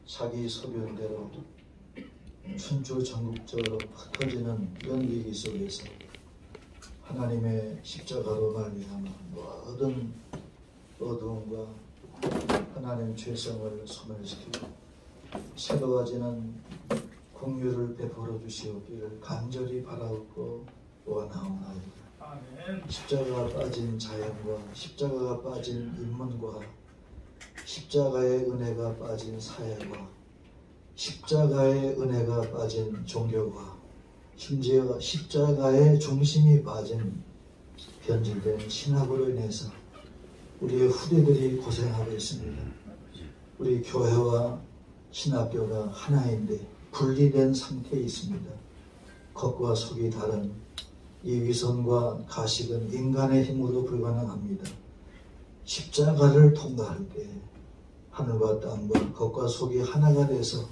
자기 소견대로 춘추 전국적으로 흩어지는 연기기 속에서 하나님의 십자가로 말미암아 모든 어두움과 하나님 죄성을 소멸시키고 새로워지는 긍휼을 베풀어 주시옵기를 간절히 바라옵고 원하옵나이다. 십자가가 빠진 자연과 십자가가 빠진 인문과 십자가의 은혜가 빠진 사회와 십자가의 은혜가 빠진 종교와 심지어 십자가의 중심이 빠진 변질된 신학으로 인해서 우리의 후대들이 고생하고 있습니다. 우리 교회와 신학교가 하나인데 분리된 상태에 있습니다. 겉과 속이 다른 이 위선과 가식은 인간의 힘으로 불가능합니다. 십자가를 통과할 때 하늘과 땅과 겉과 속이 하나가 돼서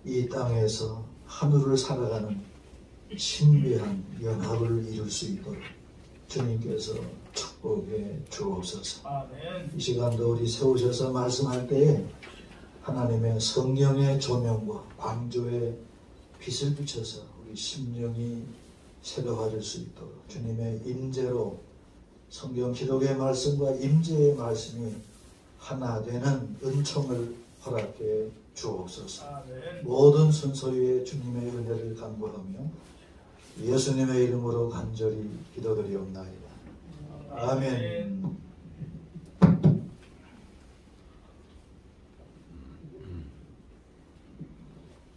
이 땅에서 하늘을 살아가는 신비한 연합을 이룰 수 있도록 주님께서 축복해 주옵소서. 아멘. 이 시간도 우리 세우셔서 말씀할 때에 하나님의 성령의 조명과 방조의 빛을 비춰서 우리 심령이 새로워질 수 있도록 주님의 임재로 성경 기록의 말씀과 임재의 말씀이 하나 되는 은총을 허락해 주옵소서. 아멘. 모든 순서 위에 주님의 은혜를 간구하며 예수님의 이름으로 간절히 기도드리옵나이다. 아멘.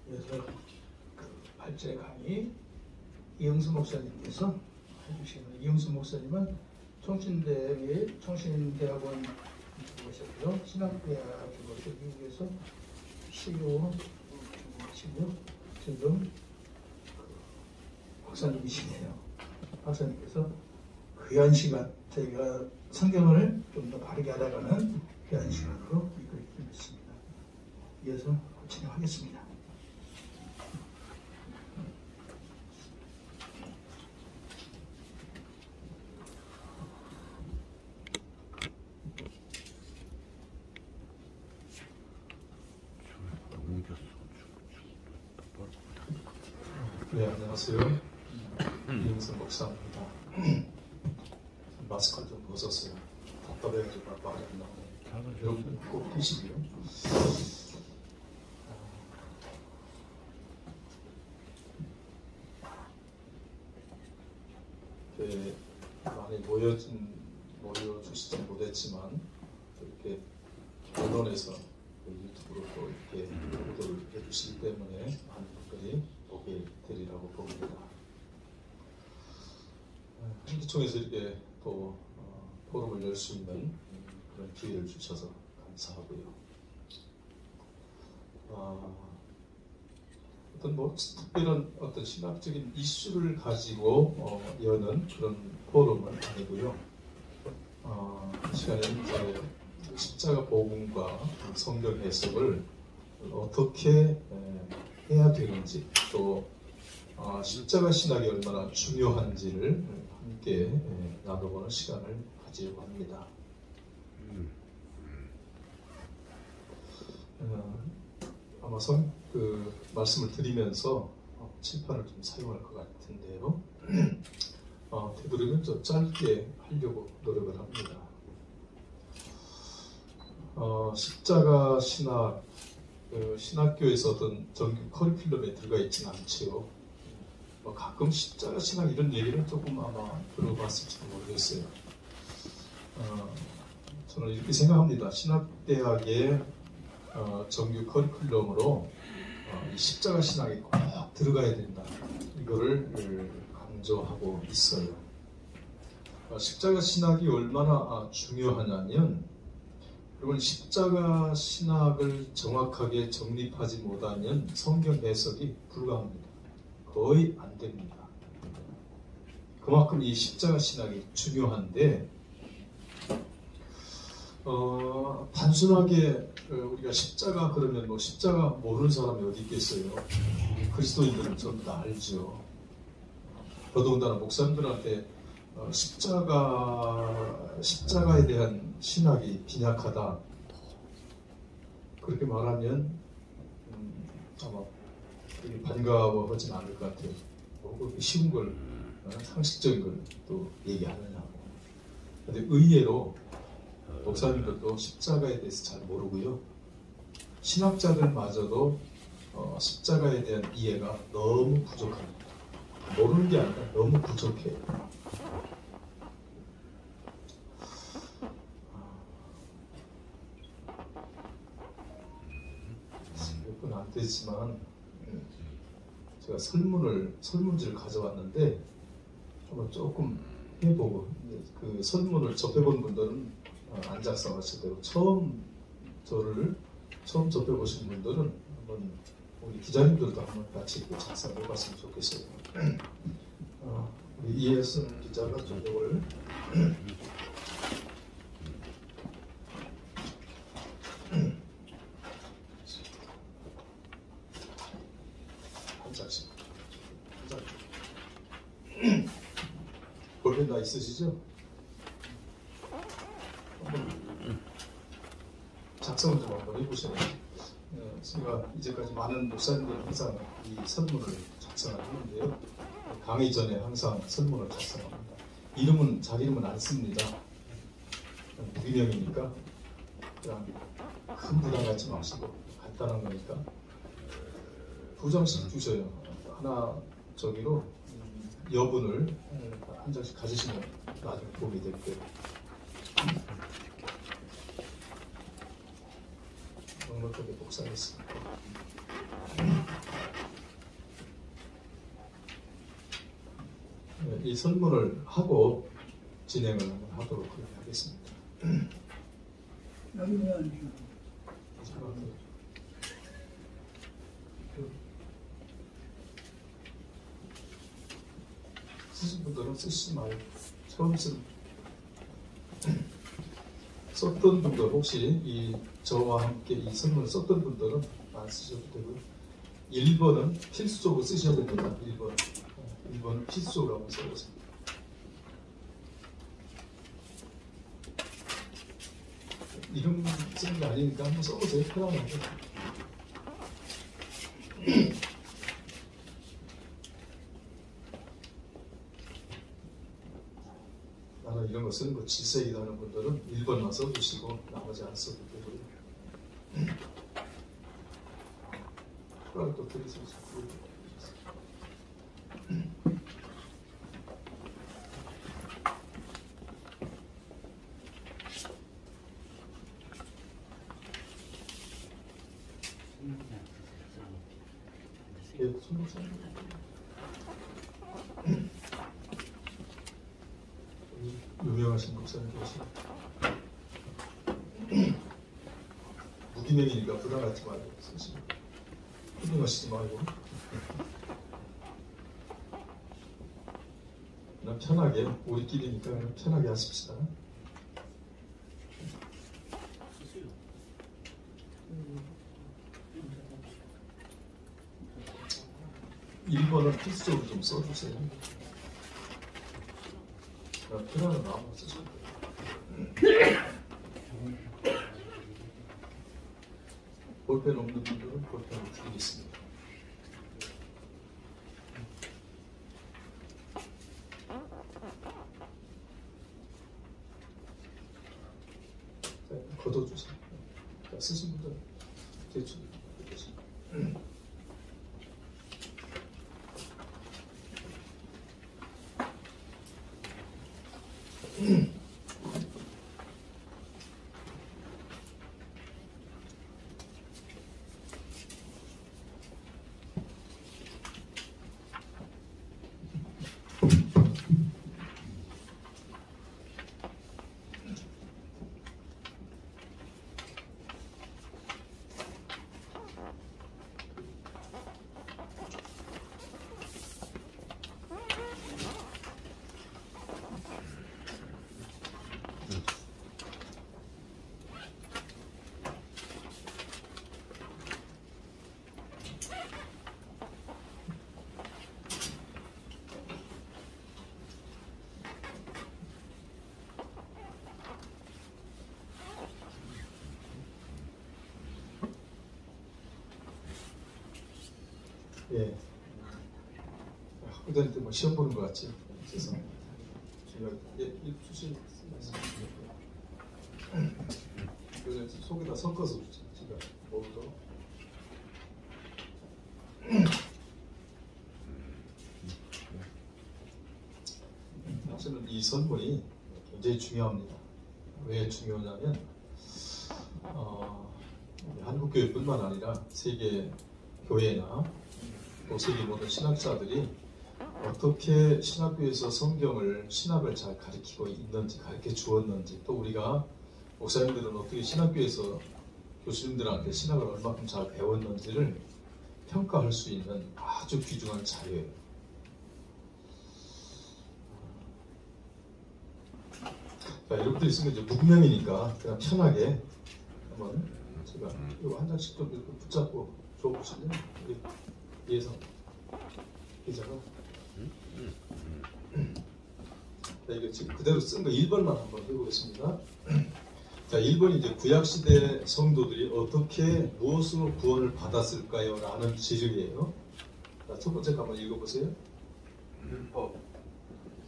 그래서 발제 강의 이영수 목사님께서 해주시는 이영수 목사님은 총신대학원 교수셨고요. 신학대학 교수 미국에서 치료 지금 박사님이시네요. 박사님께서 귀한 시간 저희가 성경을 좀 더 바르게 알아가는 귀한 시간으로 이끌고 있습니다. 이어서 진행하겠습니다. 네, 안녕하세요. 이영수 목사입니다. 마스크를 좀 벗었어요. 답답해가지고 말이 안 나오네. 여러분 꼭 계시고요. 네, 많이 모여주시지 못했지만 이렇게 언론에서 유튜브로 또 이렇게 보도를 해주시기 때문에 많은 분들이 보게 되리라고 봅니다. 한기총에서 이렇게 또 포럼을 열 수 있는 그런 기회를 주셔서 감사하고요. 어떤 특별한 어떤 신학적인 이슈를 가지고 여는 그런 포럼은 아니고요. 이 시간에는 이제 십자가 복음과 성경 해석을 어떻게 해야 되는지 또 십자가 신학이 얼마나 중요한지를 함께 나눠보는 시간을 가지려고 합니다. 아마 말씀을 드리면서 칠판을 좀 사용할 것 같은데요. 되도록이면 좀 짧게 하려고 노력을 합니다. 십자가 신학, 신학교에서 어떤 정규 커리큘럼에 들어가 있지는 않지요. 가끔 십자가 신학 이런 얘기를 조금 아마 들어봤을지도 모르겠어요. 저는 이렇게 생각합니다. 신학대학의 정규 커리큘럼으로 이 십자가 신학이 꼭 들어가야 된다. 이거를 강조하고 있어요. 십자가 신학이 얼마나 중요하냐면 여러분 십자가 신학을 정확하게 정립하지 못하면 성경 해석이 불가합니다. 거의 안 됩니다. 그만큼 이 십자가 신학이 중요한데 단순하게 우리가 십자가 그러면 뭐 십자가 모르는 사람이 어디 있겠어요. 그리스도인들은 전부 다 알죠. 더더군다나 목사님들한테 십자가에 대한 신학이 빈약하다 그렇게 말하면 아마 되게 반가워하진 않을 것 같아요. 뭐 그렇게 쉬운 걸, 상식적인 걸 또 얘기하느냐고. 근데 의외로 목사님들도 십자가에 대해서 잘 모르고요. 신학자들마저도 십자가에 대한 이해가 너무 부족합니다. 모르는 게 아니라 너무 부족해요. 몇 분 안 되지만 제가 설문지를 가져왔는데 한번 조금 해보고, 그 설문을 접해본 분들은 안 작성하실 대로 처음 접해보신 분들은 한번 우리 기자님들도 한번 같이 작성해봤으면 좋겠어요. 우리 이혜선 기자가 좀 이걸 한 장씩. 볼펜 다 있으시죠? 작성을 좀 한번 해보세요. 제가 이제까지 많은 목사님들이 항상 이 설문을 작성을 하는데요. 강의 전에 항상 설문을 작성합니다. 자기 이름은 안 씁니다. 무기명이니까 그냥 큰 부담 갖지 마시고 간단한 거니까 2장씩 주셔요. 하나 저기로 여분을 한 장씩 가지시면 나중에 도움이 될 거예요. 넉넉하게 복사했습니다. 이 설문을 하고 진행을 한번 하도록 그렇게 하겠습니다. 여기 왜 안 돼요? 쓰신 분들은 쓰시지 말고 처음 썼던 분들, 혹시 저와 함께 이 설문을 썼던 분들은 안 쓰셔도 되고요. 1번은 필수적으로 쓰셔야 됩니다. 1번은 필수적으로 한번 써보세요. 이름 쓰는 게 아니니까 한번 써보세요. 편안하게. 나는 이런 거 쓰는 거 질색이다 하는 분들은 1번만 써주시고 나머지 안 써도 되고요. 또 드리세요. 유명하신 목사님 계시죠? 무기명이니까 부담 갖지 말고 쓰시고 흥분하시지 말고 그냥 편하게, 우리끼리니까 그냥 편하게 하십시다. 일본은 필수적으로 좀 써주세요. 편안한 마음으로 쓰셔도 돼요. 볼펜 없는 분들은 볼펜을 드리겠습니다. 자, 걷어주세요. 자, 쓰신 분들 대충 걷어주세요. 예. 학교 다닐 때 뭐 시험 보는 것 같지? 죄송합니다. 제가 이 주신 그래서 속에다 섞어서 제가 먹도록. 사실은 이 선물이 굉장히 중요합니다. 왜 중요하냐면 한국교회뿐만 아니라 세계 교회나 또 세계 모든 신학자들이 어떻게 신학교에서 신학을 잘 가르치고 있는지, 가르쳐 주었는지, 또 우리가 목사님들은 어떻게 신학교에서 교수님들한테 신학을 얼마큼 잘 배웠는지를 평가할 수 있는 아주 귀중한 자료예요. 자, 여러분들 있으면 이제 묵명이니까 그냥 편하게 한번 제가 이거 한 장씩 좀 이렇게 붙잡고 줘보실래요? 우리 예성 기자가. 자, 이거 지금 그대로 쓴 거 1번만 한번 해보겠습니다. 자, 1번이 이제 구약시대 성도들이 어떻게 무엇으로 구원을 받았을까요? 라는 지적이에요. 자, 첫 번째 거 한번 읽어보세요. 율법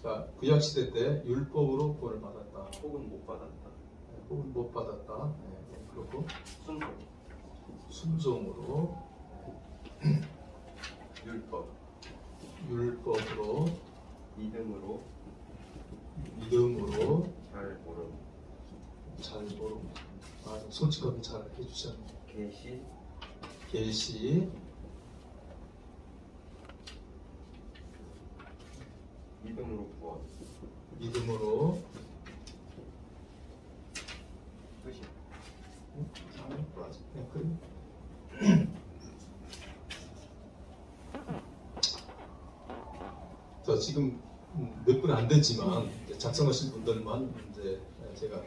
자, 구약시대 때 율법으로 구원을 받았다. 혹은 못 받았다. 혹은 못 받았다. 네, 그렇고 순종으로 율법으로 믿음으로 잘 모름. 솔직하게 잘 해주셨네요. 계시 믿음으로 끝이. 네, 그래. 자, 지금 몇 분 안 됐지만 작성하신 분들만 이제 제가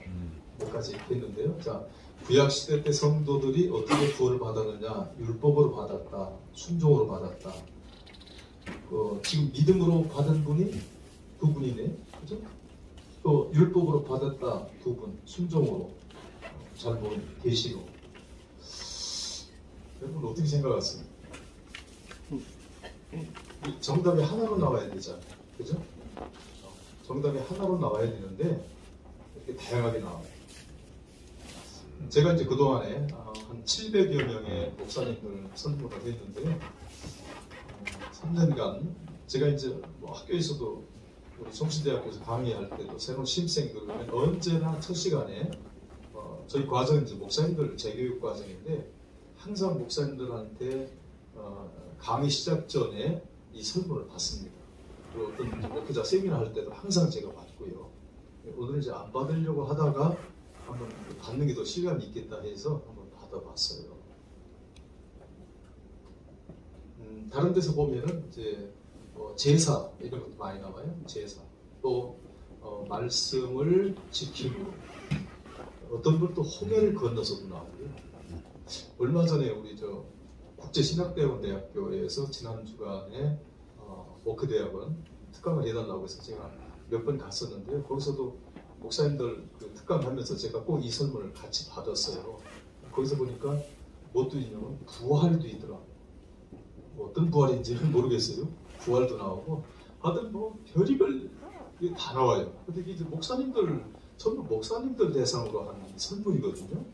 몇 가지 했는데요. 자, 구약 시대 때 성도들이 어떻게 구원을 받았느냐? 율법으로 받았다, 순종으로 받았다. 지금 믿음으로 받은 분이 두 분이네, 그죠? 또 율법으로 받았다 두 분, 순종으로 잘 모르는 계시로. 여러분 어떻게 생각하세요? 정답이 하나로 나와야 되잖아요, 그죠? 정답이 하나로 나와야 되는데 이렇게 다양하게 나와요. 제가 이제 그동안에 한 700여 명의 목사님들 설문을 했는데 3년간 제가 이제 뭐 학교에서도 우리 성신대학교에서 강의할 때도 새로운 신입생들 오면 언제나 첫 시간에 저희 과정은 이제 목사님들 재교육 과정인데 항상 목사님들한테 강의 시작 전에 이 설문을 받습니다. 그리고 어떤 목회자 세미나 할 때도 항상 제가 받고요. 오늘 이제 안 받으려고 하다가 한번 받는 게 더 실감이 있겠다 해서 한번 받아봤어요. 다른 데서 보면은 이제 제사 이런 것도 많이 나와요. 제사 또 말씀을 지키고 어떤 분도 홍해를 건너서도 나오고요. 얼마 전에 우리 국제신학대학원대학교에서 지난 주간에 워크대학원 특강을 해달라고 해서 제가 몇 번 갔었는데요. 거기서도 목사님들 그 특강하면서 제가 꼭 이 설문을 같이 받았어요. 거기서 보니까 뭣도 있냐면 부활도 있더라. 어떤 부활인지는 모르겠어요. 부활도 나오고 하여튼 뭐 별의별 다 나와요. 근데 이제 목사님들 전부 목사님들 대상으로 하는 설문이거든요.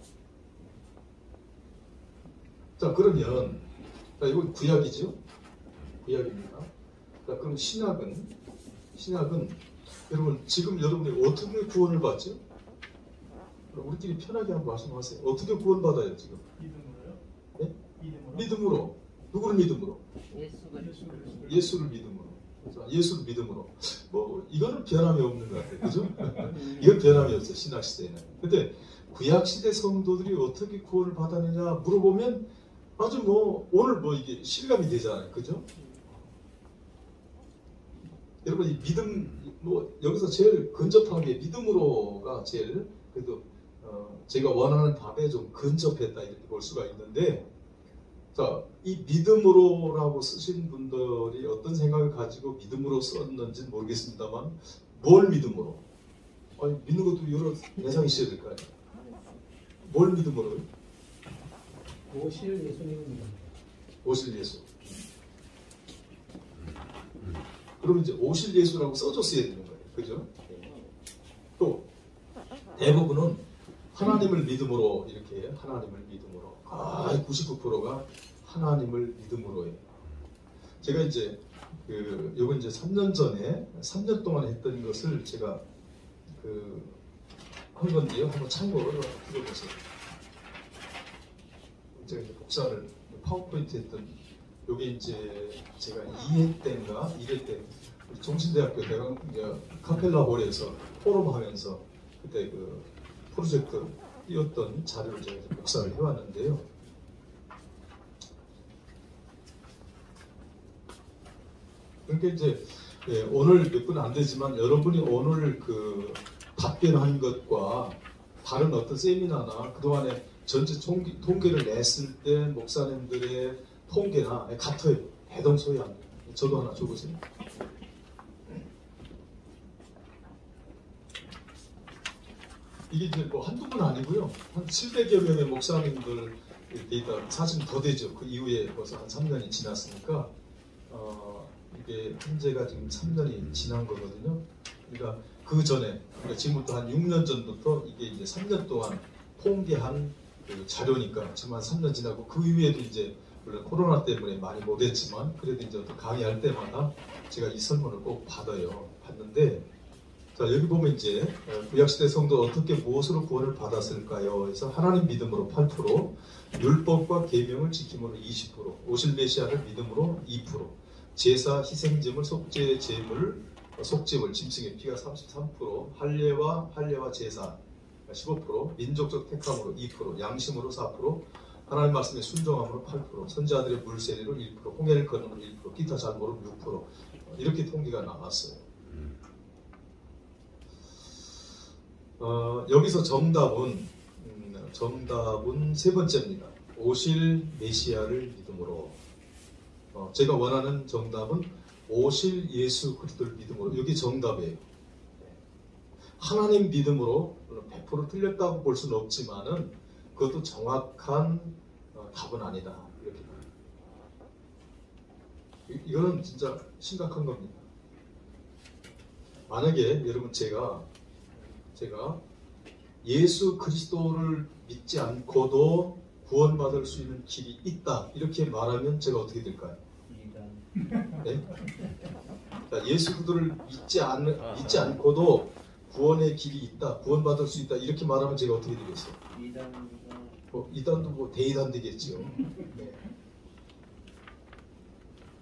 자, 그러면 이건 구약이죠. 구약입니다. 자, 그럼 신약은 여러분 지금 여러분이 어떻게 구원을 받죠? 우리끼리 편하게 한번 말씀하세요. 어떻게 구원받아요 지금? 믿음으로요? 네? 믿음으로? 믿음으로. 누구를 믿음으로? 예수를 믿음으로. 자, 예수를 믿음으로. 뭐 이거는 변함이 없는 것 같아요. 그죠? 이건 변함이 없어요. 신약 시대에는. 근데 구약 시대 성도들이 어떻게 구원을 받았느냐 물어보면 아주 오늘 이게 실감이 되잖아요. 그죠? 여러분 이 믿음 여기서 제일 근접한 게 믿음으로가 제일 그래도 제가 원하는 답에 좀 근접했다 이렇게 볼 수가 있는데 자, 이 믿음으로라고 쓰신 분들이 어떤 생각을 가지고 믿음으로 썼는지는 모르겠습니다만 뭘 믿음으로? 아니 믿는 것도 여러 대상이 있어야 될 거 아니에요. 뭘 믿음으로요? 오실 예수님을 믿음. 오실 예수. 그러면 이제 오실 예수라고 써줬어야 되는 거예요. 그죠? 또 대부분은 하나님을 믿음으로 이렇게 해요. 하나님을 믿음으로. 거의 99%가 하나님을 믿음으로예요. 제가 이제 요건 이제 3년 전에 3년 동안 했던 것을 제가 한 건데요. 한번 참고를 들어보세요. 제가 이제 복사를 파워포인트 했던 요게 이제 제가 2회 때인가 1회 때 우리 종신대학교 대학 카펠라 홀에서 포럼하면서 그때 그 프로젝트 띄웠던 자료를 제가 이제 복사를 해왔는데요. 그러니까 이제 오늘 몇 분 안 되지만 여러분이 오늘 그 답변한 것과 다른 어떤 세미나나 그동안에 전체 통계를 냈을 때 목사님들의 통계나 같아요. 대동소이합니다. 저도 하나 줘보세요. 이게 이제 뭐 한두 분 아니고요. 한 700여 명의 목사님들 데이터 사실 더 되죠. 그 이후에 벌써 한 3년이 지났으니까 이게 현재가 지금 3년이 지난 거거든요. 그러니까 그 전에 그러니까 지금부터 한 6년 전부터 이게 이제 3년 동안 통계한 그 자료니까 지금 한 3년 지나고 그 이후에도 이제 물론 코로나 때문에 많이 못했지만 그래도 이제 어떤 강의할 때마다 제가 이 설문을 꼭 받는데 자 여기 보면 이제 구약시대 성도 어떻게 무엇으로 구원을 받았을까요? 그래서 하나님 믿음으로 8%, 율법과 계명을 지킴으로 20%, 오실 메시아를 믿음으로 2%, 제사 희생제물 속죄물 짐승의 피가 33%, 할례와 제사 15%, 민족적 택함으로 2%, 양심으로 4%, 하나님 말씀에 순종함으로 8%, 선지자들의 물세례로 1%, 홍해를 건너로 1%, 기타 잘못으로 6% 이렇게 통계가 나왔어요. 여기서 정답은 세 번째입니다. 오실 메시아를 믿음으로. 제가 원하는 정답은 오실 예수 그리스도를 믿음으로. 여기 정답이에요. 하나님 믿음으로 100% 틀렸다고 볼 수는 없지만은 그것도 정확한 답은 아니다. 이렇게. 이거는 진짜 심각한 겁니다. 만약에 여러분 제가 예수 그리스도를 믿지 않고도 구원받을 수 있는 길이 있다 이렇게 말하면 제가 어떻게 될까요? 네? 예수 그리스도를 믿지 않고도 구원의 길이 있다, 구원받을 수 있다 이렇게 말하면 제가 어떻게 되겠어요? 이단도 뭐 대이단 되겠죠. 네.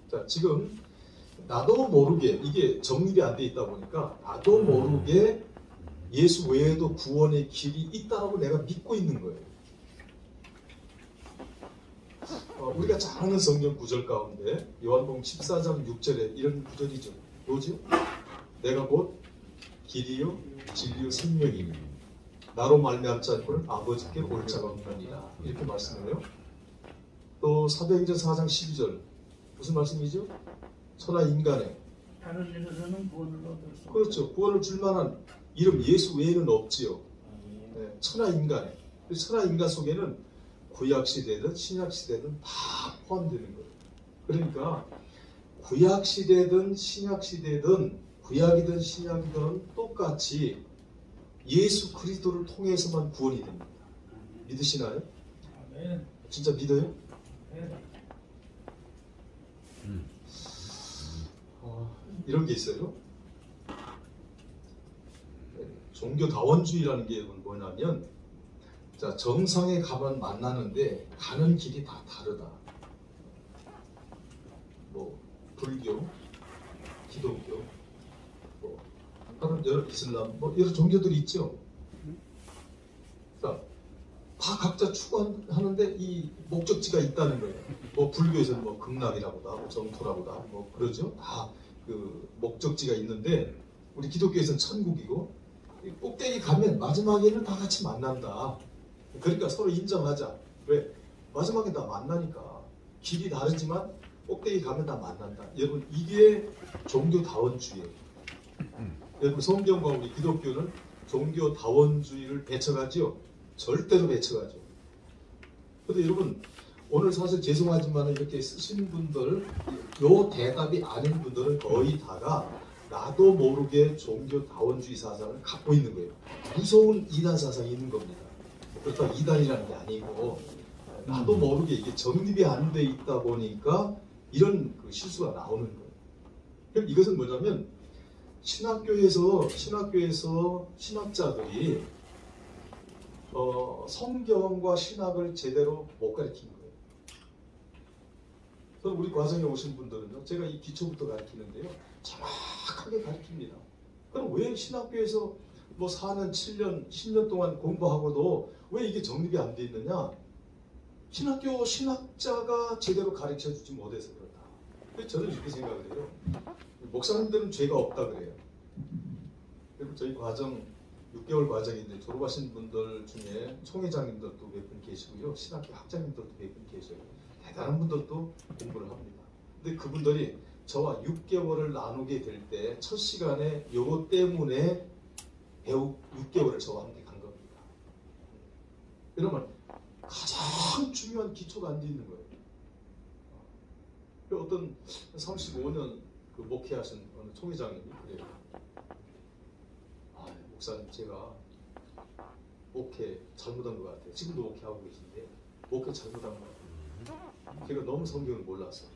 자 지금 나도 모르게 이게 정립이 안 돼 있다 보니까 나도 모르게 예수 외에도 구원의 길이 있다고 내가 믿고 있는 거예요. 우리가 잘 아는 성경 구절 가운데 요한복음 14장 6절에 이런 구절이죠. 뭐죠? 내가 곧 길이요 진리요 생명이니 나로 말미암지 않고는 아버지께 올 자가 없느니라 이렇게 말씀해요. 또 사도행전 4장 12절 무슨 말씀이죠? 천하 인간에 다른 일에서는 구원을 얻을 수 없다. 그렇죠. 구원을 줄 만한 이름 예수 외에는 없지요. 네, 천하 인간에. 천하 인간 속에는 구약 시대든 신약 시대든 다 포함되는 거예요. 그러니까 구약 시대든 신약 시대든 구약이든 신약이든 똑같이 예수 그리스도를 통해서만 구원이 됩니다. 믿으시나요? 네. 진짜 믿어요? 네. 이런 게 있어요. 종교다원주의라는 게 뭐냐면 자 정상에 가면 만나는데 가는 길이 다 다르다. 뭐 불교, 기독교, 뭐 다른 여러 이슬람, 뭐 여러 종교들이 있죠. 자, 다 각자 추구하는데 이 목적지가 있다는 거예요. 뭐 불교에서는 뭐 극락이라고도 하고 정토라고도 하고 뭐 그러죠. 다 그 목적지가 있는데 우리 기독교에서는 천국이고 꼭대기 가면 마지막에는 다 같이 만난다. 그러니까 서로 인정하자. 왜? 마지막에 다 만나니까. 길이 다르지만 꼭대기 가면 다 만난다. 여러분 이게 종교다원주의예요. 여러분 성경과 우리 기독교는 종교다원주의를 배척하지요? 절대로 배척하죠. 그런데 여러분 오늘 사실 죄송하지만 이렇게 쓰신 분들, 요 대답이 아닌 분들은 거의 다가 나도 모르게 종교다원주의 사상을 갖고 있는 거예요. 무서운 이단 사상이 있는 겁니다. 그렇다고 이단이라는 게 아니고 나도 모르게 이게 정립이 안 돼 있다 보니까 이런 그 실수가 나오는 거예요. 그럼 이것은 뭐냐면 신학교에서 신학자들이 성경과 신학을 제대로 못 가르친 거예요. 그래서 우리 과정에 오신 분들은요, 제가 이 기초부터 가르치는데요, 정확하게 가르칩니다. 그럼 왜 신학교에서 뭐 4년, 7년, 10년 동안 공부하고도 왜 이게 정립이 안 돼 있느냐? 신학교 신학자가 제대로 가르쳐 주지 못해서 그렇다. 그래서 저는 이렇게 생각을 해요. 목사님들은 죄가 없다 그래요. 그리고 저희 과정 6개월 과정인데 졸업하신 분들 중에 총회장님들도 몇 분 계시고요, 신학교 학장님들도 몇 분 계셔요. 대단한 분들도 공부를 합니다. 근데 그분들이 저와 6개월을 나누게 될 때 첫 시간에 요거 때문에 6개월을 저와 함께 간 겁니다. 그러면 가장 중요한 기초가 안 돼 있는 거예요. 어떤 35년 그 목회하신 어느 총회장님이 그래요. 목사님, 제가 목회 잘못한 것 같아요. 지금도 목회하고 계신데 목회 잘못한 것 같아요. 제가 너무 성경을 몰라서.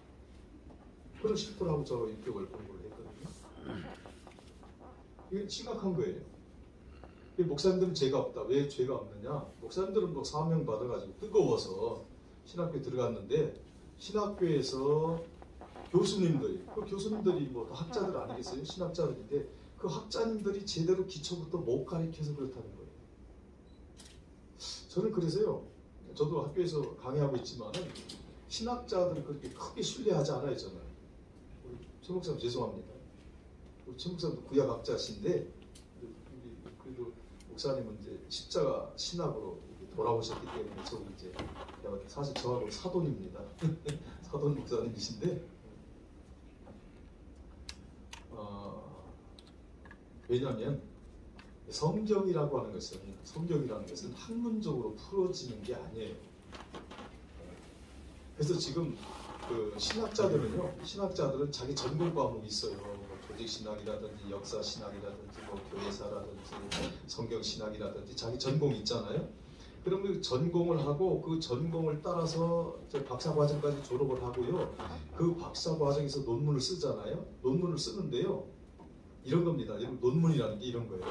그런 실토를 하고 저 6개월 공부를 했거든요. 이게 심각한 거예요. 목사님들은 죄가 없다. 왜 죄가 없느냐? 목사님들은 뭐 사명 받아가지고 뜨거워서 신학교에 들어갔는데, 신학교에서 교수님들이, 그 교수님들이 뭐 학자들 아니겠어요? 신학자들인데 그 학자님들이 제대로 기초부터 못 가르쳐서 그렇다는 거예요. 저는 그래서요, 저도 학교에서 강의하고 있지만은 신학자들을 그렇게 크게 신뢰하지 않아요. 저는. 우리 최 목사님 죄송합니다. 우리 최 목사님도 구약학자신데 그래도 목사님은 이제 십자가 신학으로 돌아오셨기 때문에 저도 이제 사실 저하고 사돈입니다. 사돈 목사님이신데 왜냐하면 성경이라고 하는 것은 학문적으로 풀어지는 게 아니에요. 그래서 지금 그 신학자들은 자기 전공 과목이 있어요. 뭐 조직신학이라든지 역사신학이라든지 뭐 교회사라든지 성경신학이라든지 자기 전공이 있잖아요. 그러면 그 전공을 하고 그 전공을 따라서 박사과정까지 졸업을 하고요. 그 박사과정에서 논문을 쓰잖아요. 논문을 쓰는데요. 이런 겁니다. 여러분, 논문이라는 게 이런 거예요.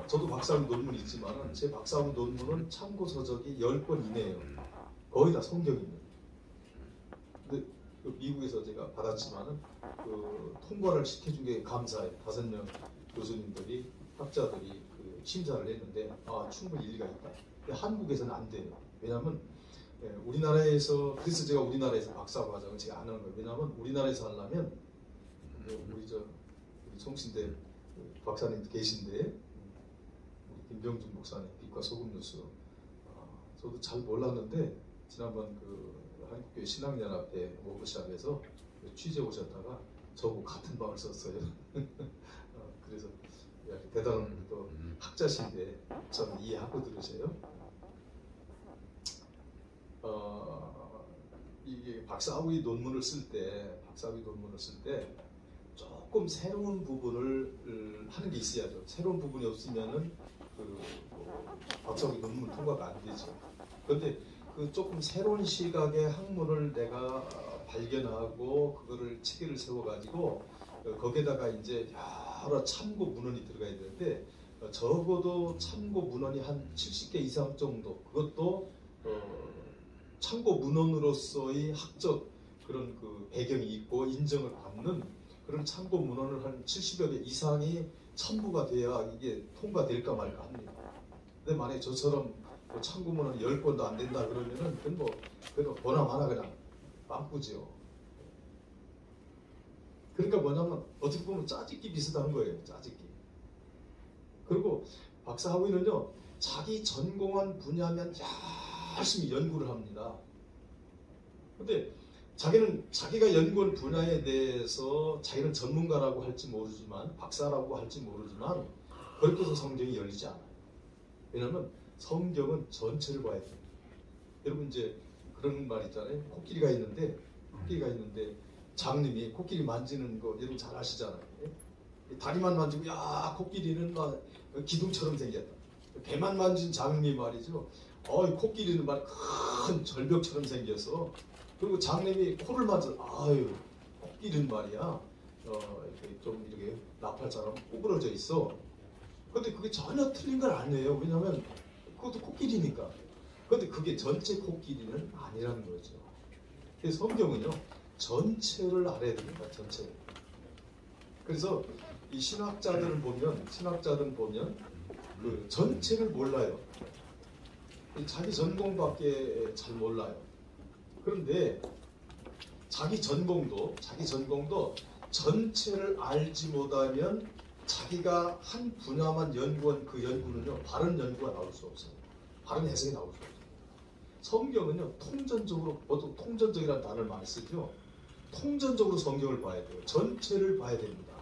저도 박사학위 논문이 있지만 제 박사학위 논문은 참고 서적이 10권 이내예요. 거의 다 성경입니다. 근데 그 미국에서 제가 받았지만은 그 통과를 시켜준 게 감사해요. 5명 교수님들이, 학자들이 그 심사를 했는데 충분히 일리가 있다. 근데 한국에서는 안 돼요. 왜냐하면 우리나라에서, 그래서 제가 우리나라에서 박사과정을 제가 안 하는 거예요. 왜냐하면 우리나라에서 하려면 우리 송신대 박사님 계신데, 우리 김병준 목사님 빛과 소금 뉴스, 저도 잘 몰랐는데 지난번 그 한국교회 신학연합회 워크숍에서 취재 오셨다가 저하고 같은 방을 썼어요. 그래서 대단한 또 학자신데 저는 이해하고 들으세요. 이게 박사학위 논문을 쓸 때 조금 새로운 부분을 하는 게 있어야죠. 새로운 부분이 없으면은 박사학위 논문 통과가 안 되죠. 그런데 그 조금 새로운 시각의 학문을 내가 발견하고 그거를 체계를 세워가지고 거기에다가 이제 여러 참고 문헌이 들어가야 되는데 적어도 참고 문헌이 한 70개 이상 정도, 그것도 참고 문헌으로서의 학적 그런 그 배경이 있고 인정을 받는 그런 참고 문헌을 한 70여 개 이상이 첨부가 돼야 이게 통과될까 말까 합니다. 근데 만약에 저처럼 참고 문헌 10권도 안 된다 그러면은 그건 보나마나 그냥 빵꾸죠. 그러니까 뭐냐면 어떻게 보면 짜집기 비슷한 거예요. 짜집기. 그리고 박사학위는요, 자기 전공한 분야면 열심히 연구를 합니다. 근데 자기는 자기가 연구한 분야에 대해서 자기는 전문가라고 할지 모르지만, 박사라고 할지 모르지만 그렇게 해서 성경이 열리지 않아요. 왜냐하면 성경은 전체를 봐야 돼요. 여러분 이제 그런 말 있잖아요. 코끼리가 있는데 장님이 코끼리 만지는 거 여러분 잘 아시잖아요. 다리만 만지고 야 코끼리는 막 기둥처럼 생겼다. 배만 만진 장님이 말이죠. 코끼리는 말 큰 절벽처럼 생겨서 그리고 장님이 코를 만져 아유 코끼리는 말이야 이렇게 좀 이렇게 나팔처럼 구부러져 있어. 근데 그게 전혀 틀린 건 아니에요. 왜냐하면 그것도 코끼리니까. 근데 그게 전체 코끼리는 아니라는 거죠. 그래서 성경은요 전체를 알아야 됩니다. 전체. 그래서 이 신학자들은 보면 그 전체를 몰라요. 자기 전공밖에 잘 몰라요. 그런데 자기 전공도 전체를 알지 못하면 자기가 한 분야만 연구한 그 연구는요 바른 연구가 나올 수 없어요. 바른 해석이 나올 수 없어요. 성경은요 통전적으로 보통 통전적이라는 단어를 많이 쓰죠. 통전적으로 성경을 봐야 돼요. 전체를 봐야 됩니다.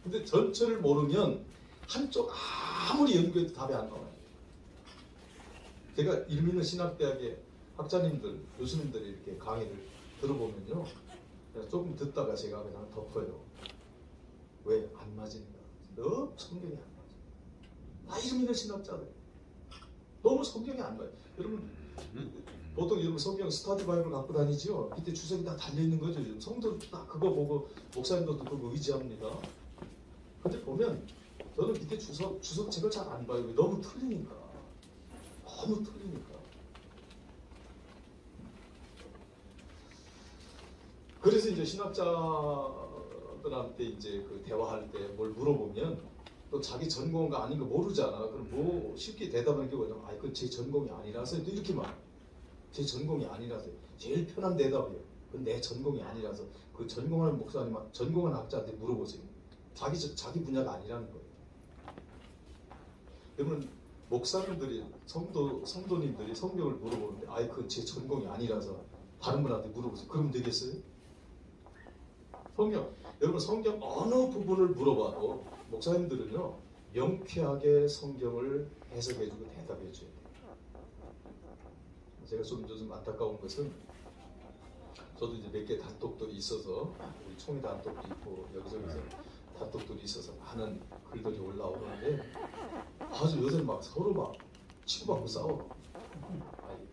근데 전체를 모르면 한쪽 아무리 연구해도 답이 안 나와요. 제가 이름 있는 신학대학의 학자님들, 교수님들이 이렇게 강의를 들어보면요 조금 듣다가 제가 그냥 덮어요. 왜? 안 맞으니까. 너무 성경이 안 맞아. 다 이름 있는 신학자들. 너무 성경이 안 맞아요. 여러분 보통 여러분 성경 스타디 바이블 갖고 다니죠? 밑에 주석이 다 달려있는 거죠. 성도도 다 그거 보고 목사님들도 그거 의지합니다. 근데 보면 저는 밑에 주석책을 잘 안 봐요. 너무 틀리니까. 그래서 이제 신학자들한테 이제 그 대화할 때 뭘 물어보면 또 자기 전공가 아닌 거 모르잖아. 그럼 뭐 쉽게 대답하는 게 뭐냐면 그건 제 전공이 아니라서 또 이렇게 말해. 제 전공이 아니라서 제일 편한 대답이에요. 그건 내 전공이 아니라서 그 전공하는 목사님, 전공한 학자한테 물어보세요. 자기 분야가 아니라는 거예요. 그러면 목사님들이 성도님들이 성경을 물어보는데 그건 제 전공이 아니라서 다른 분한테 물어보세요. 그러면 되겠어요? 여러분 성경 어느 부분을 물어봐도 목사님들은요 명쾌하게 성경을 해석해주고 대답해줘야 돼요. 제가 좀 요즘 안타까운 것은 저도 이제 몇 개 단톡들이 있어서 우리 총회 단톡도 있고 여기저기서 단톡들이 있어서 많은 글들이 올라오는데 아주 요새는 막 서로 막 치고받고 싸워.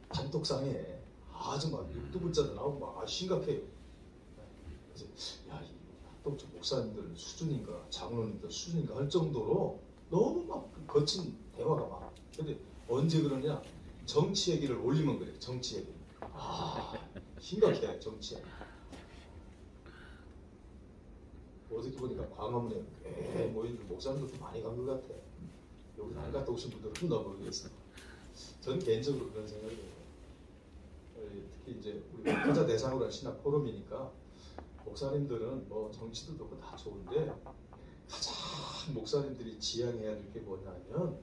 단톡상에 아주 막 6두글자도 나오고 막 심각해요. 그래서 이 단톡 목사님들 수준인가 장로님들 수준인가 할 정도로 너무 막 거친 대화가 많아. 근데 언제 그러냐? 정치 얘기를 올리면 그래요. 정치 얘기. 심각해 정치 얘기. 어저께 보니까 광화문에 꽤 모인 목사님들도 많이 간 것 같아. 여기 안 갔다 오신 분들은 나 모르겠어. 저는 개인적으로 그런 생각이에요. 특히 이제 우리 목회자 대상으로 한 신학 포럼이니까 목사님들은 뭐 정치도 좋고 다 좋은데 가장 목사님들이 지향해야 될 게 뭐냐면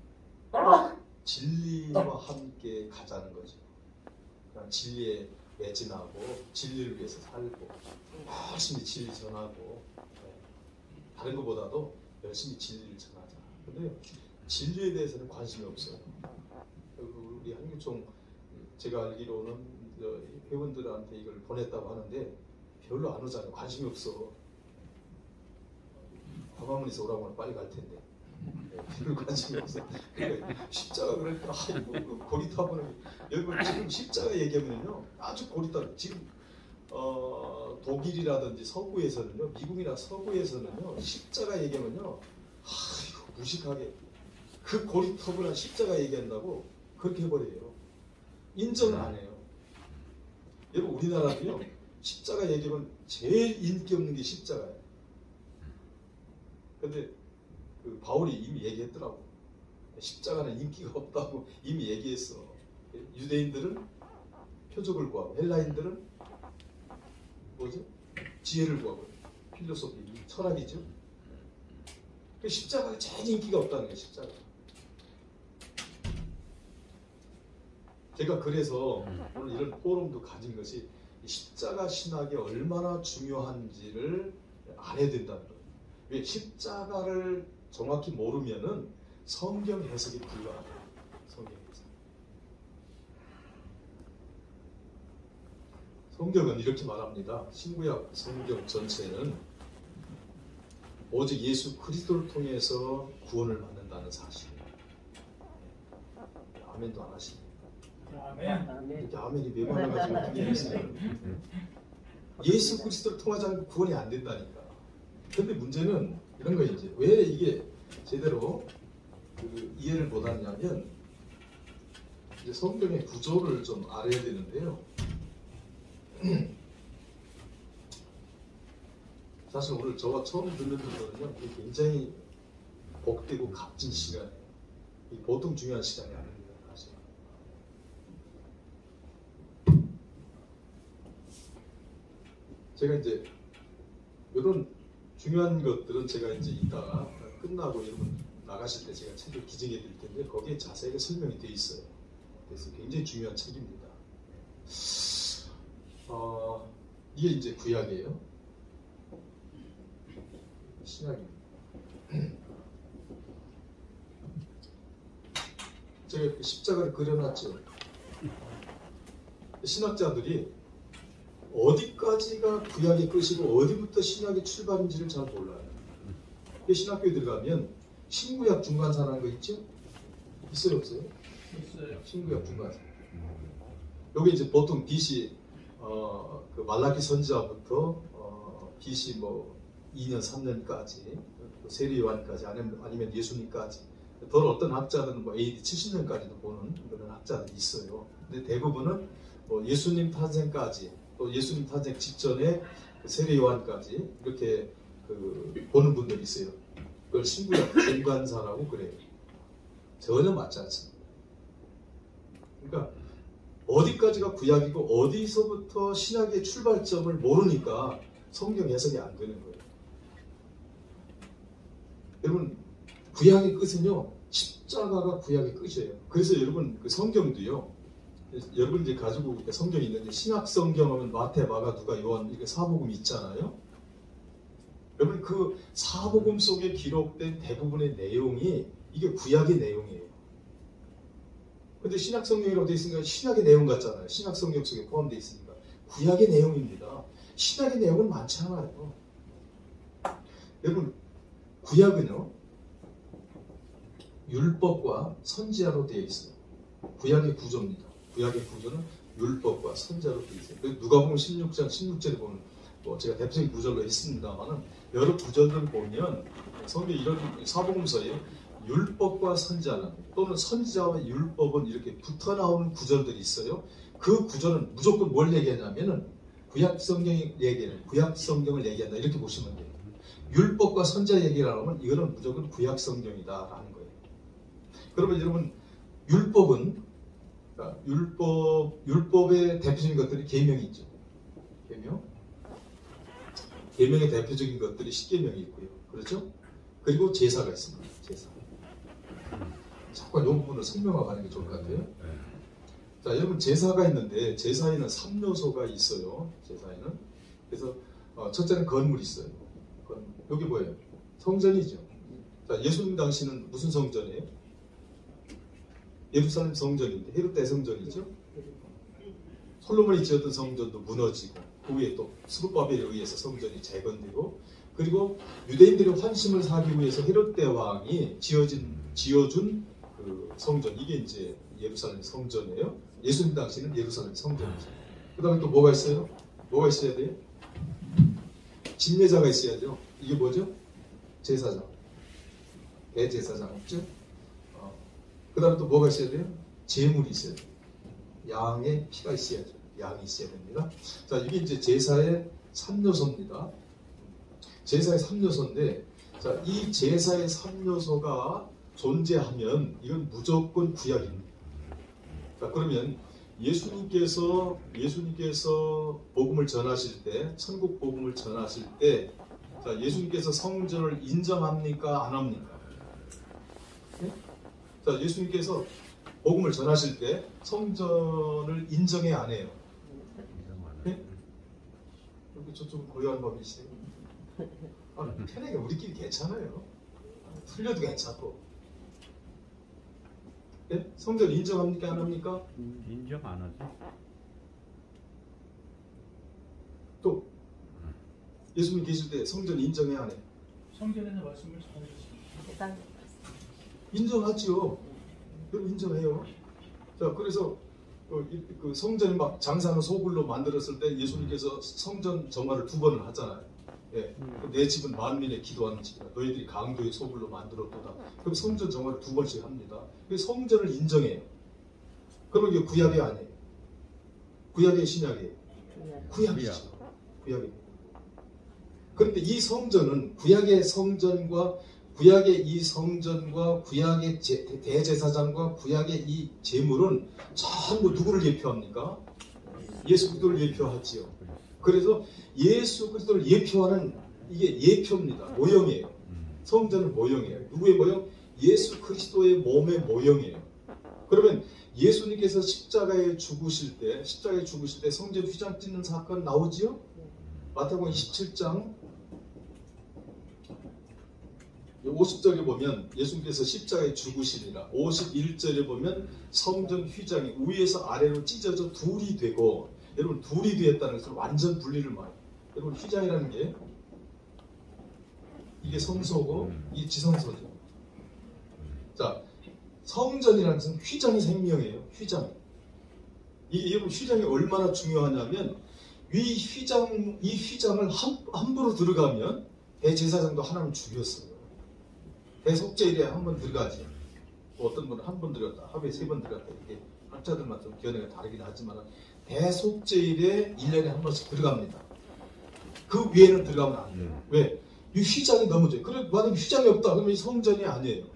진리와 함께 가자는 거죠. 그냥 진리에 매진하고 진리를 위해서 살고 열심히 진리 전하고 다른 것보다도 열심히 진리를 전하자. 근데 진리에 대해서는 관심이 없어요. 우리 한교총 제가 알기로는 회원들한테 이걸 보냈다고 하는데 별로 안 오잖아요. 관심이 없어. 광화문에서 오라고 하면 빨리 갈 텐데. 별로 관심이 없어. 그러니까 십자가 그러니까 이거 고리타분하게 여러분 지금 십자가 얘기하면요 아주 고리타. 지금 독일이라든지 서구에서는요, 미국이나 서구에서는요 십자가 얘기하면요 이거 무식하게 그 고리타분한 십자가 얘기한다고 그렇게 해버려요. 인정을 안 해요. 여러분 우리나라도요 십자가 얘기하면 제일 인기 없는 게 십자가예요. 근데 그 바울이 이미 얘기했더라고. 십자가는 인기가 없다고 이미 얘기했어. 유대인들은 표적을 구하고 헬라인들은 뭐죠? 지혜를 구하고 필로소피, 철학이죠. 그 십자가가 제일 인기가 없다는 거예요. 십자가. 제가 그래서 오늘 이런 포럼도 가진 것이 십자가 신학이 얼마나 중요한지를 알아야 된다는 거예요. 왜 십자가를 정확히 모르면은 성경 해석이 불가하다. 성경 해석. 성경은 이렇게 말합니다. 신구약 성경 전체는 오직 예수 그리스도를 통해서 구원을 받는다는 사실이에요. 아멘도 안 하십니까? 아멘. 이렇게 아멘이 네 번 해가지고 어떻게 했어요? 예수 그리스도를 통하지 않고 구원이 안 된다니까. 근데 문제는 이런 거예요. 이제 왜 이게 제대로 이해를 못하냐면 이제 성경의 구조를 좀 알아야 되는데요. 사실 오늘 저와 처음 듣는 분들은요, 이게 굉장히 복되고 값진 시간이에요. 이게 보통 중요한 시간이 아닙니다. 사실. 제가 이제 이런 중요한 것들은 제가 이제 이따가 끝나고 여러분 나가실 때 제가 책을 기증해 드릴 텐데 거기에 자세하게 설명이 되어 있어요. 그래서 굉장히 중요한 책입니다. 이게 이제 구약이에요. 신약입니다. 제가 십자가를 그려놨죠. 신학자들이 어디까지가 구약의 끝이고 어디부터 신약의 출발인지를 잘 몰라요. 신학교에 들어가면 신구약 중간사라는 거 있죠? 있어요 없어요? 있어요. 신구약 중간사. 여기 이제 보통 BC 그 말라기 선지자부터 BC 뭐 2년 3년까지 세례 요한까지 아니면 예수님까지 더 어떤 학자들은 뭐 AD 70년까지도 보는 그런 학자들이 있어요. 근데 대부분은 뭐 예수님 탄생까지 또 예수님 탄생 직전에 세례 요한까지 이렇게 보는 분들이 있어요. 그걸 신구약 중간사라고 그래요. 전혀 맞지 않습니다. 그러니까 어디까지가 구약이고 어디서부터 신약의 출발점을 모르니까 성경 해석이 안 되는 거예요. 여러분 구약의 끝은요 십자가가 구약의 끝이에요. 그래서 여러분 그 성경도요. 여러분 이제 가지고 성경이 있는데 신약 성경하면 마태, 마가, 누가, 요한 이렇게 사복음이 있잖아요. 여러분 그 사복음 속에 기록된 대부분의 내용이 이게 구약의 내용이에요. 근데 신약 성경이라고 되어 있으니까 신약의 내용 같잖아요. 신약 성경 속에 포함되어 있으니까 구약의 내용입니다. 신약의 내용은 많지 않아요. 여러분 구약은요 율법과 선지자로 되어 있어요. 구약의 구조입니다. 구약의 구조는 율법과 선지자로 되어 있어요. 누가복음 16장 16절에 보면 뭐 제가 대표적인 구절로 했습니다만은 여러 구절들을 보면 성경 이런 사복음서에 율법과 선지자는 또는 선지자와 율법은 이렇게 붙어 나오는 구절들이 있어요. 그 구절은 무조건 뭘 얘기하냐면은 구약 성경이 얘기하는 구약 성경을 얘기한다 이렇게 보시면 돼요. 율법과 선지자 얘기를 하면 이거는 무조건 구약 성경이다라는 거예요. 그러면 여러분 율법은 율법의 대표적인 것들이 계명이 있죠. 계명의 대표적인 것들이 십계명이 있고요. 그렇죠? 그리고 제사가 있습니다. 제사. 잠깐 이 부분을 설명하고 가는 게 좋을 것 같아요. 자, 여러분 제사가 있는데 제사에는 3요소가 있어요. 제사에는. 그래서 첫째는 건물이 있어요. 여기 뭐예요? 성전이죠. 자, 예수님 당시는 무슨 성전이에요? 예루살렘 성전인데 헤롯 대성전이죠. 솔로몬이 지었던 성전도 무너지고 그 위에 또 스룹바벨에 의해서 성전이 재건되고 그리고 유대인들의 환심을 사기 위해서 헤롯 대왕이 지어준 그 성전 이게 이제 예루살렘 성전이에요. 예수님 당시는 예루살렘 성전이죠. 그 다음에 또 뭐가 있어요? 뭐가 있어야 돼요? 진례자가 있어야죠. 이게 뭐죠? 제사장. 대제사장 없죠? 그 다음에 또 뭐가 있어야 돼요? 제물이 있어야 돼요. 양의 피가 있어야죠. 양이 있어야 됩니다. 자, 이게 이제 제사의 3요소입니다. 제사의 3요소인데, 자, 이 제사의 3요소가 존재하면 이건 무조건 구약입니다. 자, 그러면 예수님께서 복음을 전하실 때, 천국 복음을 전하실 때, 자, 예수님께서 성전을 인정합니까? 안 합니까? 네? 자, 예수님께서 복음을 전하실 때 성전을 인정해 안 해요? 네? 여기 저쪽 고요한 법이시네요. 편하게 우리끼리 괜찮아요. 틀려도 괜찮고. 네? 성전 인정합니까? 안 합니까? 인정 안 하지. 예수님 계실 때 성전 인정해야 안 해요? 성전에서 말씀을 전해주십니다. 인정하지요. 그럼 인정해요. 자, 그래서 그 성전이 막 장사하는 소굴로 만들었을 때 예수님께서 성전 정화를 2번을 하잖아요. 예. 내 집은 만민의 기도하는 집이다. 너희들이 강도의 소굴로 만들었도다. 그럼 성전 정화를 2번씩 합니다. 그래서 성전을 인정해요. 그럼 이게 구약이 아니에요. 구약의 신약이에요. 구약이죠. 구약이. 그런데 이 성전은 구약의 성전과 구약의 이 성전과 구약의 대제사장과 구약의 이 제물은 전부 누구를 예표합니까? 예수 그리스도를 예표하지요. 그래서 예수 그리스도를 예표하는 이게 예표입니다. 모형이에요. 성전은 모형이에요. 누구의 모형? 예수 그리스도의 몸의 모형이에요. 그러면 예수님께서 십자가에 죽으실 때 성전 휘장 찢는 사건 나오지요? 마태복음 27장 50절에 보면 예수님께서 십자가에 죽으시리라. 51절에 보면 성전 휘장이 위에서 아래로 찢어져 둘이 되고, 여러분 둘이 되었다는 것은 완전 분리를 말해요. 여러분 휘장이라는 게 이게 성소고 이게 지성소죠. 자, 성전이라는 것은 휘장이 생명이에요. 휘장. 여러분 휘장이 얼마나 중요하냐면 이 휘장을 함부로 들어가면 대제사장도 하나님 죽였어요. 대속죄일에 한 번 들어가지. 어떤 분은 한 번 들어갔다, 하루에 3번 들어갔다. 이렇게 학자들마다 좀 견해가 다르긴 하지만 대속죄일에 1년에 한 번씩 들어갑니다. 그 위에는 들어가면 안 돼요. 왜? 이 휘장이 너무 좋아요. 그래, 만약에 휘장이 없다 그러면 이 성전이 아니에요.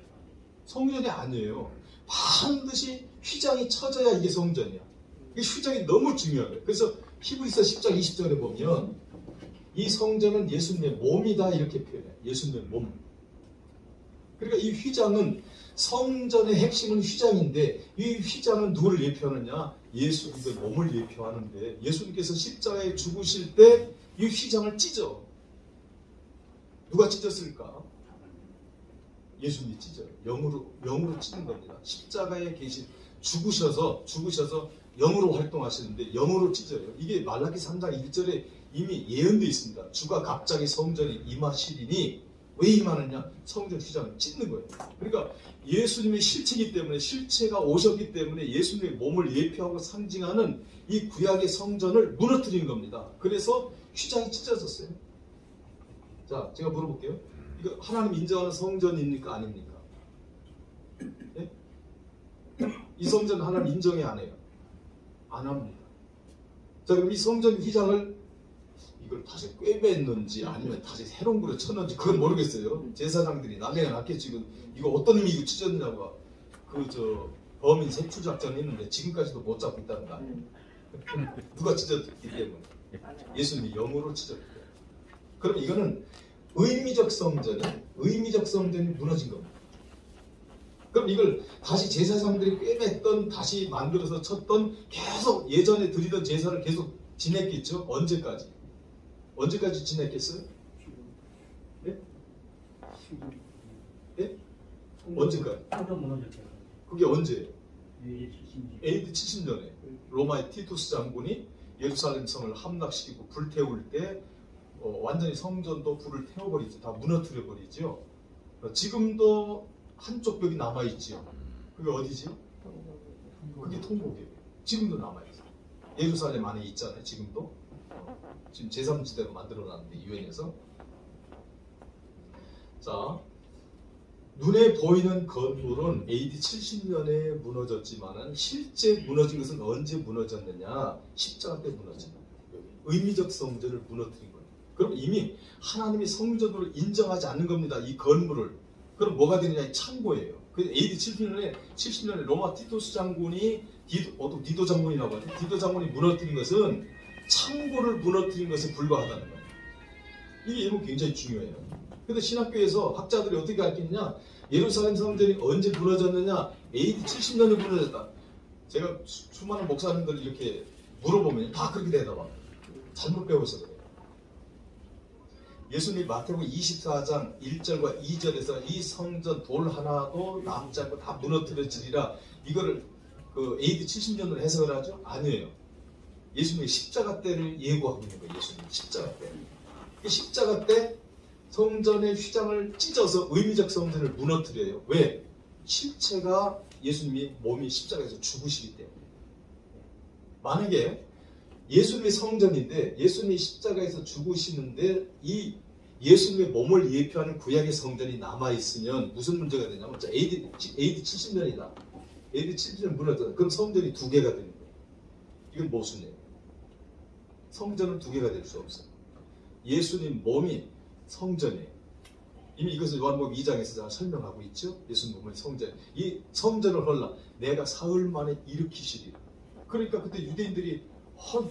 성전이 아니에요. 반드시 휘장이 쳐져야 이게 성전이야. 이 휘장이 너무 중요해요. 그래서 히브리서 10장 20절에 보면 이 성전은 예수님의 몸이다 이렇게 표현해요. 예수님의 몸. 그러니까 이 휘장은 성전의 핵심은 휘장인데 이 휘장은 누구를 예표하느냐? 예수 그리스도의 몸을 예표하는데 예수님께서 십자가에 죽으실 때 이 휘장을 찢어. 누가 찢었을까? 예수님이 찢어요. 영으로 찢는 겁니다. 십자가에 계신 죽으셔서 영으로 활동하시는데 영으로 찢어요. 이게 말라기 3장 1절에 이미 예언되어 있습니다. 주가 갑자기 성전에 임하시리니 왜 임하느냐? 성전 휘장을 찢는 거예요. 그러니까 예수님의 실체이기 때문에 실체가 오셨기 때문에 예수님의 몸을 예표하고 상징하는 이 구약의 성전을 무너뜨린 겁니다. 그래서 휘장이 찢어졌어요. 자, 제가 물어볼게요. 이거 하나님 인정하는 성전입니까? 아닙니까? 예? 이 성전 하나님 인정해 안 해요? 안 합니다. 자, 그럼 이 성전 휘장을 이걸 다시 꿰맸는지 아니면 다시 새로운 거로 쳤는지 그건 모르겠어요. 제사장들이 난리가 났겠지. 이거 어떤 놈이 이거 찢었냐고 범인 색출 작전 했는데 지금까지도 못 잡고 있다는 거 아니에요? 누가 찢었기 때문에 예수님이 영으로 찢었기 때문에. 그럼 이거는 의미적 성전이 무너진 겁니다. 그럼 이걸 다시 제사장들이 꿰맸던 다시 만들어서 쳤던 계속 예전에 드리던 제사를 계속 지냈겠죠? 언제까지 지냈겠어요? 예? 예? 언제까지? 그게 언제예요? AD 70년에 로마의 티투스 장군이 예루살렘 성을 함락시키고 불태울 때 완전히 성전도 불을 태워버리죠. 다 무너뜨려버리죠. 지금도 한쪽 벽이 남아있지요. 그게 어디지요? 그게 통곡이에요. 지금도 남아있어요. 예루살렘 안에 있잖아요. 지금도. 지금 제3지대로 만들어놨는데 유엔에서. 자, 눈에 보이는 건물은 AD 70년에 무너졌지만은 실제 무너진 것은 언제 무너졌느냐? 십자가 때 무너진 거예요. 의미적 성전을 무너뜨린 거예요. 그럼 이미 하나님이 성전으로 인정하지 않는 겁니다. 이 건물을. 그럼 뭐가 되느냐? 이 창고예요. 그 AD 70년에 로마 티투스 장군이 디도 장군이라고 하죠. 디도 장군이 무너뜨린 것은 창고를 무너뜨린 것에 불과하다는 거예요. 이게 여러분 굉장히 중요해요. 근데 신학교에서 학자들이 어떻게 가르치느냐? 예루살렘 성전이 언제 무너졌느냐? AD 70년에 무너졌다. 제가 수많은 목사님들 이렇게 물어보면 다 그렇게 대답합니다. 잘못 배워서 그래요. 예수님 마태복음 24장 1절과 2절에서 이 성전 돌 하나도 남지 않고 다 무너뜨려지리라. 이거를 AD 70년으로 해석을 하죠? 아니에요. 예수님의 십자가 때를 예고하고 있는 거예요. 예수님 십자가 때. 십자가 때 성전의 휘장을 찢어서 의미적 성전을 무너뜨려요. 왜? 실체가 예수님이 몸이 십자가에서 죽으시기 때문에. 만약에 예수님이 성전인데 예수님이 십자가에서 죽으시는데 이 예수님의 몸을 예표하는 구약의 성전이 남아있으면 무슨 문제가 되냐면 AD 70년이다. AD 70년 무너졌다. 그럼 성전이 두 개가 되는 거예요. 이건 무슨 얘기예요? 성전은 두 개가 될 수 없어요. 예수님 몸이 성전이에요. 이미 이것을 요한복음 2장에서 제가 설명하고 있죠. 예수님 몸의 성전. 이 성전을 헐라 내가 사흘 만에 일으키시리라. 그러니까 그때 유대인들이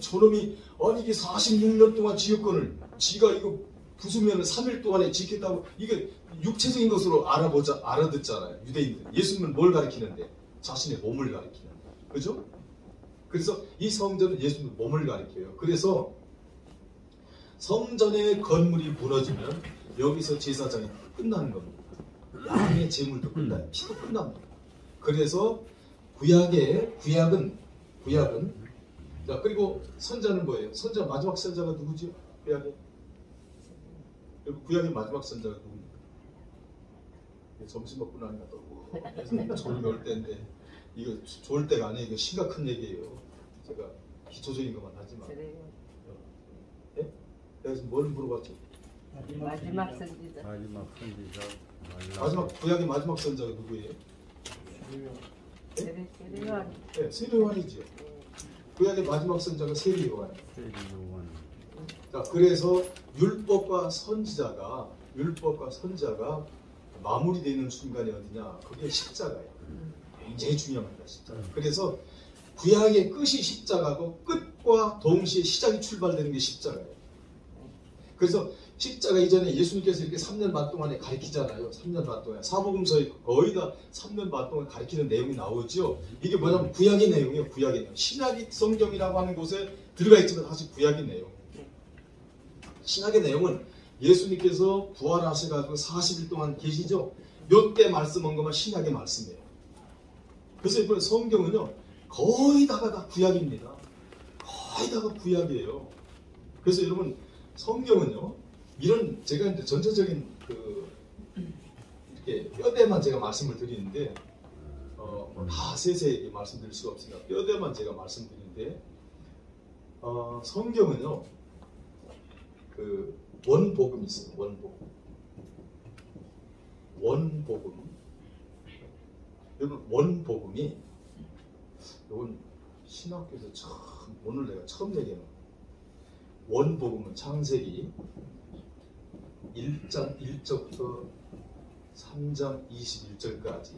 저놈이 아니 이게 46년 동안 지었거늘 지가 이거 부수면 3일 동안에 지켰다고 이게 육체적인 것으로 알아듣잖아요. 유대인들. 예수님은 뭘 가리키는데? 자신의 몸을 가리키는데. 그죠? 그래서 이 성전은 예수님의 몸을 가리켜요. 그래서 성전의 건물이 무너지면 여기서 제사장이 끝나는 겁니다. 양의 제물도 끝나요. 피도 끝납니다. 그래서 구약은 자 그리고 선자는 뭐예요? 선자 마지막 선자가 누구죠? 구약의 마지막 선자가 누굽니까? 점심 먹고 나니까 또 졸음이 올 때인데 이거 좋을 때가 아니에요. 이거 심각한 얘기예요. 제가 기초적인 것만 하지만. 예? 내가 지금 뭘 물어봤죠? 마지막 선지자. 마지막 구약의 마지막 선자가 누구예요? 세례요한. 네, 세례요한이죠. 구약의 마지막 선자가 세례요한. 자, 그래서 율법과 선지자가 마무리되는 순간이 어디냐? 그게 십자가예요. 굉장히 중요합니다. 십자가. 그래서 구약의 끝이 십자가고 끝과 동시에 시작이 출발되는 게 십자가예요. 그래서 십자가 이전에 예수님께서 이렇게 3년 반 동안에 가르치잖아요. 3년 반 동안. 사복음서에 거의 다 3년 반 동안 가르치는 내용이 나오죠. 이게 뭐냐면 구약의 내용이에요. 구약의 내용. 신약의 성경이라고 하는 곳에 들어가 있지만 사실 구약의 내용. 신약의 내용은 예수님께서 부활하셔가지고 40일 동안 계시죠. 요때 말씀한 것만 신약의 말씀이에요. 그래서 이번 성경은요. 거의 다가 다 구약입니다. 거의 다가 구약이에요. 그래서 여러분 성경은요. 이런 제가 이제 전체적인 이렇게 뼈대만 제가 말씀을 드리는데 다 세세하게 말씀드릴 수가 없으니까 뼈대만 제가 말씀드리는데 성경은요. 원복음이 있어요. 원복음. 여러분 원복음이 이건 신학교에서 오늘 내가 처음 얘기하는 거예요. 원복음은 창세기 1장 1절부터 3장 21절까지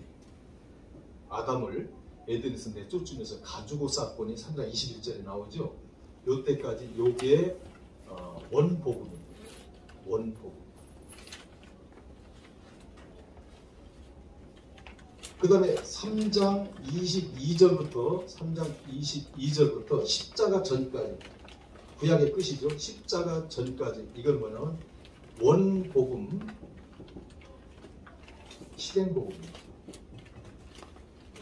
아담을 에덴에서 내쫓으면서 가지고 사건이 3장 21절에 나오죠. 요때까지 요게 원복음입니다. 원복음. 그 다음에 3장 22절부터 십자가 전까지 구약의 끝이죠. 십자가 전까지 이걸 뭐냐면 원복음 실행복음입니다.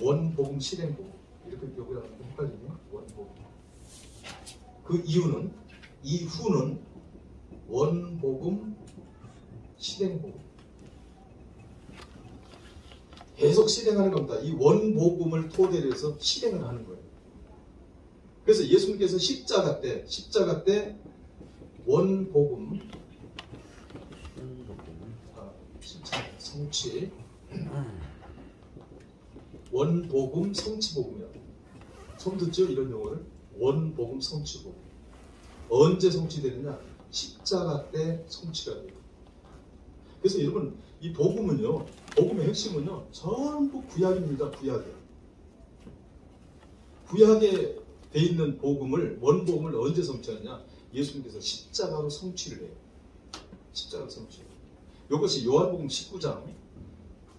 원복음 실행복음 이렇게 기억을 하면 헷갈리네요. 원복음. 그 이후는 원복음 실행복음. 계속 실행하는 겁니다. 이 원복음을 토대로 해서 실행을 하는 거예요. 그래서 예수님께서 십자가 때 원복음 성취 원복음 성취복음이라고 처음 듣죠? 이런 용어를 원복음 성취복음. 언제 성취되느냐? 십자가 때 성취가 돼요. 그래서 여러분 이 복음은요, 복음의 핵심은요 전부 구약입니다. 구약에 돼 있는 원복음을 언제 성취하느냐? 예수님께서 십자가로 성취를 해요. 십자가로 성취. 이것이 요한복음 19장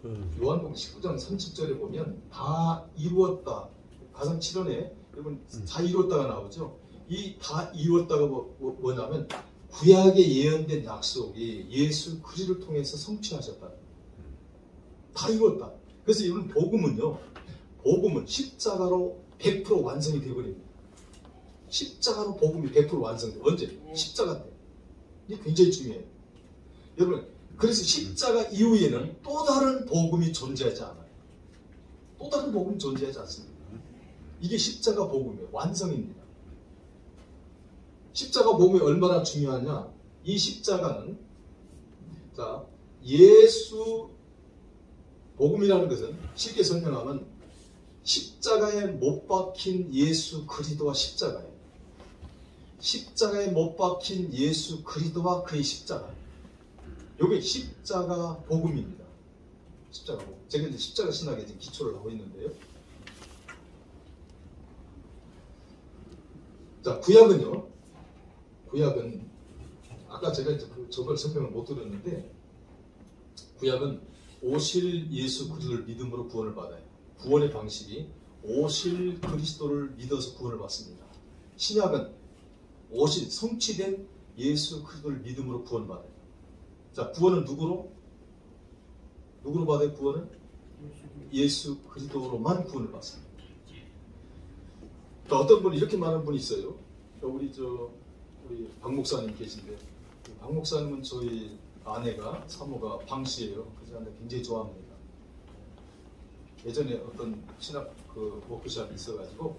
30절에 보면 다 이루었다. 가상 7원에 여러분 다 이루었다가 나오죠. 이 다 이루었다가 뭐냐면 구약에 예언된 약속이 예수 그리스도를 통해서 성취하셨다. 다 이루었다. 그래서 여러분 복음은 십자가로 100% 완성이 되어버립니다. 십자가로 복음이 100% 완성돼요. 언제? 십자가 때. 이게 굉장히 중요해요. 여러분, 그래서 십자가 이후에는 또 다른 복음이 존재하지 않아요. 또 다른 복음이 존재하지 않습니다. 이게 십자가 복음의 완성입니다. 십자가 복음이 얼마나 중요하냐? 이 십자가는, 자, 예수 복음이라는 것은 쉽게 설명하면 십자가에 못 박힌 예수 그리스도와 십자가예요. 십자가에 못 박힌 예수 그리스도와 그의 십자가. 이게 십자가 복음입니다. 십자가 복음. 제가 이제 십자가 신학에 지금 기초를 하고 있는데요. 자, 구약은요. 구약은 아까 제가 이제 저걸 설명을 못 드렸는데, 구약은 오실 예수 그리스도를 믿음으로 구원을 받아요. 구원의 방식이 오실 그리스도를 믿어서 구원을 받습니다. 신약은 오실 성취된 예수 그리스도를 믿음으로 구원받아요. 자, 구원은 누구로 받아요? 구원은 예수 그리스도로만 구원을 받습니다. 어떤 분이 이렇게 말하는 분이 있어요. 우리 박 목사님 계신데, 박 목사님은 저희 아내가 사모가 방씨예요. 그래서 아내 굉장히 좋아합니다. 예전에 어떤 신학 워크숍이 있어가지고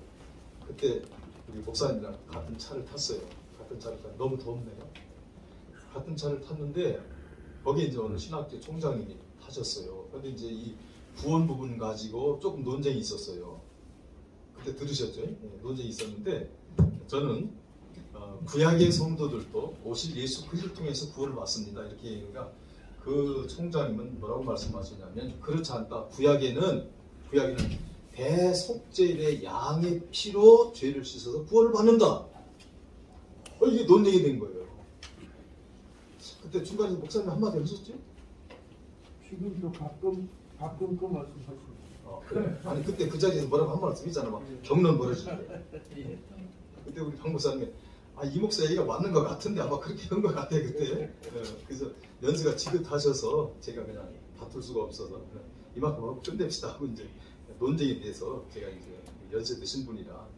그때 우리 목사님이랑 같은 차를 탔어요. 같은 차를 너무 덥네요. 같은 차를 탔는데 거기에 이제 어느 신학교 총장님이 타셨어요. 그런데 이제 이 구원 부분 가지고 조금 논쟁이 있었어요. 그때 들으셨죠? 네, 논쟁이 있었는데 저는 구약의 성도들도 오실 예수 그리스도를 통해서 구원을 받습니다. 이렇게 얘기하니까 그 총장님은 뭐라고 말씀하시냐면, 그렇지 않다. 구약에는 대속죄일의 양의 피로 죄를 씻어서 구원을 받는다. 이게 논쟁이 된 거예요. 그때 중간에 목사님 한마디 하셨죠? 지금도 가끔 그 말씀하십니다. 그래. 아니 그때 그 자리에서 뭐라고 한 말씀 있잖아. 막 경론 벌어질 때. 그때 우리 박 목사님이 이 목사 얘기가 맞는 것 같은데 아마 그렇게 한 것 같아 그때. 그래서 연수가 지긋하셔서 제가 그냥 다툴 수가 없어서 이만큼 하고 끝냅시다 하고 이제 논쟁에 대해서 제가 이제 연세 드신 분이라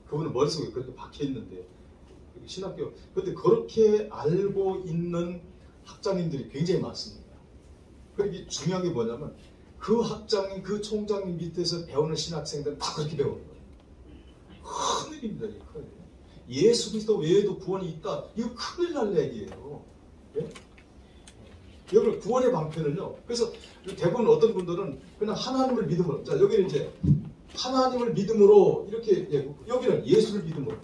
그분은 머릿속에 그렇게 박혀 있는데, 신학교 그때 그렇게 알고 있는 학장님들이 굉장히 많습니다. 그리고 중요한 게 뭐냐면 그 학장님, 그 총장님 밑에서 배우는 신학생들은 다 그렇게 배우는 거예요. 큰일입니다. 이게 큰일. 예수 그리스도 외에도 구원이 있다. 이거 큰일 날 얘기예요. 예? 여러분, 구원의 방편은요. 그래서 대부분 어떤 분들은 그냥 하나님을 믿음으로, 자 여기는 이제 하나님을 믿음으로 이렇게, 여기는 예수를 믿음으로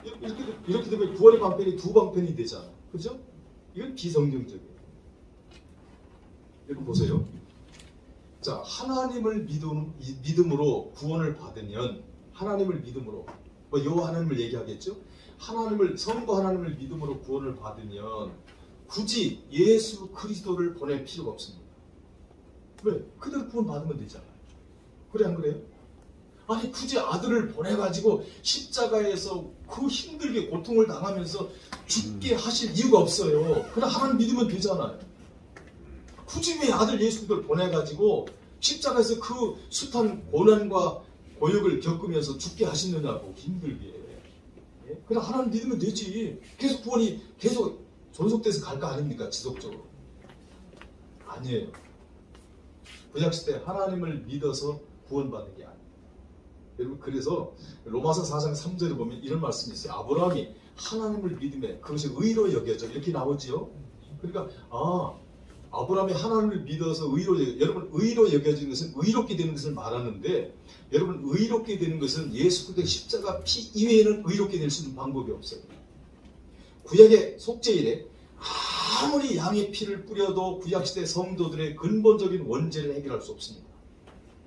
이렇게 되면 구원의 방편이 두 방편이 되잖아요. 그죠? 이건 비성경적이에요. 여러분 보세요. 자, 하나님을 믿음으로 구원을 받으면, 하나님을 믿음으로, 요 하나님을 얘기하겠죠? 성부 하나님을 믿음으로 구원을 받으면 굳이 예수 그리스도를 보낼 필요가 없습니다. 왜? 그대로 구원 받으면 되잖아요. 그래 안 그래요? 아니 굳이 아들을 보내가지고 십자가에서 그 힘들게 고통을 당하면서 죽게 하실 이유가 없어요. 그냥 하나님 믿으면 되잖아요. 굳이 왜 아들 예수 그리스도를 보내가지고 십자가에서 그 숱한 고난과 고역을 겪으면서 죽게 하시느냐고, 힘들게. 그냥 하나님 믿으면 되지. 계속 구원이 계속 존속돼서 갈 거 아닙니까? 지속적으로. 아니에요. 구약시대 하나님을 믿어서 구원받는 게 아니에요. 여러분, 그래서 로마서 4장 3절에 보면 이런 말씀이 있어요. 아브라함이 하나님을 믿음에 그것이 의로 여겨져, 이렇게 나오지요. 그러니까 아브라함이 하나님을 믿어서 여러분, 의로 여겨지는 것은 의롭게 되는 것을 말하는데, 여러분, 의롭게 되는 것은 예수 그리스도의 십자가 피 이외에는 의롭게 될 수 있는 방법이 없어요. 구약의 속죄일에 아무리 양의 피를 뿌려도 구약시대 성도들의 근본적인 원죄를 해결할 수 없습니다.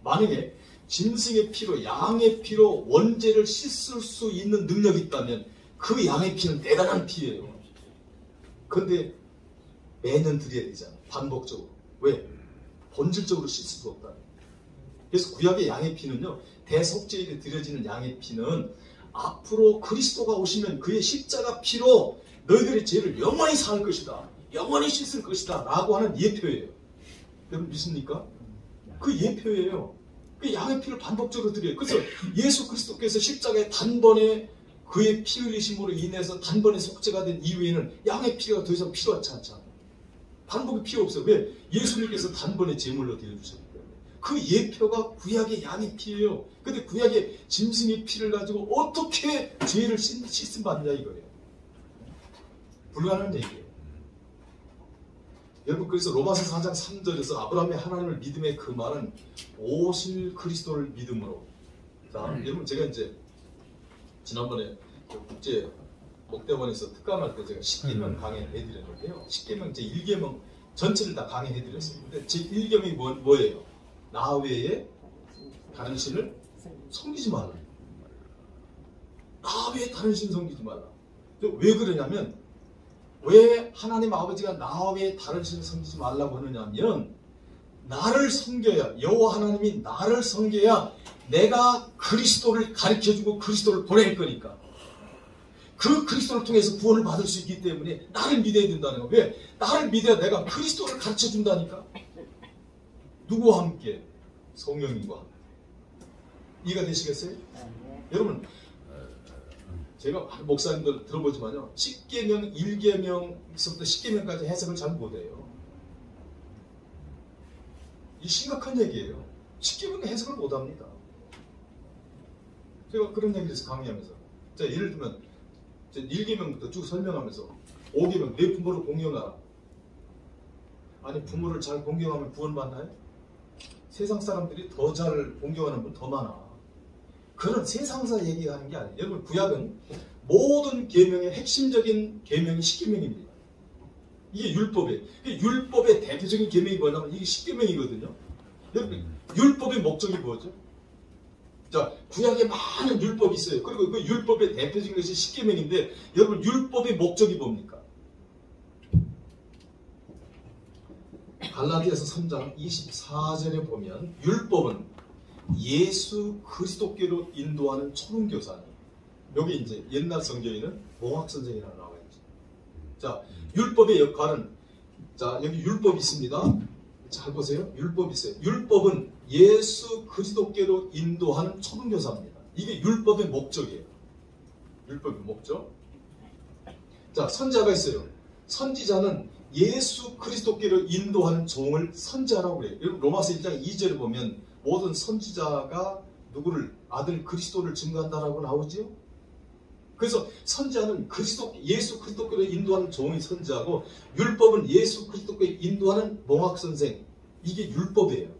만약에 짐승의 피로, 양의 피로 원죄를 씻을 수 있는 능력이 있다면 그 양의 피는 대단한 피예요. 그런데 매년 드려야 되잖아요. 반복적으로. 왜? 본질적으로 씻을 수 없다. 그래서 구약의 양의 피는요, 대속죄일에 드려지는 양의 피는 앞으로 그리스도가 오시면 그의 십자가 피로 너희들의 죄를 영원히 사할 것이다, 영원히 씻을 것이다 라고 하는 예표예요. 여러분 믿습니까? 그 예표예요. 그 양의 피를 반복적으로 드려요. 그래서 예수 그리스도께서 십자가에 단번에 그의 피 흘리심으로 인해서 단번에 속죄가 된 이후에는 양의 피가 더 이상 필요하지 않잖아요. 반복이 필요 없어요. 왜? 예수님께서 단번에 제물로 되어주셨기 때문에. 그 예표가 구약의 양의 피예요. 근데 구약의 짐승의 피를 가지고 어떻게 죄를 씻음 받느냐 이거예요. 불가능한 얘기예요. 여러분, 그래서 로마서 4장 3절에서 아브라함의 하나님을 믿음의 그 말은 오실 그리스도를 믿음으로. 자, 여러분, 제가 이제 지난번에 국제 목대원에서 특강할 때 제가 10계명 강의해드렸는데요. 10계명 제 1계명 전체를 다 강의해드렸어요. 근데 제 1계명이 뭐예요? 나 외에 다른 신을 섬기지 말라. 나 외에 다른 신 섬기지 말라. 왜 그러냐면, 왜 하나님 아버지가 나 외에 다른 신을 섬기지 말라고 하느냐면, 나를 섬겨야, 여호와 하나님이 나를 섬겨야 내가 그리스도를 가르쳐주고 그리스도를 보낼 거니까. 그 그리스도를 통해서 구원을 받을 수 있기 때문에 나를 믿어야 된다는 거예요. 왜? 나를 믿어야 내가 그리스도를 가르쳐준다니까. 누구와 함께? 성령님과 함께. 이해가 되시겠어요? 여러분, 제가 목사님들 들어보지만요, 10계명, 1계명서부터 10계명까지 해석을 잘 못해요. 이 심각한 얘기예요. 10계명 해석을 못합니다. 제가 그런 얘기를 해서 강의하면서, 자, 예를 들면 1계명부터 쭉 설명하면서 5계명 내 부모를 공경하라. 아니, 부모를 잘 공경하면 구원받나요? 세상 사람들이 더 잘 공경하는 분 더 많아. 그런 세상사 얘기하는 게 아니에요. 여러분, 구약은 모든 계명의 핵심적인 계명이 10계명입니다. 이게 율법이에요. 율법의 대표적인 계명이 뭐냐면 이게 10계명이거든요. 여러분, 율법의 목적이 뭐죠? 자, 구약에 많은 율법이 있어요. 그리고 그 율법의 대표적인 것이 10계명인데, 여러분, 율법의 목적이 뭡니까? 갈라디아서 3장 24절에 보면 율법은 예수 그리스도께로 인도하는 초등교사니. 여기 이제 옛날 성경에는 몽학선생이라고 나와 있죠. 자, 율법의 역할은, 자, 여기 율법이 있습니다. 잘 보세요. 율법이 있어요. 율법은 예수 그리스도께로 인도하는 초등교사입니다. 이게 율법의 목적이에요. 율법의 목적. 자, 선지자가 있어요. 선지자는 예수 그리스도께로 인도하는 종을 선지자라고 그래요. 로마서 1장 2절에 보면 모든 선지자가 누구를, 아들 그리스도를 증거한다라고 나오지요. 그래서 선지자는 예수 그리스도께로 인도하는 종이 선지자고, 율법은 예수 그리스도께로 인도하는 몽학 선생. 이게 율법이에요.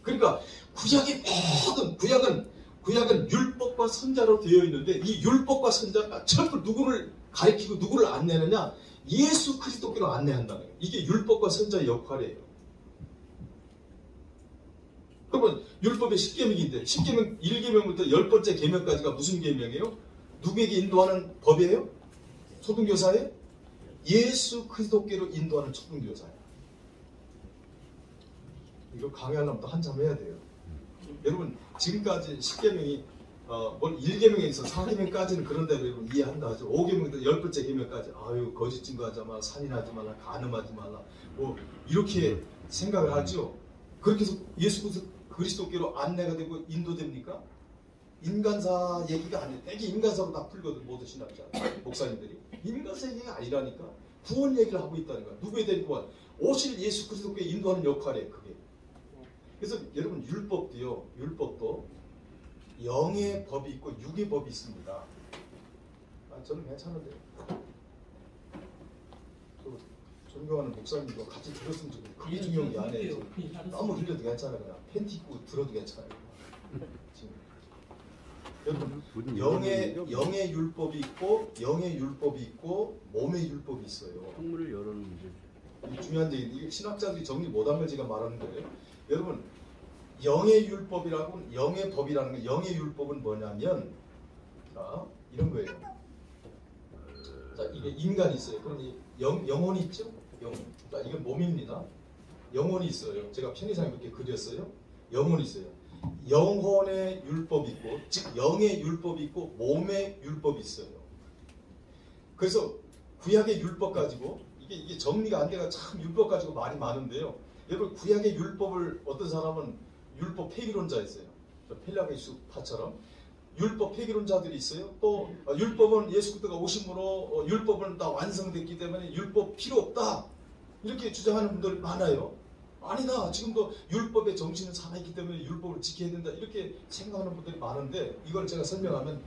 그러니까 구약의 모든 구약은 율법과 선지자로 되어 있는데, 이 율법과 선지자가 전부 누구를 가리키고 누구를 안내하느냐? 예수 그리스도께로 안내한다는 거예요. 이게 율법과 선지자의 역할이에요. 그러면 율법의 10계명인데 10계명 1계명부터 10번째 계명까지가 무슨 계명이에요? 누구에게 인도하는 법이에요? 초등교사예요? 예수 그리스도께로 인도하는 초등교사예요. 이거 강의하려면 또 한참 해야 돼요. 여러분, 지금까지 10계명이 1계명에서 4계명까지는 그런 대로 여러분 이해한다 하죠. 5계명부터 10번째 계명까지, 아유, 거짓 증거하지 말라, 살인하지 말라, 간음하지 말라, 뭐 이렇게 생각을 하죠. 그렇게 해서 예수 그리스도께로 안내가 되고 인도됩니까? 인간사 얘기가 아니에요. 되게 인간사로 다 풀거든, 모든 신학자, 목사님들이. 인간사 얘기가 아니라니까. 구원 얘기를 하고 있다니까. 누구에 대한 구원? 오실 예수 그리스도께 인도하는 역할이에요, 그게. 그래서 여러분, 율법도 영의 법이 있고 육의 법이 있습니다. 저는 괜찮은데요. 존경하는 목사님과 같이 들었으면 좋겠어요. 그게 중요한 게 아니에요. 너무 흘려도 괜찮아요. 그냥 팬티 입고 들어도 괜찮아요. 지금. 여러분, 영의 율법이 있고 몸의 율법이 있어요. 통문을 열었는지. 중요한 얘기, 이게 신학자들이 정리 못한 걸 제가 말하는 거예요. 여러분, 영의 율법이라고, 영의 법이라는 게, 영의 율법은 뭐냐면, 자, 이런 거예요. 자, 이게 인간이 있어요. 그럼 영혼이 있죠? 영혼. 자, 이건 몸입니다. 영혼이 있어요. 제가 편의상에 이렇게 그렸어요. 영혼이 있어요. 영혼의 율법이 있고, 즉 영의 율법이 있고 몸의 율법이 있어요. 그래서 구약의 율법 가지고, 이게 정리가 안 돼가 참 율법 가지고 말이 많은데요. 여러분, 구약의 율법을 어떤 사람은 율법 폐기론자였어요. 펠라기수파처럼 율법 폐기론자들이 있어요. 또 율법은 예수 그리스도가 오심으로 율법은 다 완성됐기 때문에 율법 필요 없다. 이렇게 주장하는 분들 많아요. 아니다. 지금도 율법의 정신은 살아있기 때문에 율법을 지켜야 된다. 이렇게 생각하는 분들이 많은데 이걸 제가 설명하면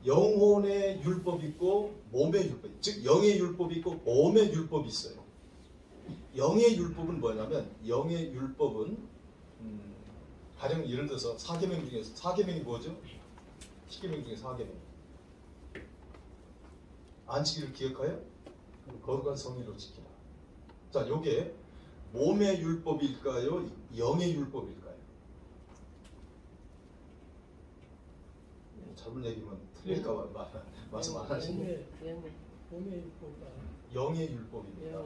영혼의 율법이 있고 몸의 율법, 즉 영의 율법이 있고 몸의 율법이 있어요. 영의 율법은 뭐냐면 영의 율법은 가령 예를 들어서 4계명 중에서 4계명이 뭐죠? 10계명 중에 4계명. 안식일을 기억하여 거룩한 성일로 지키라. 자, 요게 몸의 율법일까요? 영의 율법일까요? 잘못 얘기면 틀릴까봐 말씀 안 하시네. 몸의 율법과 영의 율법입니다.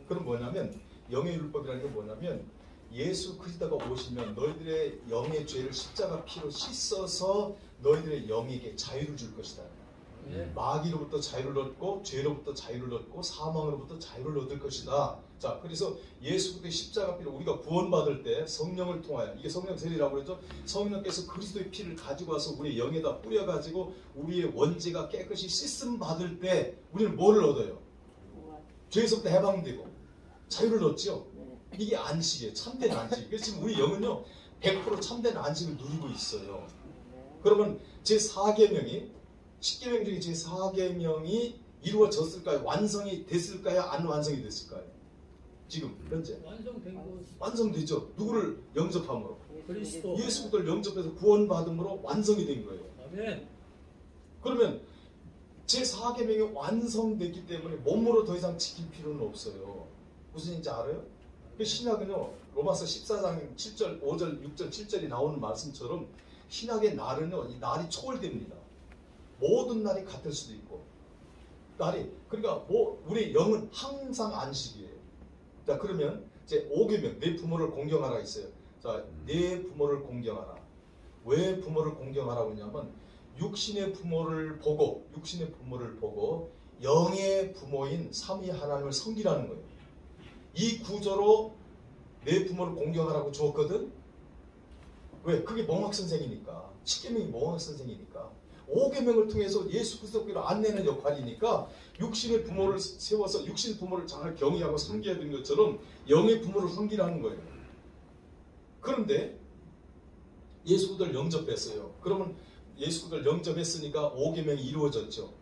그럼 뭐냐면 영의 율법이라는 게 뭐냐면 예수 그리스도가 오시면 너희들의 영의 죄를 십자가 피로 씻어서 너희들의 영에게 자유를 줄 것이다. 마귀로부터 자유를 얻고 죄로부터 자유를 얻고 사망으로부터 자유를 얻을 것이다. 자, 그래서 예수 그리스도의 십자가 피로 우리가 구원받을 때 성령을 통하여, 이게 성령 세례라고 그랬죠. 성령께서 그리스도의 피를 가지고 와서 우리의 영에다 뿌려가지고 우리의 원죄가 깨끗이 씻음 받을 때 우리는 뭐를 얻어요? 죄에서부터 해방되고 자유를 얻죠. 이게 안식이에요. 참된 안식. 그래서 지금 우리 영은요 100% 참된 안식을 누리고 있어요. 그러면 제4계명이 10계명 중에 제4계명이 이루어졌을까요? 완성이 됐을까요? 안 완성이 됐을까요? 지금 현재 완성된 것. 완성되죠. 누구를 영접함으로? 그리스도. 예수 그리스도를 영접해서 구원받음으로 완성이 된 거예요. 아멘. 그러면 제4계명이 완성됐기 때문에 몸으로 더 이상 지킬 필요는 없어요. 무슨 얘기인지 알아요? 그 신약은요 로마서 14장 7절, 5절, 6절, 7절이 나오는 말씀처럼 신약의 날은요 이 날이 초월됩니다. 모든 날이 같을 수도 있고 날이 그러니까 우리 영은 항상 안식이에요. 자, 그러면 제 5계명 내 부모를 공경하라 있어요. 자, 내 부모를 공경하라. 왜 부모를 공경하라고 하냐면 육신의 부모를 보고 영의 부모인 삼위 하나님을 섬기라는 거예요. 이 구조로 내 부모를 공경하라고 주었거든. 왜? 그게 몽학선생이니까. 10계명이 몽학선생이니까. 5계명을 통해서 예수 그리스도께로 안내는 역할이니까 육신의 부모를 세워서 육신의 부모를 잘 경외하고 섬겨야 되는 것처럼 영의 부모를 섬기라는 거예요. 그런데 예수 그리스도를 영접했어요. 그러면 예수 그리스도를 영접했으니까 5계명이 이루어졌죠.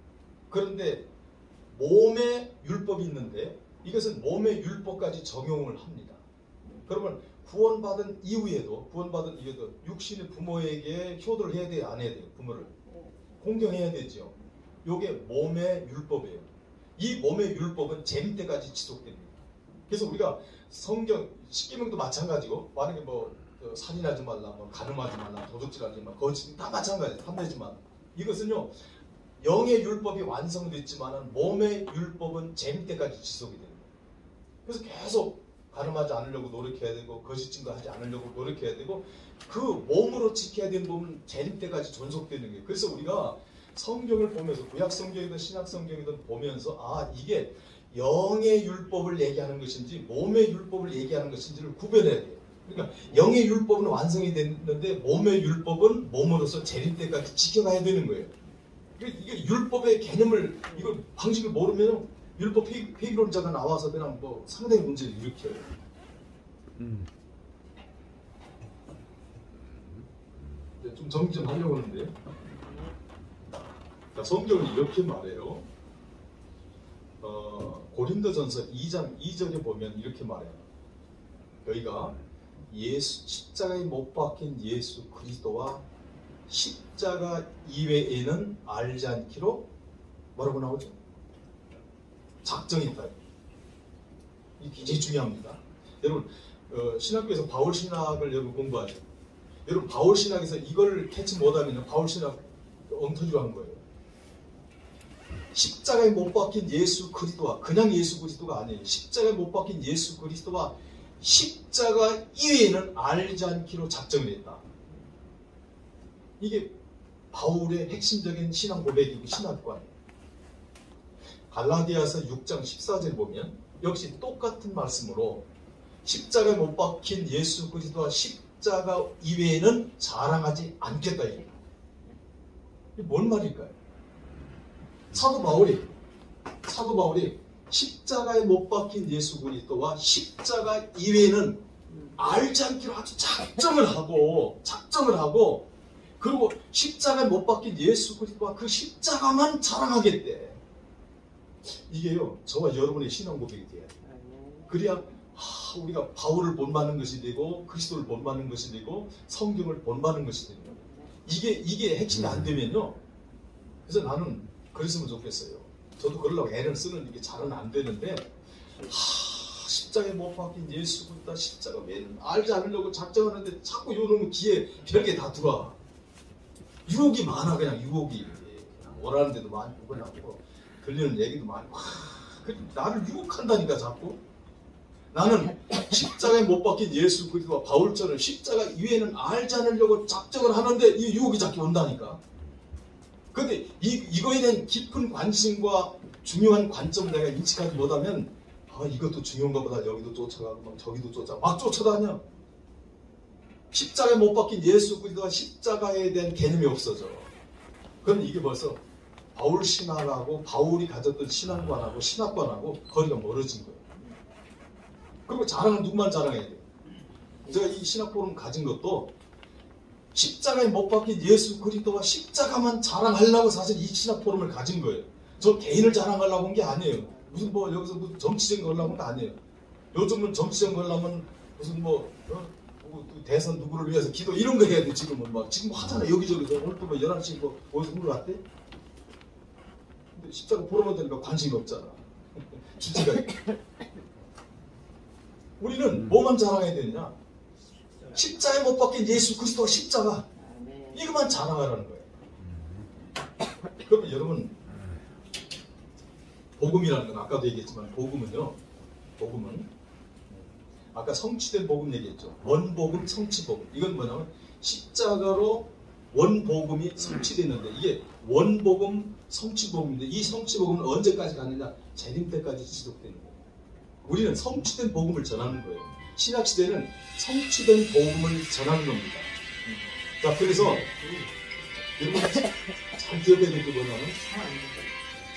그런데 몸의 율법이 있는데 이것은 몸의 율법까지 적용을 합니다. 그러면 구원받은 이후에도 육신의 부모에게 효도를 해야 돼요? 안 해야 돼요? 부모를 공경해야 되죠. 이게 몸의 율법이에요. 이 몸의 율법은 재림 때까지 지속됩니다. 그래서 우리가 성경 10계명도 마찬가지고 만약에 살인하지 말라, 간음하지 말라, 도둑질하지 말라, 거짓 다 마찬가지예요. 탐내지 말라. 이것은요 영의 율법이 완성됐지만 몸의 율법은 재림 때까지 지속이 됩니다. 그래서 계속 간음하지 않으려고 노력해야 되고 거짓 증거하지 않으려고 노력해야 되고 그 몸으로 지켜야 되는 부분은 재림 때까지 존속되는 거예요. 그래서 우리가 성경을 보면서 구약 성경이든 신약 성경이든 보면서 이게 영의 율법을 얘기하는 것인지 몸의 율법을 얘기하는 것인지를 구별해야 돼요. 그러니까 영의 율법은 완성이 됐는데 몸의 율법은 몸으로서 재림 때까지 지켜가야 되는 거예요. 이게 율법의 개념을 이걸 방식을 모르면 율법 폐기론자가 나와서 그냥 상당히 문제를 일으켜요. 좀 정리 좀 하려고 하는데 성경은 이렇게 말해요. 고린도전서 2장 2절에 보면 이렇게 말해요. 여기가 십자가에 못 박힌 예수 그리스도와 십자가 이외에는 알지 않기로 뭐라고 나오죠? 작정이 있다. 이게 굉장히 중요합니다. 여러분 신학교에서 바울신학을 여러분 공부하죠. 여러분 바울신학에서 이걸 캐치 못하면 바울신학 엉터리한 거예요. 십자가에 못 박힌 예수 그리스도와 그냥 예수 그리스도가 아니에요. 십자가에 못 박힌 예수 그리스도와 십자가 이외에는 알지 않기로 작정을 했다. 이게 바울의 핵심적인 신앙 고백이고 신학관이에요. 갈라디아서 6장 14절 보면 역시 똑같은 말씀으로 십자가에 못 박힌 예수 그리스도와 십자가 이외에는 자랑하지 않겠다. 이게 뭔 말일까요? 사도 바울이 십자가에 못 박힌 예수 그리스도와 십자가 이외에는 알지 않기로 아주 작정을 하고 그리고 십자가에 못 박힌 예수 그리스도와 그 십자가만 자랑하겠대. 이게요, 저와 여러분의 신앙 고백이 돼요. 그래야 우리가 바울을 본받는 것이 되고 그리스도를 본받는 것이 되고 성경을 본받는 것이 되는 거예요. 이게 핵심이 안 되면요. 그래서 나는 그랬으면 좋겠어요. 저도 그러려고 애를 쓰는 이게 잘은 안 되는데 십자가에 못 박힌 예수 그리스도 십자가 왜는 알지 않으려고 작정하는데 자꾸 요놈의 귀에 별게 다 들어와. 유혹이 많아. 그냥 유혹이 그냥 오라는 데도 많이 오고 들리는 얘기도 많고 나를 유혹한다니까 자꾸. 나는 십자가에 못 박힌 예수 그리스도와 바울처럼 십자가 이외에는 알지 않으려고 작정을 하는데 이 유혹이 자꾸 온다니까. 근데 이거에 대한 깊은 관심과 중요한 관점을 내가 인식하지 못하면 이것도 중요한가 보다 여기도 쫓아가고 막 저기도 쫓아가고 막 쫓아다녀. 십자가에 못 박힌 예수 그리스도와 십자가에 대한 개념이 없어져. 그럼 이게 벌써 바울 신학하고 바울이 가졌던 신앙관하고 신학관하고 거리가 멀어진 거예요. 그리고 자랑은 누구만 자랑해야 돼요? 제가 이 신학포럼 가진 것도 십자가에 못 박힌 예수 그리스도와 십자가만 자랑하려고 사실 이 신학포럼을 가진 거예요. 저 개인을 자랑하려고 한 게 아니에요. 무슨 뭐 여기서 무슨 정치적인 거 하려고 한 거 아니에요. 요즘은 정치적인 거 하려면 무슨 대선 누구를 위해서 기도 이런 거 해야 돼. 지금은 막 지금 하잖아. 여기저기서 오늘 또 11시 어디서 누구 왔대? 근데 십자가 포럼을 되니까 관심이 없잖아. 주체가 우리는 뭐만 자랑해야 되느냐? 십자가에 못 박힌 예수 그리스도와 십자가 이것만 자랑하라는 거예요. 그러면 여러분 복음이라는 건 아까도 얘기했지만 복음은 아까 성취된 복음 얘기했죠. 원복음, 성취복음. 이건 뭐냐면 십자가로 원복음이 성취됐는데 이게 원복음, 성취복음인데 이 성취복음은 언제까지 가느냐? 재림 때까지 지속되는 거예요. 우리는 성취된 복음을 전하는 거예요. 신약시대는 성취된 복음을 전하는 겁니다. 자, 그래서 여러분 잘 기억해야 될 게 뭐냐면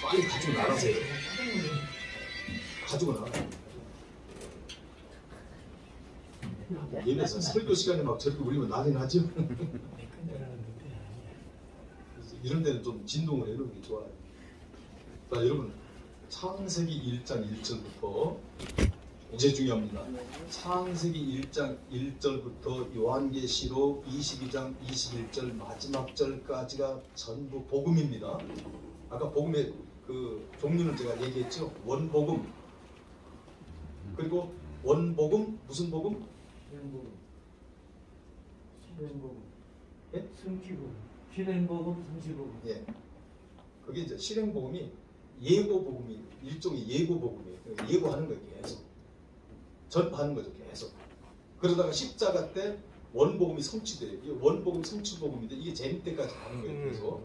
빨리 가지고 나가세요. 가지고 나가. 예배에서 설교 시간에 막 저렇게 우리면 난리 나죠? 이런 데는 좀 진동을 해놓는 게 좋아요. 자, 여러분 창세기 1장 1절부터 굉장히 중요합니다. 창세기 1장 1절부터 요한계시록 22장 21절 마지막 절까지가 전부 복음입니다. 아까 복음의 그 종류는 제가 얘기했죠. 원복음 그리고 원복음 무슨 복음? 실행복음, 예? 성취복음, 실행복음, 성취복음. 예. 그게 이제 실행복음이 예고복음이 일종의 예고복음이에요. 그러니까 예고하는 거예요. 계속 전파하는 거죠. 계속. 그러다가 십자가 때 원복음이 성취돼요. 이게 원복음 성취복음인데 이게 재림 때까지 가는 거예요. 계속.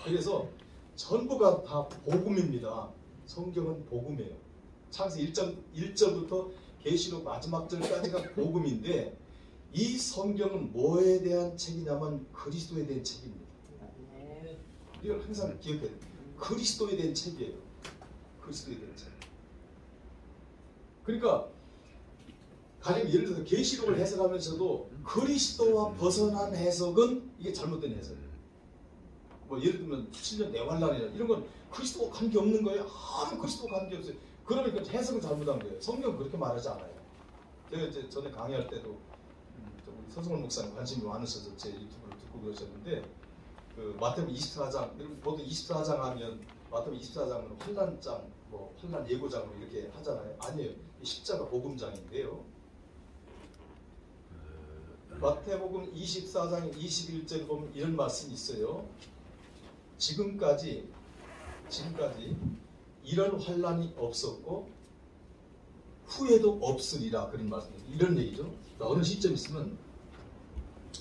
그래서 전부가 다 복음입니다. 성경은 복음이에요. 창세기 1절부터 계시록 마지막 절까지가 복음인데 이 성경은 뭐에 대한 책이냐면 그리스도에 대한 책입니다. 이걸 항상 기억해야 돼요. 그리스도에 대한 책이에요. 그리스도에 대한 책. 그러니까 가령 예를 들어서 계시록을 해석하면서도 그리스도와 벗어난 해석은 이게 잘못된 해석이에요. 뭐 예를 들면 7년 내환란이나 이런 건 그리스도와 관계없는 거예요. 아무 그리스도와 관계없어요. 그러면 그 해석을 잘못한 거예요. 성경은 그렇게 말하지 않아요. 제가 이제 전에 강의할 때도 우리 서승원 목사님 관심이 많으셔서 제 유튜브를 듣고 그러셨는데 그 마태복음 24장 여러분 보통 24장 하면 마태복음 24장은 환난장, 뭐 환난 예고장으로 이렇게 하잖아요. 아니에요. 십자가 복음장인데요. 마태복음 24장 21절에 보면 이런 말씀이 있어요. 지금까지 이런 환난이 없었고 후에도 없으리라 그런 말씀이에요. 이런 얘기죠. 어느 시점이 있으면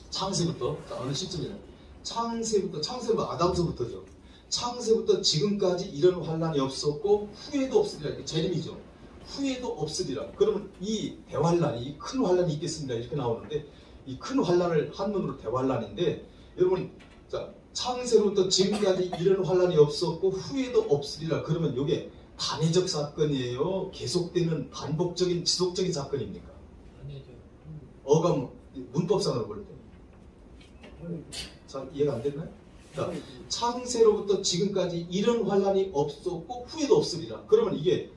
창세부터 어느 시점이냐? 창세부터 아담서부터죠. 창세부터 지금까지 이런 환난이 없었고 후에도 없으리라. 이게 재림이죠. 후에도 없으리라. 그러면 이 대환란이 이 큰 환란이 있겠습니다. 이렇게 나오는데 이 큰 환란을 한문으로 대환란인데 여러분 자 창세로부터 지금까지 이런 환란이 없었고 후에도 없으리라. 그러면 이게 단회적 사건이에요? 계속되는 반복적인 지속적인 사건입니까? 어감 문법상으로 볼 때. 잘 이해가 안 됐나요? 자, 창세로부터 지금까지 이런 환란이 없었고 후에도 없으리라. 그러면 이게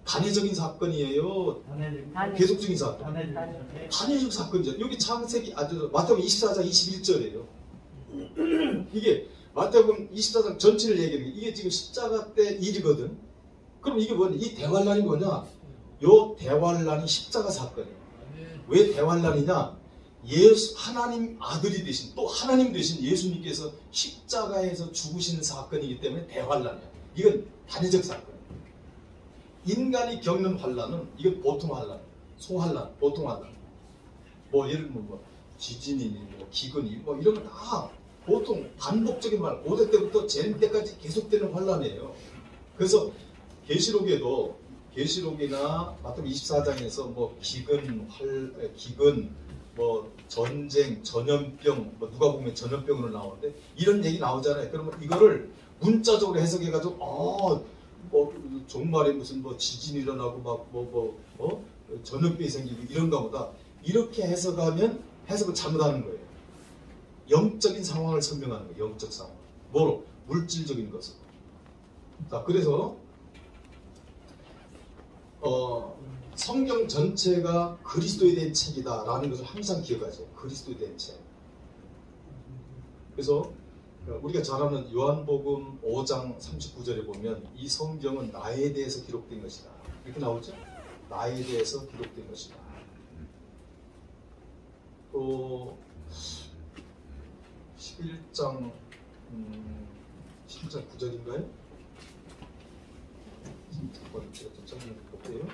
단회적인 사건이에요? 계속적인 사건? 단회적 사건이죠. 여기 창세기 마태복음 24장 21절이에요. 이게 마태복음 24장 전체를 얘기하는 게 이게 지금 십자가 때 일이거든. 그럼 이게 뭐냐? 이 대환란이 뭐냐? 요 대환란이 십자가 사건이에요. 왜 대환란이냐? 예수 하나님 아들이 되신 또 하나님 되신 예수님께서 십자가에서 죽으시는 사건이기 때문에 대환란이야. 이건 단회적 사건이에요. 인간이 겪는 환란은 이건 보통 환란, 소환란, 보통 환란. 뭐 예를 들면 뭐 지진이니 뭐 기근이 뭐 이런 거 다 보통 반복적인 환란, 고대 때부터 재림 때까지 계속되는 환란이에요. 그래서 계시록이나 마태복음 24장에서 뭐 기근, 뭐 전쟁, 전염병, 뭐 누가 보면 전염병으로 나오는데 이런 얘기 나오잖아요. 그러면 이거를 문자적으로 해석해가지고 뭐 종말에 무슨 뭐 지진이 일어나고 막 전염병이 생기고 이런가 보다 이렇게 해석하면 해석을 잘못하는 거예요. 영적인 상황을 설명하는 거예요. 영적 상황. 뭐로? 물질적인 것으로. 자, 그래서 성경 전체가 그리스도에 대한 책이다라는 것을 항상 기억하세요. 그리스도에 대한 책. 그래서 우리가 잘 아는 요한복음 5장 39절에 보면 이 성경은 나에 대해서 기록된 것이다. 이렇게 나오죠? 나에 대해서 기록된 것이다. 또 11장 9절인가요? 제가 좀 볼게요.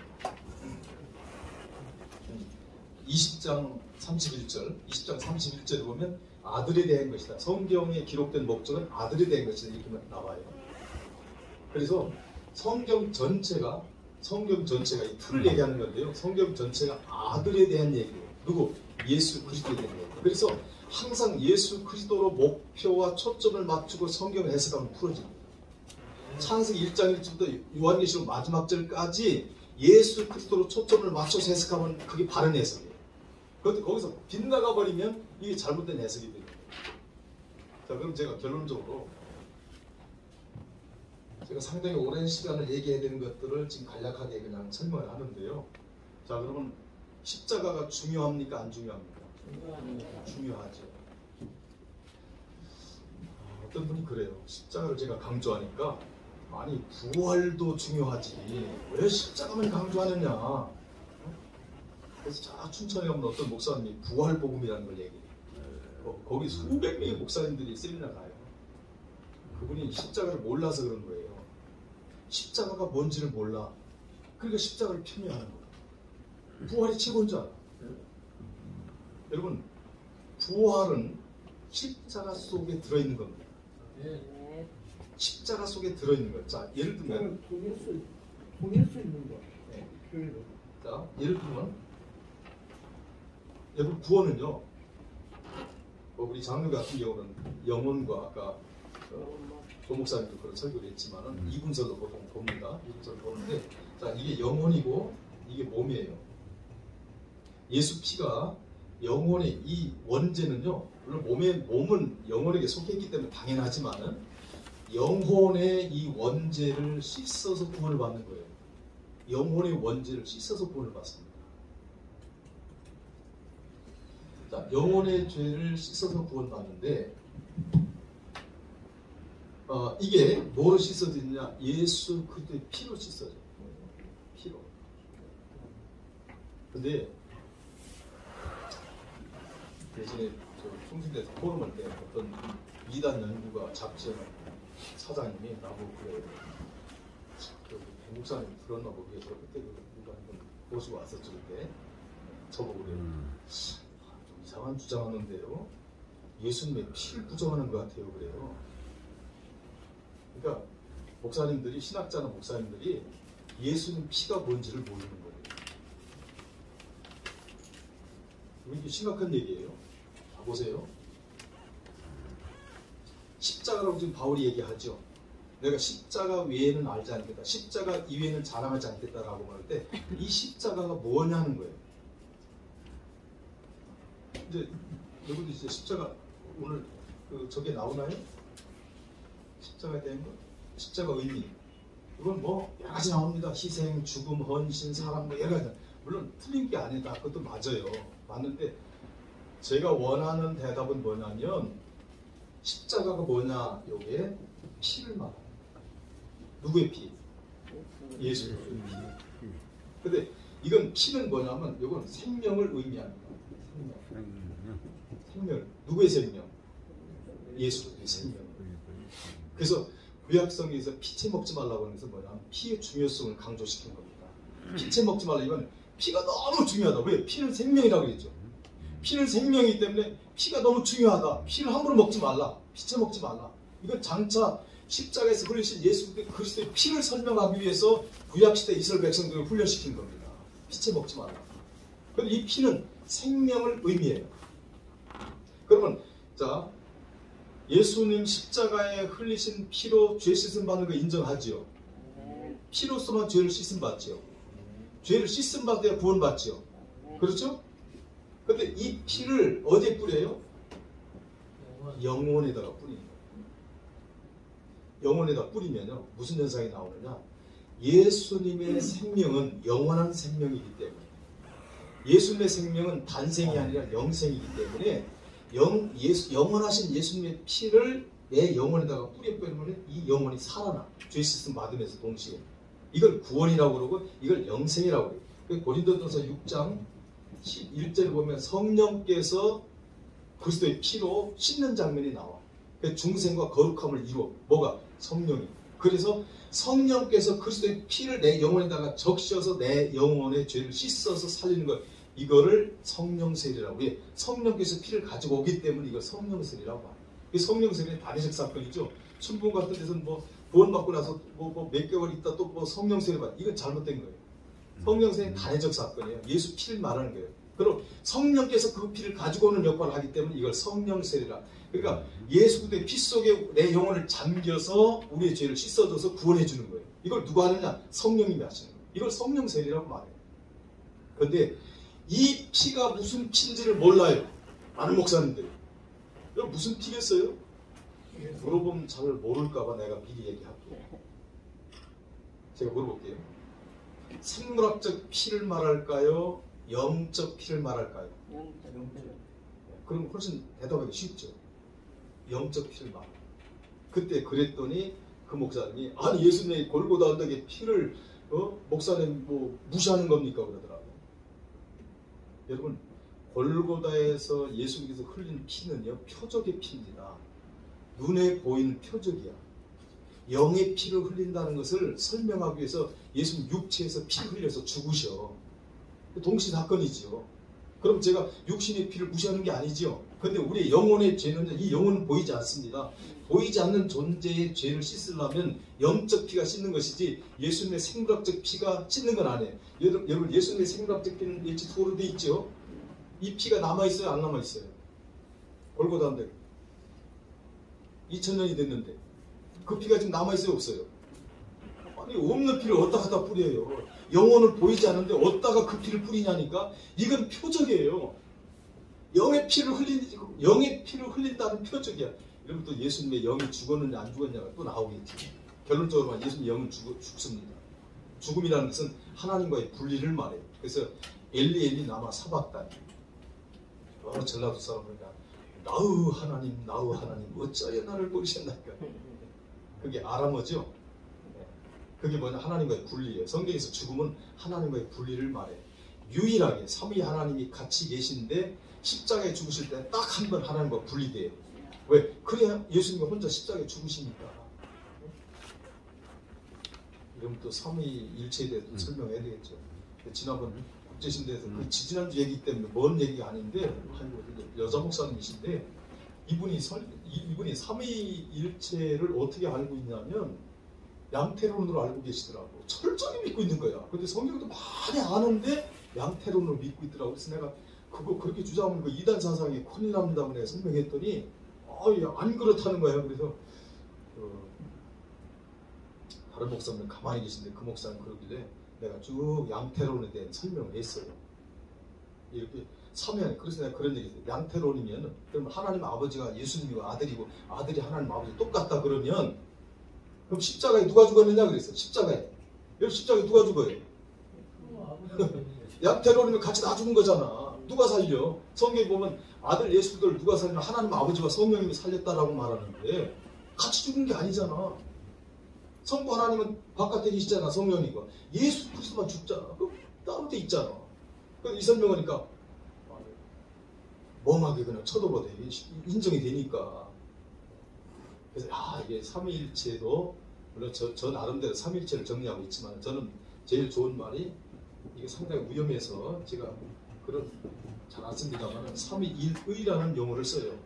20장 31절에 보면 아들에 대한 것이다. 성경에 기록된 목적은 아들에 대한 것이다. 이렇게 나와요. 그래서 성경 전체가 이 틀을 얘기하는 건데요. 성경 전체가 아들에 대한 얘기예요. 누구? 예수 그리스도에 대한 얘기예요. 그래서 항상 예수 그리스도로 목표와 초점을 맞추고 성경을 해석하면 풀어집니다. 창세기 1장 1절부터 요한계시록 마지막 절까지 예수 그리스도로 초점을 맞춰서 해석하면 그게 바른 해석이에요. 그런데 거기서 빗나가 버리면 이게 잘못된 해석이 돼요. 자, 그럼 제가 결론적으로 제가 상당히 오랜 시간을 얘기해야 되는 것들을 지금 간략하게 그냥 설명을 하는데요. 자, 그러면 십자가가 중요합니까? 안 중요합니까? 중요하죠. 어떤 분이 그래요. 십자가를 제가 강조하니까 아니 부활도 중요하지 왜 십자가만 강조하느냐. 그래서 춘천에 가면 어떤 목사님이 부활복음이라는 걸 얘기해요. 거기 수백 명의 목사님들이 세미나 가요. 그분이 십자가를 몰라서 그런 거예요. 십자가가 뭔지를 몰라. 그러니까 십자가를 폄훼하는 거예요. 부활이 최고인 줄 알아. 여러분, 부활은 십자가 속에 들어있는 겁니다. 십자가 속에 들어있는 거예요. 자, 예를 들면 동일 수 있는 거. 네. 자, 예를 들면 여러분 구원은요. 우리 장로 같은 경우는 영혼과 아까 조 목사님도 그런 설교를 했지만은 이분설로 보통 봅니다. 이분설로 보는데, 자, 이게 영혼이고 이게 몸이에요. 예수 피가 영혼의 이 원죄는요, 물론 몸은 영혼에게 속했기 때문에 당연하지만은 영혼의 이 원죄를 씻어서 구원을 받는 거예요. 영혼의 원죄를 씻어서 구원을 받습니다. 자, 영혼의 죄를 씻어서 구원받는데 이게 뭐로 씻어지느냐? 예수 그리스도의 피로 씻어져요. 피로. 근데 예전에 총신대에서 포럼할 때 어떤 이단 연구가 잡지에 사장님이 나보고 그래요. 목사님 들었나 보겠어. 그때 누가 한번 보시고 왔었죠. 그때 저보고 그래요. 좀 이상한 주장하는데요. 예수님의 피를 부정하는 것 같아요. 그래요. 그러니까 목사님들이, 신학자나 목사님들이 예수님 피가 뭔지를 모르는 거예요. 이게 심각한 얘기예요. 자, 보세요. 십자가라고 지금 바울이 얘기하죠. 내가 십자가 외에는 알지 않겠다. 십자가 이외에는 자랑하지 않겠다라고 말할 때 이 십자가가 뭐냐는 거예요. 이제 여러분도 이제 십자가 오늘 저게 나오나요? 십자가에 대한 거? 십자가 의미. 이건 뭐 여러 가지 나옵니다. 희생, 죽음, 헌신, 사랑 뭐 여러 가지. 물론 틀린 게 아니다. 그것도 맞아요. 맞는데 제가 원하는 대답은 뭐냐면 십자가가 뭐냐? 요게 피를 말합니다. 누구의 피? 예수의 피. 근데 이건 피는 뭐냐면 이건 생명을 의미합니다. 생명. 누구의 생명? 예수의 생명. 그래서 구약성에서 피채 먹지 말라고 하면서 뭐냐면 피의 중요성을 강조시킨 겁니다. 피채 먹지 말라. 이건 피가 너무 중요하다. 왜? 피는 생명이라고 그랬죠. 피는 생명이기 때문에 피가 너무 중요하다. 피를 함부로 먹지 말라. 피채 먹지 말라. 이건 장차 십자가에서 흘리신 예수 그리스도의 피를 설명하기 위해서 구약시대 이스라엘 백성들을 훈련시킨 겁니다. 피채 먹지 말라. 그런데 이 피는 생명을 의미해요. 그러면 자 예수님 십자가에 흘리신 피로 죄 씻음 받는 거 인정하지요? 피로서만 죄를 씻음 받지요. 죄를 씻음 받아야 구원 받지요. 그렇죠? 근데 이 피를 어디에 뿌려요? 영혼에다가 뿌리는 거예요. 영혼에다 뿌리면요 무슨 현상이 나오느냐? 예수님의 생명은 영원한 생명이기 때문에 예수님의 생명은 단생이 아니라 영생이기 때문에 영원하신 예수님의 피를 내 영혼에다가 뿌려버리면 이 영혼이 살아나. 죄 씻음 받으면서 동시에. 이걸 구원이라고 그러고 이걸 영생이라고 그래요. 고린도전서 6장 11절을 보면 성령께서 그리스도의 피로 씻는 장면이 나와. 중생과 거룩함을 이루어. 뭐가? 성령이. 그래서 성령께서 그리스도의 피를 내 영혼에다가 적셔서 내 영혼의 죄를 씻어서 살리는 것. 이거를 성령세례라고 해. 성령께서 피를 가지고 오기 때문에 이걸 성령세례라고 합니다. 성령세례는 단회적 사건이죠. 춘봉 같은 데서는 뭐 구원받고 나서 몇 개월 있다 또 뭐 성령세례 받. 이건 잘못된 거예요. 성령세례는 단회적 사건이에요. 예수 피를 말하는 거예요. 그럼 성령께서 그 피를 가지고 오는 역할을 하기 때문에 이걸 성령세례라. 그러니까 예수 그리스도의 피 속에 내 영혼을 잠겨서 우리의 죄를 씻어줘서 구원해 주는 거예요. 이걸 누가 하느냐? 성령님이 하시는 거예요. 이걸 성령세례라고 말해요. 그런데 이 피가 무슨 피인지를 몰라요. 많은 목사님들. 이거 무슨 피겠어요? 물어보면 잘 모를까봐 내가 미리 얘기할게요. 제가 물어볼게요. 생물학적 피를 말할까요? 영적 피를 말할까요? 그럼 훨씬 대답하기 쉽죠. 영적 피를 말. 그때 그랬더니 그 목사님이 아니 예수님이 골고다 언덕에 피를 목사님 뭐 무시하는 겁니까? 그러더라고요. 여러분 골고다에서 예수님께서 흘린 피는요 표적의 피입니다. 눈에 보이는 표적이야. 영의 피를 흘린다는 것을 설명하기 위해서 예수님 육체에서 피를 흘려서 죽으셔. 동시 사건이지요. 그럼 제가 육신의 피를 무시하는 게 아니지요. 그런데 우리 영혼의 죄는 이 영혼은 보이지 않습니다. 보이지 않는 존재의 죄를 씻으려면 영적 피가 씻는 것이지 예수님의 생물학적 피가 씻는 건 아니에요. 여러분 예수님의 생물학적 피는 H2O로 돼 있죠. 이 피가 남아있어요? 안 남아있어요? 골고다인데 2000년이 됐는데 그 피가 지금 남아있어요? 없어요? 아니 없는 피를 어디다 갖다 뿌려요. 영혼을 보이지 않는데 어디다가 그 피를 뿌리냐니까. 이건 표적이에요. 영의 피를 흘린다는 표적이야. 여러분 또 예수님의 영이 죽었느냐 안 죽었냐가 또 나오겠지. 결론적으로 예수님의 영은 죽습니다. 죽음이라는 것은 하나님과의 분리를 말해요. 그래서 엘리 나마 사박단. 전라도 사람이니까 나우 하나님 어찌하여 나를 버리셨나이까. 그게 아람어죠. 그게 뭐냐? 하나님과의 분리예요. 성경에서 죽음은 하나님과의 분리를 말해요. 유일하게 삼위 하나님이 같이 계신데 십자가에 죽으실 때 딱 한 번 하나님과 분리돼요. 왜? 그래야 예수님이 혼자 십자가에 죽으시니까. 이러면 또 삼위일체에 대해서 설명해야 되겠죠. 지난번 국제신대에서 그 지지난주 얘기 때문에 먼 얘기가 아닌데 여자 목사님이신데 이분이 삼위일체를 어떻게 알고 있냐면 양태론으로 알고 계시더라고. 철저히 믿고 있는 거야. 근데 성경도 많이 아는데 양태론으로 믿고 있더라고. 그래서 내가 그거 그렇게 주장하면 그 이단 사상이 큰일 납니다고 내가 설명했더니 안 그렇다는 거예요. 그래서 다른 목사님 가만히 계신데 그 목사님 그러길래 내가 쭉 양태론에 대한 설명을 했어요. 이렇게 사면 그래서 내가 그런 얘기했어요. 양태론이면 그럼 하나님 아버지가 예수님이고 아들이고 아들이 하나님 아버지 똑같다 그러면 그럼 십자가에 누가 죽었느냐 그랬어요. 십자가에 누가 죽어요? 양태론이면 같이 다 죽은 거잖아. 누가 살려? 성경에 보면 아들 예수를 누가 살리면 하나님 아버지와 성령님이 살렸다라고 말하는데 같이 죽은 게 아니잖아. 성부 하나님은 바깥에 계시잖아. 성령이고 예수 그리스도만 죽잖아. 그 따로 돼 있잖아. 그래서 이 설명하니까 멍하게 그냥 쳐다보대. 인정이 되니까. 그래서 이게 삼위일체도 물론 저 나름대로 삼위일체를 정리하고 있지만 저는 제일 좋은 말이 이게 상당히 위험해서 제가 그런 잘 안 씁니다만 삼위일의라는 용어를 써요.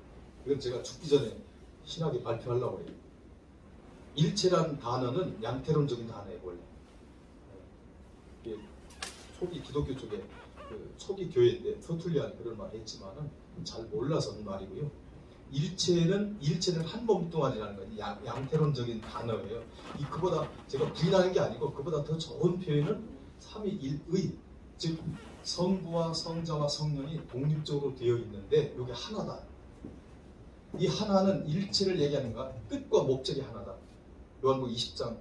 이건 제가 죽기 전에 신학에 발표하려고 해요. 일체라는 단어는 양태론적인 단어예요. 원래 초기 기독교 쪽에 초기 교회인데 터툴리안이 그런 말을 했지만은 잘 몰라서 하는 말이고요. 일체는 한 몸뚱아리라는 거예요. 양태론적인 단어예요. 그보다 제가 부인하는 게 아니고 그보다 더 좋은 표현은 삼위일의, 즉 성부와 성자와 성령이 독립적으로 되어 있는데 이게 하나다. 이 하나는 일체를 얘기하는 거야. 뜻과 목적이 하나다. 요한복음 20장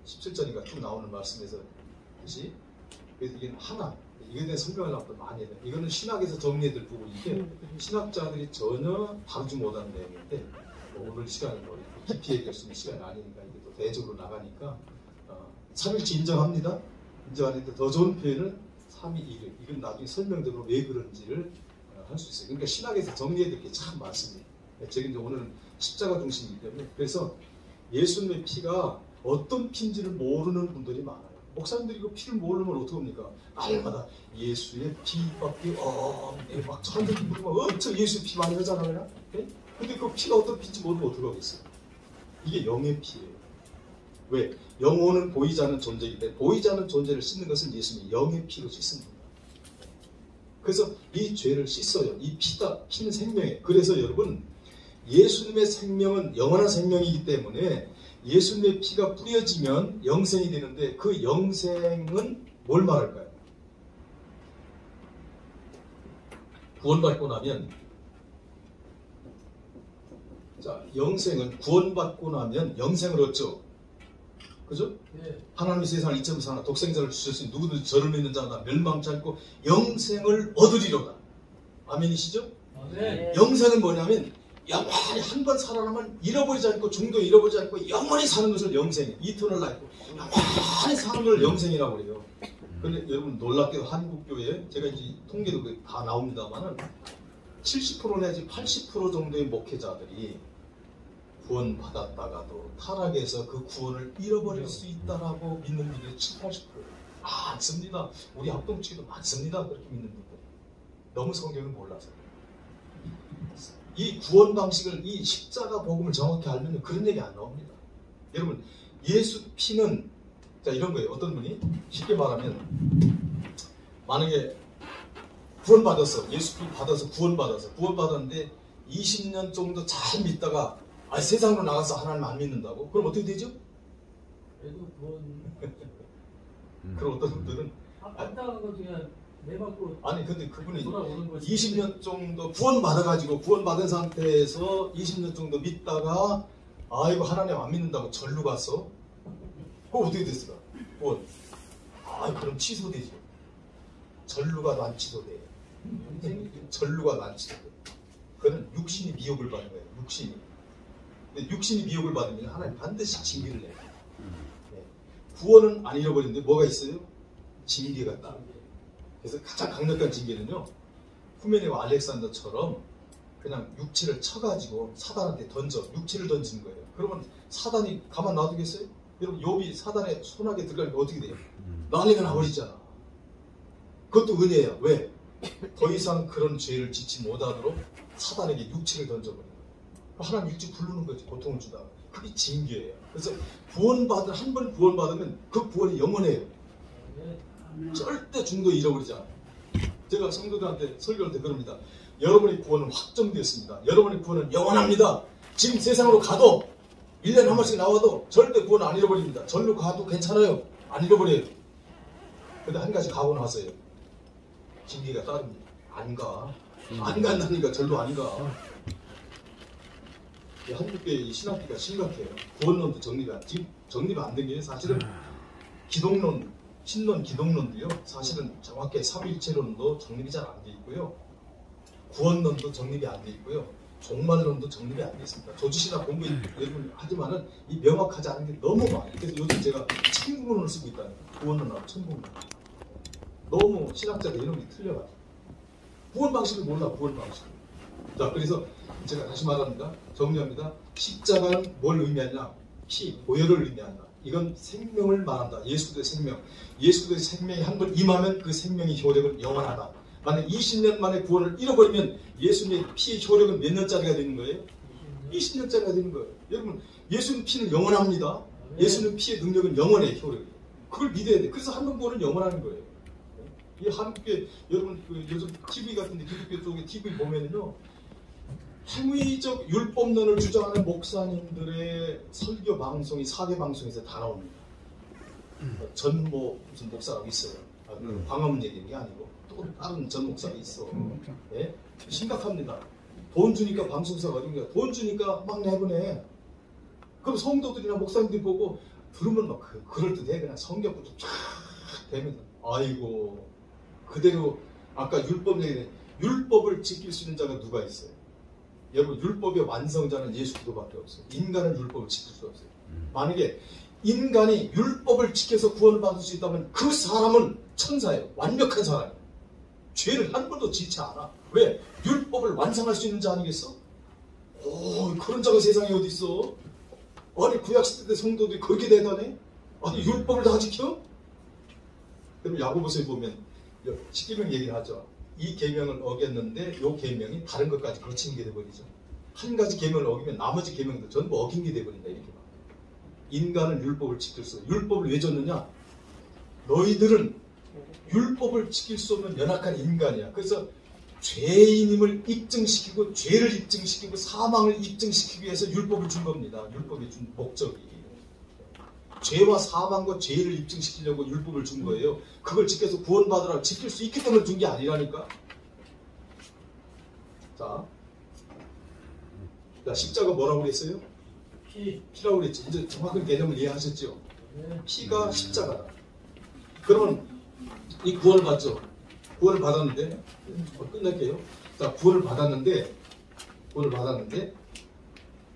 17절인가 쭉 나오는 말씀에서 그래서 이게 하나. 이거에 대해 설명하려고 많이 해요. 이거는 신학에서 정리해둘 부분인데 신학자들이 전혀 다루지 못하는 내용인데 오늘 시간은 깊이 얘기할 수 있는 시간이 아니니까 이게 또 대적으로 나가니까 삼일체 인정합니다. 인정하는데 더 좋은 표현은 삼위일의. 이건 나중에 설명대로 왜 그런지를 할 수 있어요. 그러니까 신학에서 정리해둘 게 참 많습니다. 제가 이제 오늘은 십자가 중심이기 때문에 그래서 예수님의 피가 어떤 피인지를 모르는 분들이 많아요. 목사님들이 그 피를 모르면 어떡합니까? 날마다 예수의 피밖에 없네. 막 천국이 부르면 엄청 예수의 피 많이 하잖아요. 네? 근데 그 피가 어떤 피인지 모르면 어떡하겠어요? 이게 영의 피예요. 왜? 영혼은 보이지 않는 존재이기 때문에 보이지 않는 존재를 씻는 것은 예수님의 영의 피로 씻습니다. 그래서 이 죄를 씻어요. 이 피는 생명이에요. 그래서 여러분 예수님의 생명은 영원한 생명이기 때문에 예수님의 피가 뿌려지면 영생이 되는데 그 영생은 뭘 말할까요? 구원받고 나면 영생은 구원받고 나면 영생을 얻죠. 그죠? 네. 하나님이 세상을 이처럼 사나 독생자를 주셨으니 누구든지 저를 믿는 자나 멸망치 않고 영생을 얻으리로다. 아멘이시죠? 네. 영생은 뭐냐면 영원히 한 번 살아나면 잃어버리지 않고 중도에 잃어버리지 않고 영원히 사는 것을 영생이에요. 이터널 라이프. 영원히 사는 걸 영생이라고 그래요. 그런데 여러분 놀랍게도 한국교회 제가 이제 통계도 다 나옵니다만은 70% 내지 80% 정도의 목회자들이 구원받았다가도 타락해서 그 구원을 잃어버릴 수 있다라고 믿는 분들이 70, 80%. 많습니다. 우리 합동치기도 많습니다. 그렇게 믿는 분들. 너무 성경을 몰라서. 이 구원 방식을 이 십자가 복음을 정확히 알면 그런 얘기 안 나옵니다. 여러분 예수 피는 이런 거예요. 어떤 분이 쉽게 말하면 만약에 구원받았어. 예수 피 받아서 구원받았는데 20년 정도 잘 믿다가 세상으로 나가서 하나님 안 믿는다고? 그럼 어떻게 되죠? 그래도 구원 그럼 어떤 분들은 안타까운 것 중에 내 밖으로 아니 근데 그분이 돌아오는 거지. 20년 정도 구원받아가지고 구원받은 상태에서 20년 정도 믿다가 이거 하나님 안 믿는다고 절로 갔어? 그럼 어떻게 됐을까? 구원 그럼 취소되죠. 절루가 난 취소돼. 절루가 난 취소돼. 그거는 육신이 미혹을 받는 거예요. 육신이. 근데 육신이 미혹을 받으면 하나님 반드시 징계를 내요. 네. 구원은 안 잃어버리는데 뭐가 있어요? 징계가 딱. 그래서 가장 강력한 징계는요. 후메네와 알렉산더처럼 그냥 육체를 쳐가지고 사단한테 육체를 던지는 거예요. 그러면 사단이 가만 놔두겠어요? 여러분 욥이 사단의 손아귀에 들어가니까 어떻게 돼요? 난리가 나버리잖아. 그것도 은혜예요. 왜? 더 이상 그런 죄를 짓지 못하도록 사단에게 육체를 던져버려요. 하나님 육체 부르는 거지. 고통을 주다가. 그게 징계예요. 그래서 한 번 구원받으면 그 구원이 영원해요. 절대 중도에 잃어버리지 않아요. 제가 성도들한테 설교할 때 그럽니다. 여러분의 구원은 확정되었습니다. 여러분의 구원은 영원합니다. 지금 세상으로 가도 1년에 한 번씩 나와도 절대 구원 안 잃어버립니다. 절로 가도 괜찮아요. 안 잃어버려요. 근데 한 가지 가고 나서요. 진리가 따릅니다. 안 가. 안 간다니까 절로 안 가. 한국교회 신학기가 심각해요. 구원론도 정리가 안 된 게 사실은 기독론, 신론, 기독론도요. 사실은 정확하게 삼위일체론도 정립이 잘 안 돼 있고요. 구원론도 정립이 안 돼 있고요. 종말론도 정립이 안 돼 있습니다. 조지신학 공부 여러분 하지만은 이 명확하지 않은 게 너무 많아요. 그래서 요즘 제가 천국론을 쓰고 있다는 거예요. 구원론하고 천국론. 너무 신학자들 이런 게 틀려가지고 구원 방식을 몰라. 구원 방식. 자, 그래서 제가 다시 말합니다. 정리합니다. 십자가는 뭘 의미하냐? 피, 보혈을 의미한다. 이건 생명을 말한다. 예수의 생명. 예수의 생명이 한 번 임하면 그 생명의 효력은 영원하다. 만약 20년 만에 구원을 잃어버리면 예수님의 피의 효력은 몇 년짜리가 되는 거예요? 20년짜리가 되는 거예요. 여러분, 예수님 피는 영원합니다. 예수님 피의 능력은 영원의 효력이에요. 그걸 믿어야 돼. 그래서 한 번 구원은 영원한 거예요. 이 한국에 여러분 그 요즘 TV 같은데 기독교 쪽에 TV 보면은요. 행위적 율법론을 주장하는 목사님들의 설교 방송이 4대 방송에서 다 나옵니다. 전모 무슨 목사라고 있어요. 광화문 얘기는 게 아니고 또 다른 전 목사가 있어. 예? 심각합니다. 돈 주니까 방송사가 어딘가 돈 주니까 막 내보내. 그럼 성도들이나 목사님들이 보고 들으면 막 그럴듯해. 그냥 성경부터 쫙 대면서 아이고 그대로 아까 율법 얘기네. 율법을 지킬 수 있는 자가 누가 있어요? 여러분 율법의 완성자는 예수 그리스도밖에 없어요. 인간은 율법을 지킬 수 없어요. 만약에 인간이 율법을 지켜서 구원을 받을 수 있다면 그 사람은 천사예요. 완벽한 사람이에요. 죄를 한 번도 짓지 않아. 왜? 율법을 완성할 수 있는 자 아니겠어? 오, 그런 자가 세상에 어디 있어? 아니 구약시대 성도들이 그렇게 대단해? 아니 율법을 다 지켜? 그럼 야고보서에 보면 십계명 얘기를 하죠. 이 계명을 어겼는데 이 계명이 다른 것까지 거치는 게 돼버리죠. 한 가지 계명을 어기면 나머지 계명도 전부 어긴 게 돼버린다. 이렇게 봐. 인간은 율법을 지킬 수 없어요. 율법을 왜 줬느냐? 너희들은 율법을 지킬 수 없는 연약한 인간이야. 그래서 죄인임을 입증시키고 죄를 입증시키고 사망을 입증시키기 위해서 율법을 준 겁니다. 율법이 준 목적이. 죄와 사망과 죄를 입증시키려고 율법을 준 거예요. 그걸 지켜서 구원받으라 지킬 수 있기 때문에 준 게 아니라니까. 자, 십자가 뭐라고 그랬어요? 피라고 그랬지. 이제 정확한 개념을 이해하셨죠? 피가 십자가다. 그러면 이 구원을 받죠. 구원을 받았는데 끝낼게요. 자, 구원을 받았는데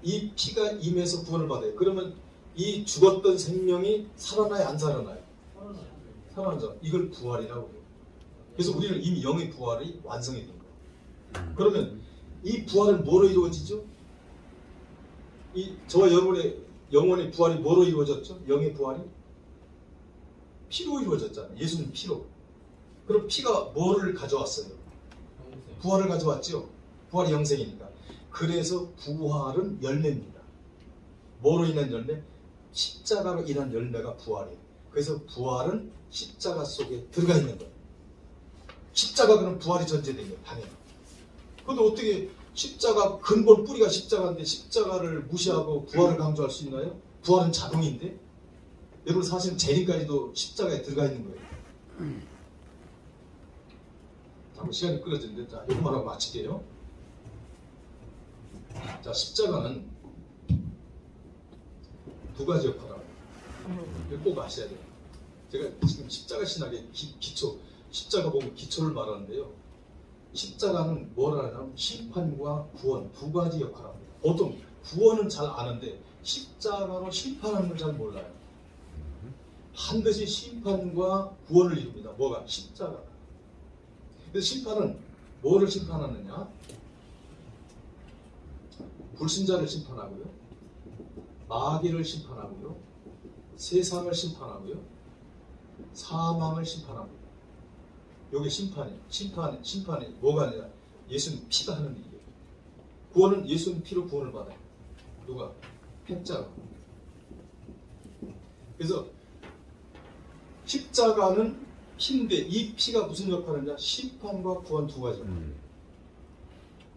이 피가 임해서 구원을 받아요. 그러면 이 죽었던 생명이 살아나요? 안 살아나요? 살아나죠. 이걸 부활이라고 해요. 그래서 우리는 이미 영의 부활이 완성이 된 거예요. 그러면 이 부활은 뭐로 이루어지죠? 저와 여러분의 영혼의 부활이 뭐로 이루어졌죠? 영의 부활이? 피로 이루어졌잖아요. 예수는 피로. 그럼 피가 뭐를 가져왔어요? 부활을 가져왔죠? 부활이 영생이니까. 그래서 부활은 열매입니다. 뭐로 인한 열매? 십자가로 인한 열매가 부활이에요. 그래서 부활은 십자가 속에 들어가 있는 거예요. 십자가 그럼 부활이 전제된 거예요. 당연히. 그런데 어떻게 십자가 근본 뿌리가 십자가인데 십자가를 무시하고 부활을 강조할 수 있나요? 부활은 자동인데? 여러분 사실은 재림까지도 십자가에 들어가 있는 거예요. 잠깐 시간이 끌어지는데 자, 이것만 하고 마칠게요. 자, 십자가는 두 가지 역할을 합니다. 이거 꼭 아셔야 돼요. 제가 지금 십자가 신학의 기초, 십자가 보면 기초를 말하는데요. 십자가는 뭘 하냐면 심판과 구원 두 가지 역할을 합니다. 보통 구원은 잘 아는데 십자가로 심판하는 걸 잘 몰라요. 반드시 심판과 구원을 이룹니다. 뭐가? 십자가. 그래서 심판은 뭐를 심판하느냐? 불신자를 심판하고요. 마귀를 심판하고요. 세상을 심판하고요. 사망을 심판합니다. 이게 심판이에요. 심판이 뭐가 아니라 예수는 피가 하는 일이에요. 구원은 예수는 피로 구원을 받아요. 누가? 패자가. 그래서 십자가는 피인데 이 피가 무슨 역할을 하냐? 심판과 구원 두 가지.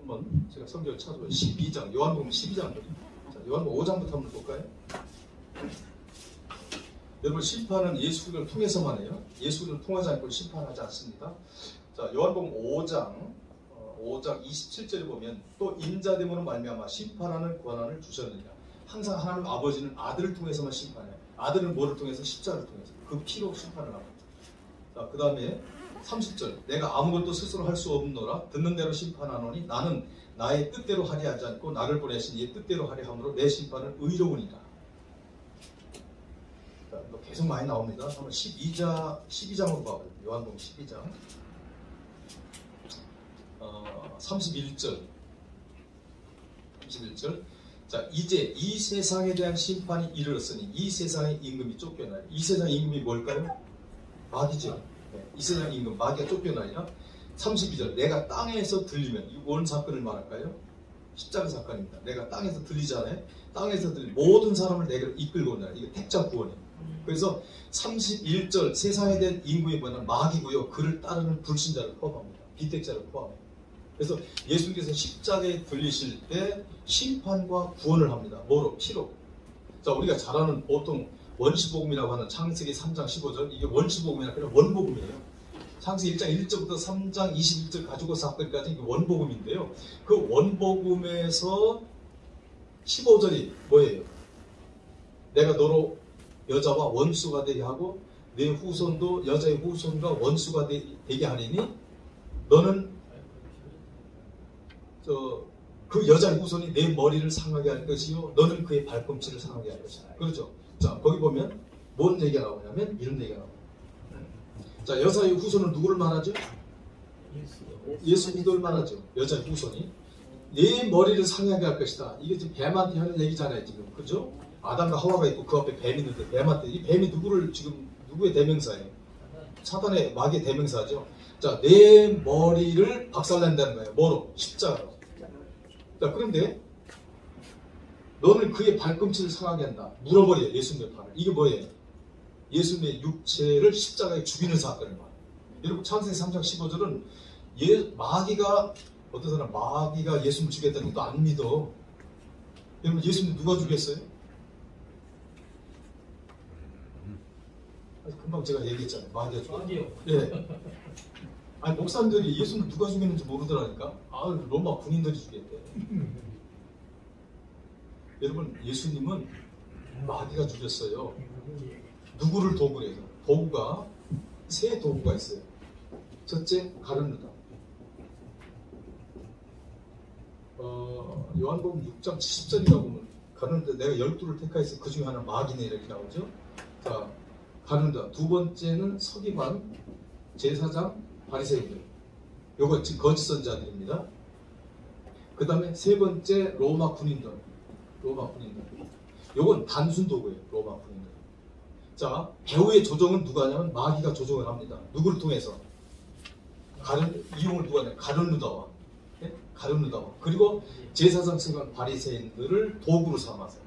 한번 제가 성경을 찾아봐요. 12장, 요한복음 12장거든요. 자, 요한복음 5장부터 한번 볼까요? 여러분, 심판은 예수를 통해서만 해요. 예수를 통하지 않고 심판하지 않습니다. 자, 요한복음 5장 27절에 보면 또 인자됨으로 말미암아 심판하는 권한을 주셨느니라. 항상 하나님 아버지는 아들을 통해서만 심판해요. 아들은 뭐를 통해서? 십자가를 통해서. 그 피로 심판을 합니다. 자, 그 다음에 30절, 내가 아무것도 스스로 할 수 없노라. 듣는 대로 심판하노니 나는 나의 뜻대로 하려 하지 않고 나를 보내신 이의 뜻대로 하려 함으로 내 심판은 의로우니라. 자, 계속 많이 나옵니다. 한번 12장으로 봐봐요. 요한복음 12장 31절. 자, 이제 이 세상에 대한 심판이 이르렀으니 이 세상의 임금이 쫓겨나요. 이 세상의 임금이 뭘까요? 마귀죠. 네, 이 세상의 임금 마귀가 쫓겨나니라. 32절, 내가 땅에서 들리면, 이 뭔 사건을 말할까요? 십자가 사건입니다. 내가 땅에서 들리잖아요. 땅에서 들리 모든 사람을 내가 이끌고 온다. 이게 택자 구원이에요. 그래서 31절, 세상에 대한 임금이 뭐냐면 마귀고요. 그를 따르는 불신자를 포함합니다. 비택자를 포함해요. 그래서 예수님께서 십자가에 들리실 때 심판과 구원을 합니다. 뭐로? 피로. 자, 우리가 잘 아는 보통 원시복음이라고 하는 창세기 3장 15절, 이게 원시복음이 아니라 원복음이에요. 창세기 1장 1절부터 3장 21절 가지고 사건까지 이게 원복음인데요. 그 원복음에서 15절이 뭐예요? 내가 너로 여자와 원수가 되게 하고 내 후손도 여자의 후손과 원수가 되게 하리니 너는 그 여자의 후손이 내 머리를 상하게 할 것이요 너는 그의 발꿈치를 상하게 할 것이다. 그렇죠? 자, 거기 보면 뭔 얘기가 나오냐면 이런 얘기가 나옵니다. 자, 여자의 후손은 누구를 말하죠? 예수 그리스도를 말하죠. 여자의 후손이 내 머리를 상하게 할 것이다. 이게 지금 뱀한테 하는 얘기잖아요, 지금. 그죠? 아담과 하와가 있고 그 앞에 뱀이 있는데 뱀한테 이 뱀이 누구를 지금 누구의 대명사예요? 사단의 마귀의 대명사죠. 자, 내 머리를 박살낸다는 거예요. 뭐로? 십자가로. 자, 그런데 너는 그의 발꿈치를 상하게 한다. 물어버려요. 예수님의 팔을. 이게 뭐예요? 예수님의 육체를 십자가에 죽이는 사건을 말해요. 여러분, 창세기 3장 15절은 마귀가 어떤 사람 마귀가 예수님을 죽였다는 것도 안 믿어. 여러분, 예수님 누가 죽였어요? 금방 제가 얘기했잖아요. 마귀가 죽였어요. 예. 아니, 목사님들이 예수님을 누가 죽였는지 모르더라니까. 아, 로마 군인들이 죽였대. 여러분, 예수님은 마귀가 죽였어요. 누구를 도구로 해서? 도구가 세 도구가 있어요. 첫째, 가룟유다. 요한복음 6장 70절이라고 보면 가룟유다 내가 12를 택하여서 그 중에 하나 마귀네 이렇게 나오죠. 자, 가룟유다. 두 번째는 서기관, 제사장, 바리새인들. 요거 지금 거짓 선자들입니다. 그 다음에 세 번째 로마 군인들. 요건 단순 도구예요. 로마 군인들. 자, 배후의 조정은 누가 하냐면 마귀가 조정을 합니다. 누구를 통해서? 이용을 누가 하냐? 가룟유다와. 네? 가룟유다와. 그리고 제사장, 서기관, 바리새인들을 도구로 삼아서.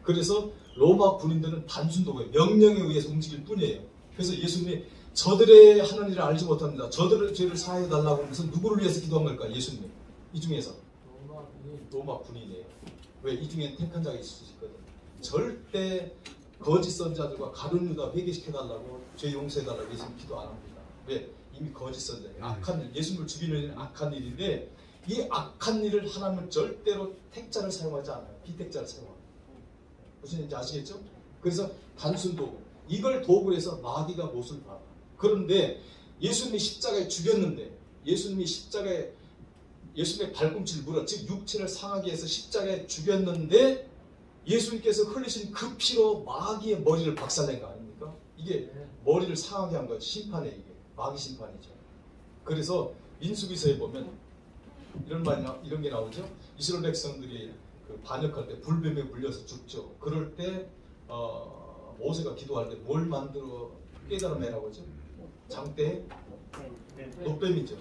그래서 로마 군인들은 단순 도구예요. 명령에 의해서 움직일 뿐이에요. 그래서 예수님이 저들의 하는 일을 알지 못합니다. 저들의 죄를 사해달라고 하면서 누구를 위해서 기도한 걸까? 예수님. 이 중에서. 로마 군인이에요. 왜? 이 중에 택한 자가 있을 수 있거든. 절대 거짓 선자들과 가룟유다 회개시켜달라고 죄 용서해달라고 예수님 기도 안 합니다. 왜? 이미 거짓 선자예요. 악한 일, 예수님을 죽이는 일은 악한 일인데 이 악한 일을 하나님은 절대로 택자를 사용하지 않아요. 비택자를 사용합니다. 무슨 얘기인지 아시겠죠? 그래서 단순 도구. 이걸 도구로 해서 마귀가 못을 박아. 그런데 예수님이 십자가에 죽였는데 예수님이 십자가에 예수님의 발꿈치를 물어 즉 육체를 상하게 해서 십자가에 죽였는데 예수님께서 흘리신 그 피로 마귀의 머리를 박살낸 거 아닙니까? 이게 머리를 상하게 한 거죠. 심판에 이게 마귀 심판이죠. 그래서 민수기서에 보면 이런 게 나오죠. 이스라엘 백성들이 그 반역할 때 불뱀에 물려서 죽죠. 그럴 때 모세가 기도할 때 뭘 만들어 깨달아내라고 하죠? 장대 노뱀이죠.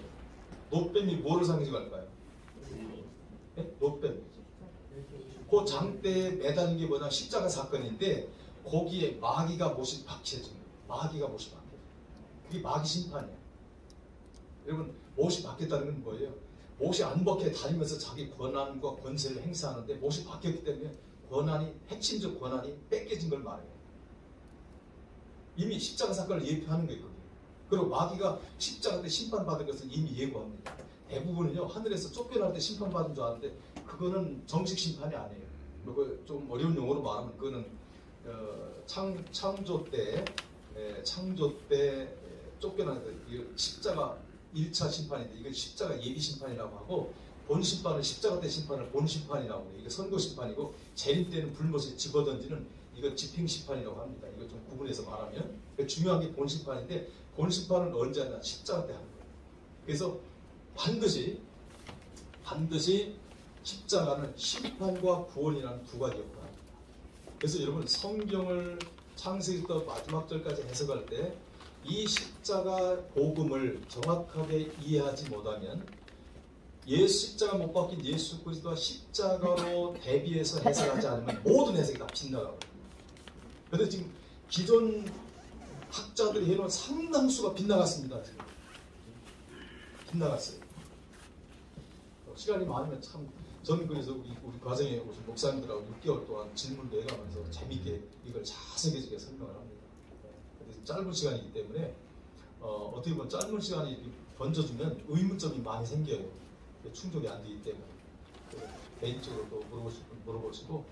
노뱀이 뭐를 상징할까요? 네? 노뱀이죠. 그 장대에 매달린 게 뭐냐? 십자가 사건인데 거기에 마귀가 못이 박혀진 거예요. 마귀가 못이 박혀요. 그게 마귀 심판이에요. 여러분, 못이 박혔다는 건 뭐예요? 못이 안 벗게 다니면서 자기 권한과 권세를 행사하는데 못이 바뀌었기 때문에 권한이, 핵심적 권한이 뺏겨진 걸 말해요. 이미 십자가 사건을 예표하는 거예요. 그게. 그리고 마귀가 십자가 때 심판받은 것을 이미 예고합니다. 대부분은요, 하늘에서 쫓겨날 때 심판받은 줄 아는데 그거는 정식 심판이 아니에요. 그리고 좀 어려운 용어로 말하면 그거는 창조 때 쫓겨나는 십자가 1차 심판인데 이건 십자가 예비 심판이라고 하고, 본 심판은 십자가 때 심판을 본 심판이라고 해요. 이거 선고 심판이고, 재림 때는 불못에 집어던지는 이거 집행 심판이라고 합니다. 이거 좀 구분해서 말하면 중요한 게 본 심판인데, 본 심판은 언제 하냐? 십자가 때 하는 거예요. 그래서 반드시 십자가는 심판과 구원이라는 두 가지 역할을 합니다. 그래서 여러분 성경을 창세기부터 마지막 절까지 해석할 때 이 십자가 복음을 정확하게 이해하지 못하면 십자가 못 박힌 예수 그리스도와 십자가로 대비해서 해석하지 않으면 모든 해석이 다 빗나가거든요. 그런데 지금 기존 학자들이 해놓은 상당수가 빗나갔습니다. 지금 빗나갔어요. 시간이 많으면 참, 저는 그래서 우리 과정에 오신 목사님들하고 6개월 동안 질문도 해가면서 재밌게 이걸 자세하게 설명을 합니다. 그래서 짧은 시간이기 때문에 어떻게 보면 짧은 시간에 이렇게 던져주면 의문점이 많이 생겨요. 충족이 안 되기 때문에. 개인적으로 또 물어보시고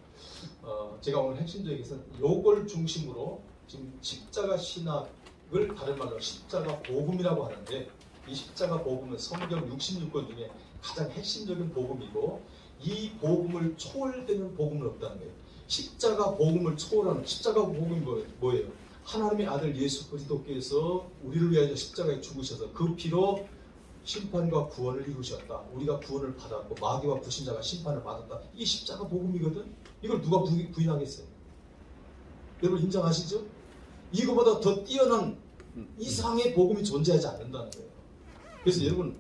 제가 오늘 핵심적인 요걸 중심으로 지금 십자가 신학을 다른 말로 십자가 복음이라고 하는데, 이 십자가 복음은 성경 66권 중에 가장 핵심적인 복음이고, 이 복음을 초월되는 복음은 없다는 거예요. 십자가 복음을 초월하는, 십자가 복음이 뭐예요? 하나님의 아들 예수 그리스도께서 우리를 위하여 십자가에 죽으셔서 그 피로 심판과 구원을 이루셨다. 우리가 구원을 받았고 마귀와 불신자가 심판을 받았다. 이게 십자가 복음이거든. 이걸 누가 부인하겠어요? 여러분 인정하시죠? 이거보다 더 뛰어난 이상의 복음이 존재하지 않는다는 거예요. 그래서 여러분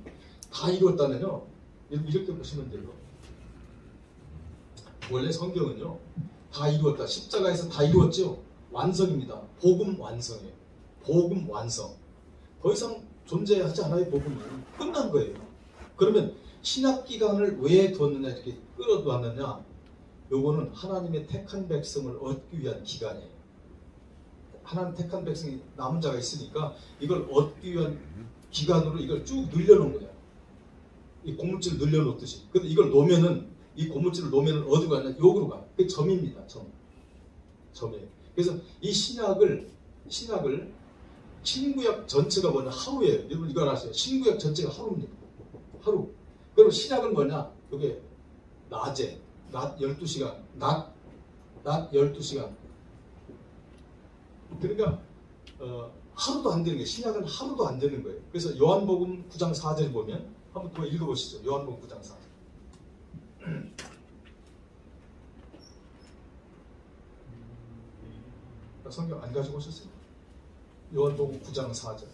다 이뤘다면요, 이렇게 보시면 돼요. 원래 성경은요, 다 이루었다. 십자가에서 다 이루었죠. 완성입니다. 복음 완성이에요. 복음 완성. 더 이상 존재하지 않아요. 복음이 끝난 거예요. 그러면 신학 기간을 왜 뒀느냐, 이렇게 끌어두었느냐? 요거는 하나님의 택한 백성을 얻기 위한 기간이에요. 하나님 택한 백성이 남은 자가 있으니까 이걸 얻기 위한 기간으로 이걸 쭉 늘려놓은 거예요. 이 고물질을 늘려놓듯이. 근데 이걸 놓으면은, 이 고물질을 놓으면은 어디로 가냐? 여기로 가. 그게 점입니다. 점이에요. 그래서 이 신약을 신구약 전체가 뭐냐? 하루예요. 여러분 이거 아세요? 신구약 전체가 하루입니다. 하루. 그럼 신약은 뭐냐? 이게 낮에, 낮 12시간, 낮 12시간. 그러니까 하루도 안 되는 거예요. 신약은 하루도 안 되는 거예요. 그래서 요한복음 9장 4절 보면 한번 더 읽어보시죠. 요한복음 9장 4절. 성경 안 가지고 오셨어요? 요한복음 9장 4절.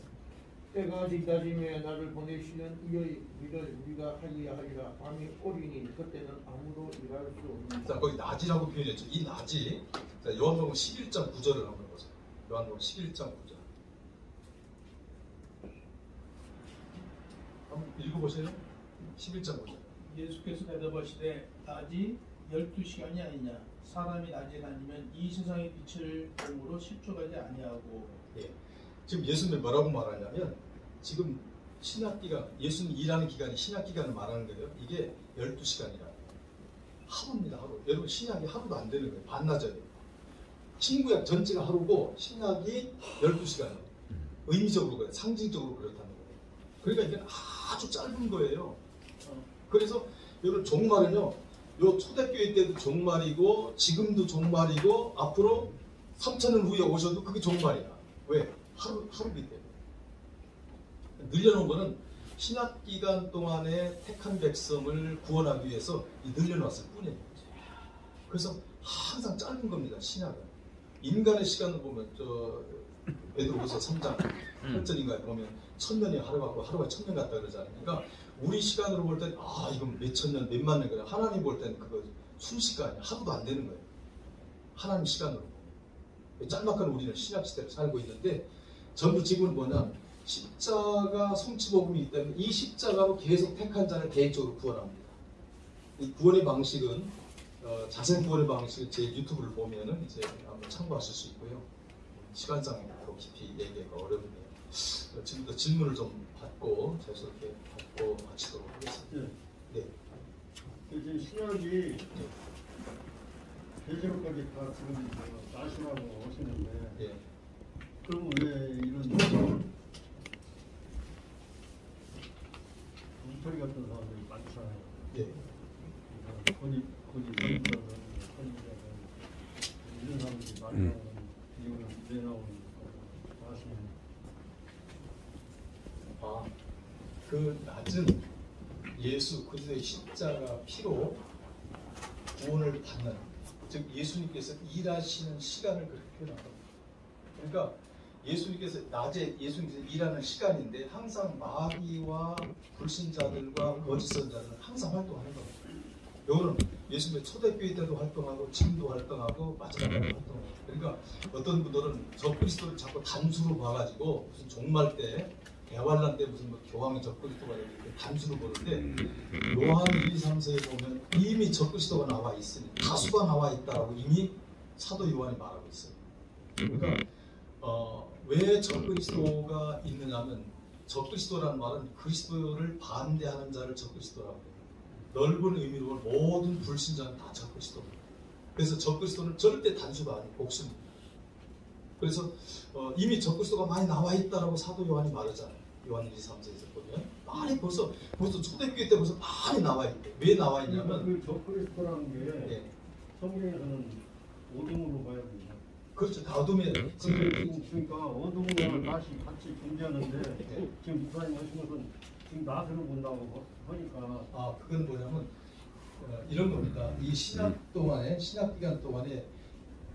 때가 뒤따짐에 나를 보내시는 이의 일을 우리가 하여야 하리라. 밤이 오리니 그때는 아무도 일할 수 없는. 자, 거기 낮이라고 표현했죠. 이 낮이. 자, 요한복음 11장 9절을 한번 보세요. 요한복음 11장 9절. 한번 읽어보세요. 11장 9절. 예수께서 대답하시되 낮이 12시간이 아니냐. 사람이 낮에 다니면 이 세상의 빛을 몸으로 실족하지 아니하고. 예. 지금 예수님이 뭐라고 말하냐면, 지금 신학기간, 예수님 일하는 기간이 신학기간을 말하는 거예요. 이게 12시간이라. 하루입니다. 하루. 여러분 신약이 하루도 안 되는 거예요. 반나절이에요. 신구약 전체가 하루고 신약이 12시간이에요. 의미적으로 그래요. 상징적으로 그렇다는 거예요. 그러니까 이게 아주 짧은 거예요. 그래서 여러분 종말은요, 요 초대교회 때도 종말이고 지금도 종말이고 앞으로 3,000년 후에 오셔도 그게 종말이야. 왜? 하루이기 때문에. 늘려놓은 거는 신약 기간 동안에 택한 백성을 구원하기 위해서 늘려놨을 뿐이에요. 그래서 항상 짧은 겁니다. 신약은. 인간의 시간을 보면 베드로후서 3장 8절인가에 보면 1000년이 하루 같고 하루가 1000년 같다 그러잖아요. 그러니까 우리 시간으로 볼 땐 이건 몇천 년, 몇만 년 그래. 하나님 볼 땐 그거 순식간이야. 하루도 안 되는 거예요. 하나님 시간으로. 짤막한 우리는 신약 시대를 살고 있는데 전부 지금은 뭐냐? 십자가 성취복음이기 때문에 이 십자가로 계속 택한 자를 개인적으로 구원합니다. 이 구원의 방식은 자세한 구원의 방식을 제 유튜브를 보면은 이제 한번 참고하실 수 있고요. 시간상 더 깊이 얘기하기가 어렵네요. 지금부터 질문을 좀 받고 자연스럽게 받고 마치도록 하겠습니다. 네. 지금 신약이 계시록까지 다 지금 나시라고 하시는데 예. 그럼 왜 이런 울타리 같은 사람들이 많잖아요. 예. 거짓 선지자든 선지자든 이런 사람들이 많이 나오는 이유는 왜 나오는 거 아시는? 그 낮은 예수 그리스도의 십자가 피로 구원을 받는, 즉 예수님께서 일하시는 시간을 그렇게 표현합니다. 그러니까 예수님께서 낮에 예수님께서 일하는 시간인데 항상 마귀와 불신자들과 거짓 선자들은 항상 활동하는 겁니다. 요거는 예수님의 초대교회 때도 활동하고 지금도 활동하고 마지막에도 활동하고. 그러니까 어떤 분들은 저 그리스도를 자꾸 단수로 봐가지고 무슨 종말 때 대환란 때 무슨 뭐 교황이 적그리스도가 이렇게 단수로 보는데 요한 1, 2, 3, 4에 보면 이미 적그리스도가 나와 있으니 다수가 나와 있다라고 이미 사도 요한이 말하고 있어요. 그러니까 왜 적그리스도가 있느냐면 적그리스도라는 말은 그리스도를 반대하는 자를 적그리스도라고 해요. 넓은 의미로 모든 불신자는 다 적그리스도입니다. 그래서 적그리스도는 절대 단수가 아니고 복수입니다. 그래서 이미 적그리스도가 많이 나와 있다라고 사도 요한이 말하잖아요. 요한 1, 2, 3, 4에서 보면 많이 벌써 초대교회 때 벌써 많이 나와 있대. 왜 나와 있냐면 그 적그리스도라는 게 예. 성경에서는 어둠으로 봐야 됩니다. 그렇죠. 다 어둠에 그러니까 어둠과 다시 같이 존재하는데 지금 목사님 하신 것은 지금 낫으로 본다고 하니까 그건 뭐냐면 이런 겁니다. 이 신약 기간 동안에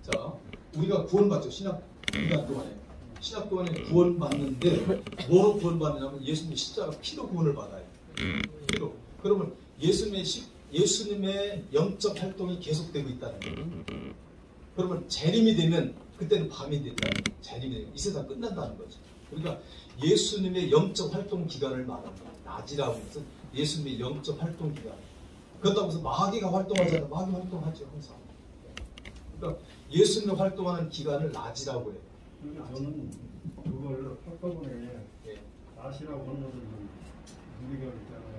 자 우리가 구원받죠. 신약 기간 동안에 구원받는데 뭐로 구원받느냐면 예수님의 십자가 피로 구원을 받아요. 피로. 그러면 예수님의 영적 활동이 계속되고 있다는 거예요. 그러면 재림이 되면 그때는 밤이 된다. 재림이 되면 이 세상 끝난다는 거죠. 그러니까 예수님의 영적 활동 기간을 말합니다. 낮이라고 해서 예수님의 영적 활동 기간. 그렇다고 해서 마귀가 활동하잖아요. 마귀 활동하죠 항상. 그러니까 예수님이 활동하는 기간을 낮이라고 해요. 저는 그걸 한꺼번에 예. 낫이라고 하는 것을 우리가 있잖아요.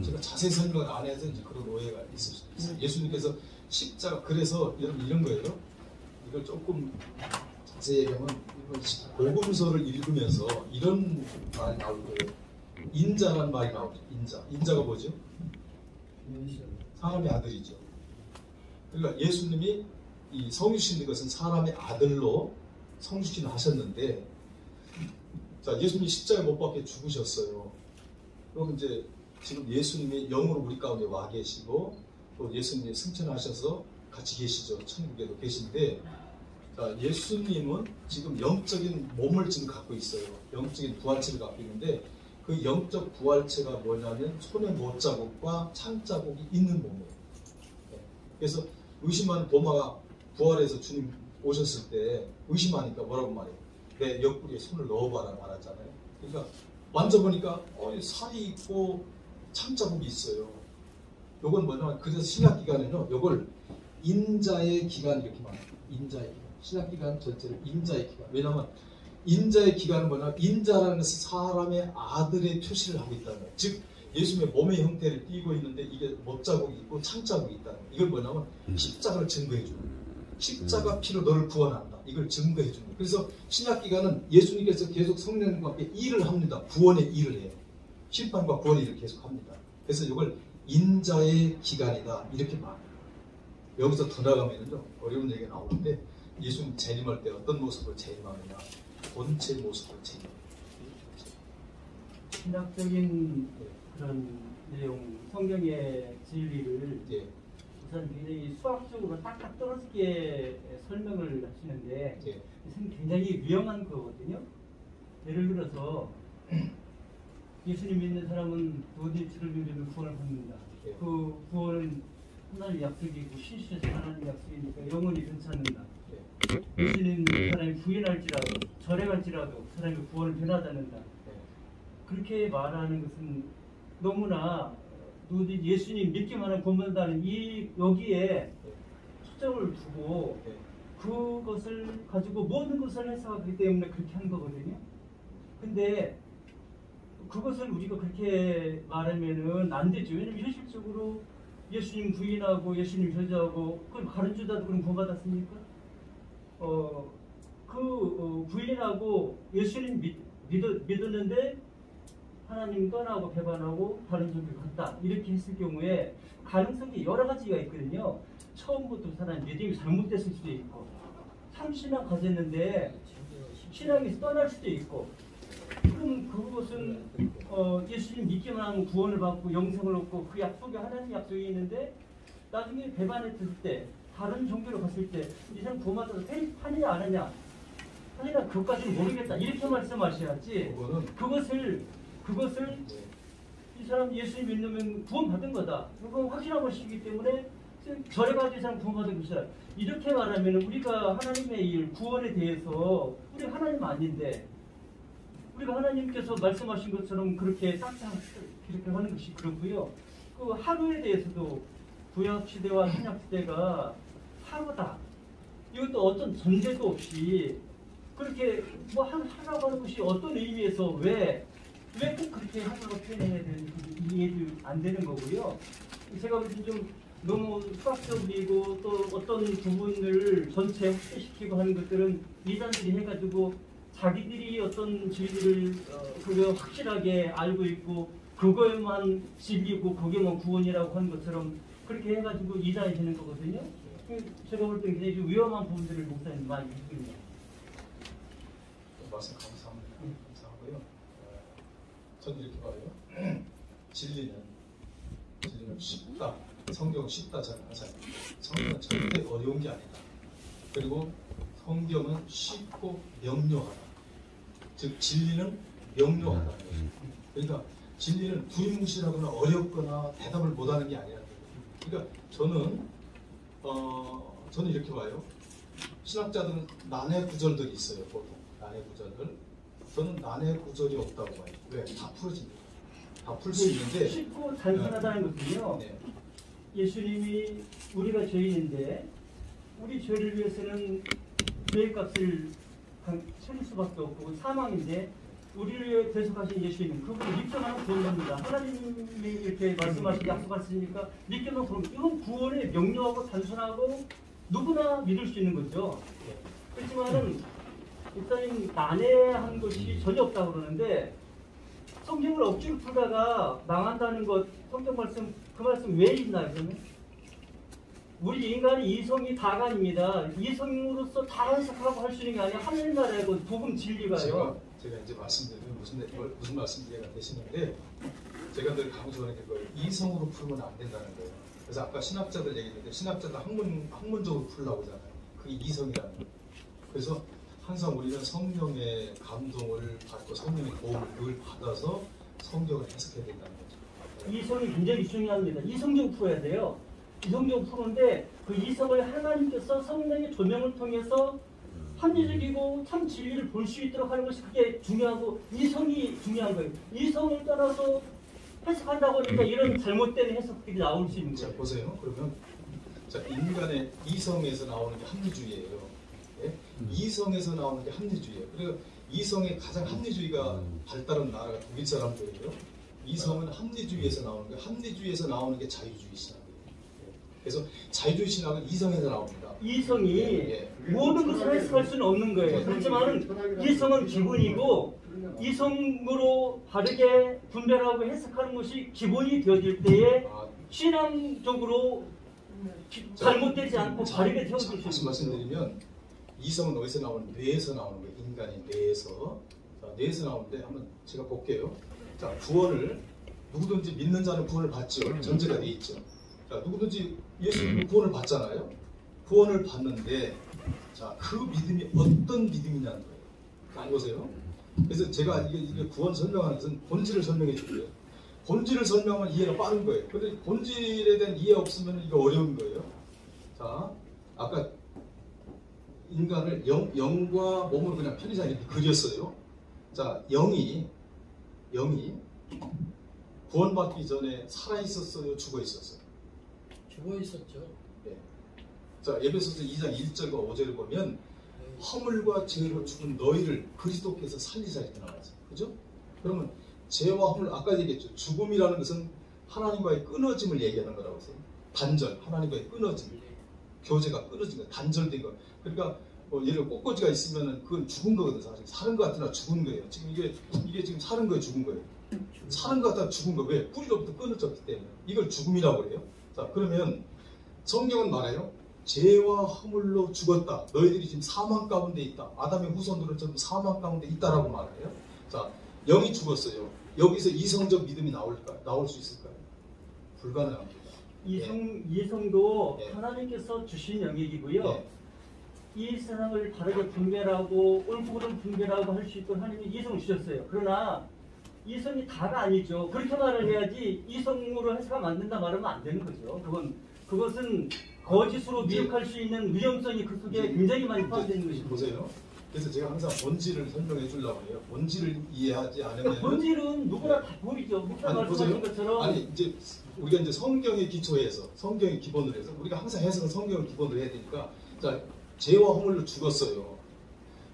제가 자세히 설명을 안 해서 이제 그런 오해가 있을 수 있어요. 예수님께서 십자가 그래서 이런 거예요. 이걸 조금 자세히 얘기하면 복음서를 읽으면서 이런 말이 나올 거예요. 인자라는 말이 나오죠. 인자가 뭐죠? 사람의 아들이죠. 그러니까 예수님이 이 성육신인 것은 사람의 아들로 성육신을 하셨는데, 자 예수님이 십자가에 못 박혀 죽으셨어요. 그럼 이제 지금 예수님이 영으로 우리 가운데 와 계시고 또 예수님이 승천하셔서 같이 계시죠. 천국에도 계신데, 자 예수님은 지금 영적인 몸을 지금 갖고 있어요. 영적인 부활체를 갖고 있는데 그 영적 부활체가 뭐냐면 손의 못자국과 창자국이 있는 몸이에요. 그래서 의심하는 도마가 부활해서 주님 오셨을 때 의심하니까 뭐라고 말해요? 내 옆구리에 손을 넣어봐라 말하잖아요. 그러니까 만져보니까 살이 있고 창자국이 있어요. 요건 뭐냐면 그래서 신약 기간에는 요걸 인자의 기간 이렇게 말해요. 인자의 기간. 신약 기간 전체를 인자의 기간. 왜냐하면 인자의 기간은 뭐냐면 인자라는 것은 사람의 아들의 표시를 하고 있다는 거예요. 즉 예수님의 몸의 형태를 띠고 있는데 이게 못자국이 있고 창자국이 있다는 거예요. 이걸 뭐냐면 십자가를 증거해 주는 거예요. 십자가 피로 너를 구원한다. 이걸 증거해 주는 거예요. 그래서 신약 기간은 예수님께서 계속 성령님과 함께 일을 합니다. 구원의 일을 해요. 심판과 구원의 일을 계속 합니다. 그래서 이걸 인자의 기간이다. 이렇게 말해요. 여기서 더 나가면요 어려운 얘기가 나오는데 예수님 재림할 때 어떤 모습으로 재림하느냐, 본체 모습으로 재림합니다. 신학적인 그런 내용, 성경의 진리를 예. 우선 굉장히 수학적으로 딱딱 떨어지게 설명을 하시는데 예. 굉장히 위험한 거거든요. 예를 들어서 예수님 믿는 사람은 부디 주를 믿으면 구원을 받는다. 예. 그 구원은 하나님 약속이고 신실해서 하나님 약속이니까 영원히 괜찮는다. 예수님 사람이 부인할지라도 절해갈지라도 사람이 구원을 변하다는다. 그렇게 말하는 것은 너무나 누구든지 예수님 믿기만 하면 구원받는다는 이 여기에 초점을 두고 그것을 가지고 모든 것을 해석하기 때문에 그렇게 한 거거든요. 근데 그것을 우리가 그렇게 말하면은 안 되죠. 왜냐면 현실적으로 예수님 부인하고 예수님 저주하고 그럼 다른 주자도 그럼 구원받았습니까? 부인하고 예수님 믿었는데 하나님 떠나고 배반하고 다른 종교를 갔다 이렇게 했을 경우에 가능성이 여러 가지가 있거든요. 처음부터 사람 믿음이 잘못됐을 수도 있고 참신앙 가졌는데 신앙에서 떠날 수도 있고 그럼 그것은 예수님 믿기만 하면 구원을 받고 영생을 얻고 그 약속이 하나님 약속이 있는데 나중에 배반했을 때 다른 종교로 갔을 때 이 사람 구원받아서 하느냐 안 하냐 하느냐 그것까지는 모르겠다 이렇게 말씀하셔야지 그것을 이 사람 예수님 믿으면 구원받은 거다 그건 확실한 것이기 때문에 절해가지고 이 사람 구원받은 것이다 이렇게 말하면 우리가 하나님의 일 구원에 대해서 우리 하나님 아닌데 우리가 하나님께서 말씀하신 것처럼 그렇게 딱딱 이렇게 하는 것이 그렇고요. 그 하루에 대해서도 구약 시대와 신약 시대가 하루다. 이것도 어떤 전제도 없이 그렇게 뭐 하라고 하는 것이 어떤 의미에서 왜 꼭 그렇게 하라고 표현해야 되는지 이해도 안 되는 거고요. 제가 볼 때 좀 너무 수학적이고 또 어떤 부분을 전체 확대시키고 하는 것들은 이단들이 해가지고 자기들이 어떤 진리를 그거 확실하게 알고 있고 그거에만 진리고 거기만 구원이라고 하는 것처럼 그렇게 해가지고 이단이 되는 거거든요. 제가 볼 때 굉장히 위험한 부분들을 목사님 많이 있습니다. 말씀 감사합니다. 감사하고요. 저는 이렇게 봐요. 진리는 쉽다. 성경은 쉽다 잘 하잖아요. 성경은 절대 어려운 게 아니다. 그리고 성경은 쉽고 명료하다. 즉 진리는 명료하다는 거죠. 그러니까 진리는 두리뭉실하거나 어렵거나 대답을 못하는 게 아니라 그러니까 저는 이렇게 봐요. 신학자들은 난해 구절들이 있어요. 보통 난해 구절들. 저는 난해 구절이 없다고 봐요. 왜? 다 풀어집니다. 다 풀 수 있는데 쉽고 단순하다는 것은요. 네. 예수님이 우리가 죄인인데 우리 죄를 위해서는 죄값을 치를 수밖에 없고 사망인데 우리를 위해 대속하신 예수님 그분을 믿기만 구원합니다. 하나님이 이렇게 말씀하신 약속하시니까 믿기만 구원. 이건 구원의 명료하고 단순하고 누구나 믿을 수 있는 거죠. 그렇지만은 목사님 난해한 것이 전혀 없다고 그러는데 성경을 억지로 풀다가 망한다는 것 성경 말씀 그 말씀 왜 있나요 그러면? 우리 인간이 이성이 다가 아닙니다. 이성으로서 다 해석하고 할 수 있는 게 아니라 하늘 나라의 복음 진리가요. 제가 이제 말씀드리면 무슨 말씀 이해가 되시는데 제가 늘 강조하는 게 그걸 이성으로 풀면 안 된다는 거예요. 그래서 아까 신학자들 얘기했는데 신학자들 학문적으로 풀라고 하잖아요. 그게 이성이라는 거예요. 그래서 항상 우리는 성령의 감동을 받고 성령의 도움을 늘 받아서 성경을 해석해야 된다는 거죠. 이성이 굉장히 중요합니다. 이성적으로 풀어야 돼요. 이성적으로 푸는데 그 이성을 하나님께서 성령의 조명을 통해서 합리적이고 참 진리를 볼 수 있도록 하는 것이 그게 중요하고 이성이 중요한 거예요. 이성을 따라서 해석한다고 하니까 이런 잘못된 해석들이 나올 수 있는 거예요. 자, 보세요. 그러면 자, 인간의 이성에서 나오는 게 합리주의예요. 예? 이성에서 나오는 게 합리주의예요. 그리고 이성의 가장 합리주의가 발달한 나라가 독일 사람들이에요. 이성은 합리주의에서 나오는 게 합리주의에서 나오는 게 자유주의 신학이에요. 그래서 자유주의 신학은 이성에서 나옵니다. 이성이 모든 것을 해석할 수는 없는 거예요. 그렇지만 이성은 기본이고 이성으로 바르게 분별하고 해석하는 것이 기본이 되어질 때에 신앙적으로 잘못되지 않고 바르게 되어질 수 있는 다시 말씀드리면 이성은 어디서 나오는 뇌에서 나오는 거예요. 인간의 뇌에서. 자, 뇌에서 나오는데 한번 제가 볼게요. 자, 구원을 누구든지 믿는 자는 구원을 받죠. 전제가 돼 있죠. 자, 누구든지 예수님 구원을 받잖아요. 구원을 받는데 자, 그 믿음이 어떤 믿음이냐는 거예요. 안 보세요. 그래서 제가 이게 구원 설명하는 것은 본질을 설명해 줄게요. 본질을 설명하면 이해가 빠른 거예요. 근데 본질에 대한 이해 없으면 이거 어려운 거예요. 자, 아까 인간을 영과 몸으로 그냥 편의상 이렇게 그렸어요. 자, 영이 구원받기 전에 살아 있었어요, 죽어 있었어요? 죽어 있었죠. 네. 자, 에베소서 2장 1절과 5절을 보면 허물과 죄로 죽은 너희를 그리스도께서 살리사 이렇게 나와있어요. 그죠? 그러면 죄와 허물, 아까 얘기했죠. 죽음이라는 것은 하나님과의 끊어짐을 얘기하는 거라고 했어요. 단절, 하나님과의 끊어짐. 교제가 끊어진 거, 단절된 거. 그러니까 예를 들어 꽃꽂이가 있으면은 그건 죽은 거거든. 사실 사는 것 같으나 죽은 거예요. 지금 이게 지금 사는 거예요, 죽은 거예요. 사는 것 같다가 죽은 거. 왜? 뿌리로부터 끊어졌기 때문에. 이걸 죽음이라고 그래요. 자, 그러면 성경은 말해요. 죄와 허물로 죽었다. 너희들이 지금 사망 가운데 있다. 아담의 후손들은 전부 사망 가운데 있다라고 말해요. 자, 영이 죽었어요. 여기서 이성적 믿음이 나올 수 있을까요? 불가능합니다. 이성도 예. 하나님께서 주신 영역이고요. 예. 이 세상을 바르게 분별하고 옳고 그름 분별하고 할 수 있도록 하나님이 이성을 주셨어요. 그러나 이성이 다가 아니죠. 그렇게 말을 해야지 이성으로 해서가 안 된다 말하면 안 되는 거죠. 그것은 거짓으로 미혹할 수 있는 위험성이 그 속에 굉장히 많이 포함되어 있는 것입니다. 보세요. 그래서 제가 항상 본질을 설명해 주려고 해요. 본질을 이해하지 않으면 본질은 누구나 다 보이죠. 목사 말씀하신 것처럼. 아니 이제 우리가 이제 성경의 기초에서 성경의 기본으로 해서 우리가 항상 해석은 성경을 기본으로 해야 되니까 자, 죄와 허물로 죽었어요.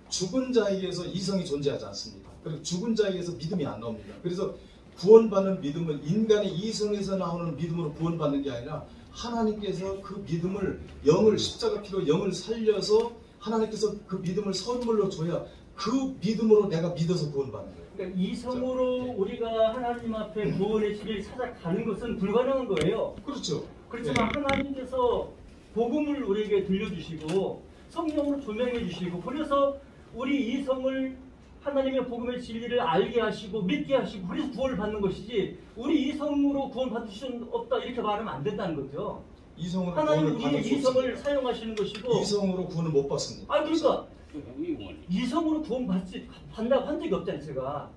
죽은 자에게서 이성이 존재하지 않습니다. 그리고 죽은 자에게서 믿음이 안 나옵니다. 그래서 구원받는 믿음은 인간의 이성에서 나오는 믿음으로 구원받는 게 아니라 하나님께서 그 믿음을 영을 십자가 피로 영을 살려서 하나님께서 그 믿음을 선물로 줘야 그 믿음으로 내가 믿어서 구원받는 거예요. 그러니까 이성으로 우리가 하나님 앞에 구원의 길을 찾아가는 것은 불가능한 거예요. 그렇죠. 그렇지만 하나님께서 복음을 우리에게 들려주시고 성령으로 조명해 주시고 그래서 우리 이성을 하나님의 복음의 진리를 알게 하시고 믿게 하시고 그래서 구원을 받는 것이지 우리 이성으로 구원 받을 수는 없다 이렇게 말하면 안 된다는 거죠. 이성으로 하나님 구원을 우리의 이성을 사용하시는 것이고 이성으로 구원을 못 받습니다. 아 그러니까 이성으로 구원 받는다고 한 적이 없잖아요 제가.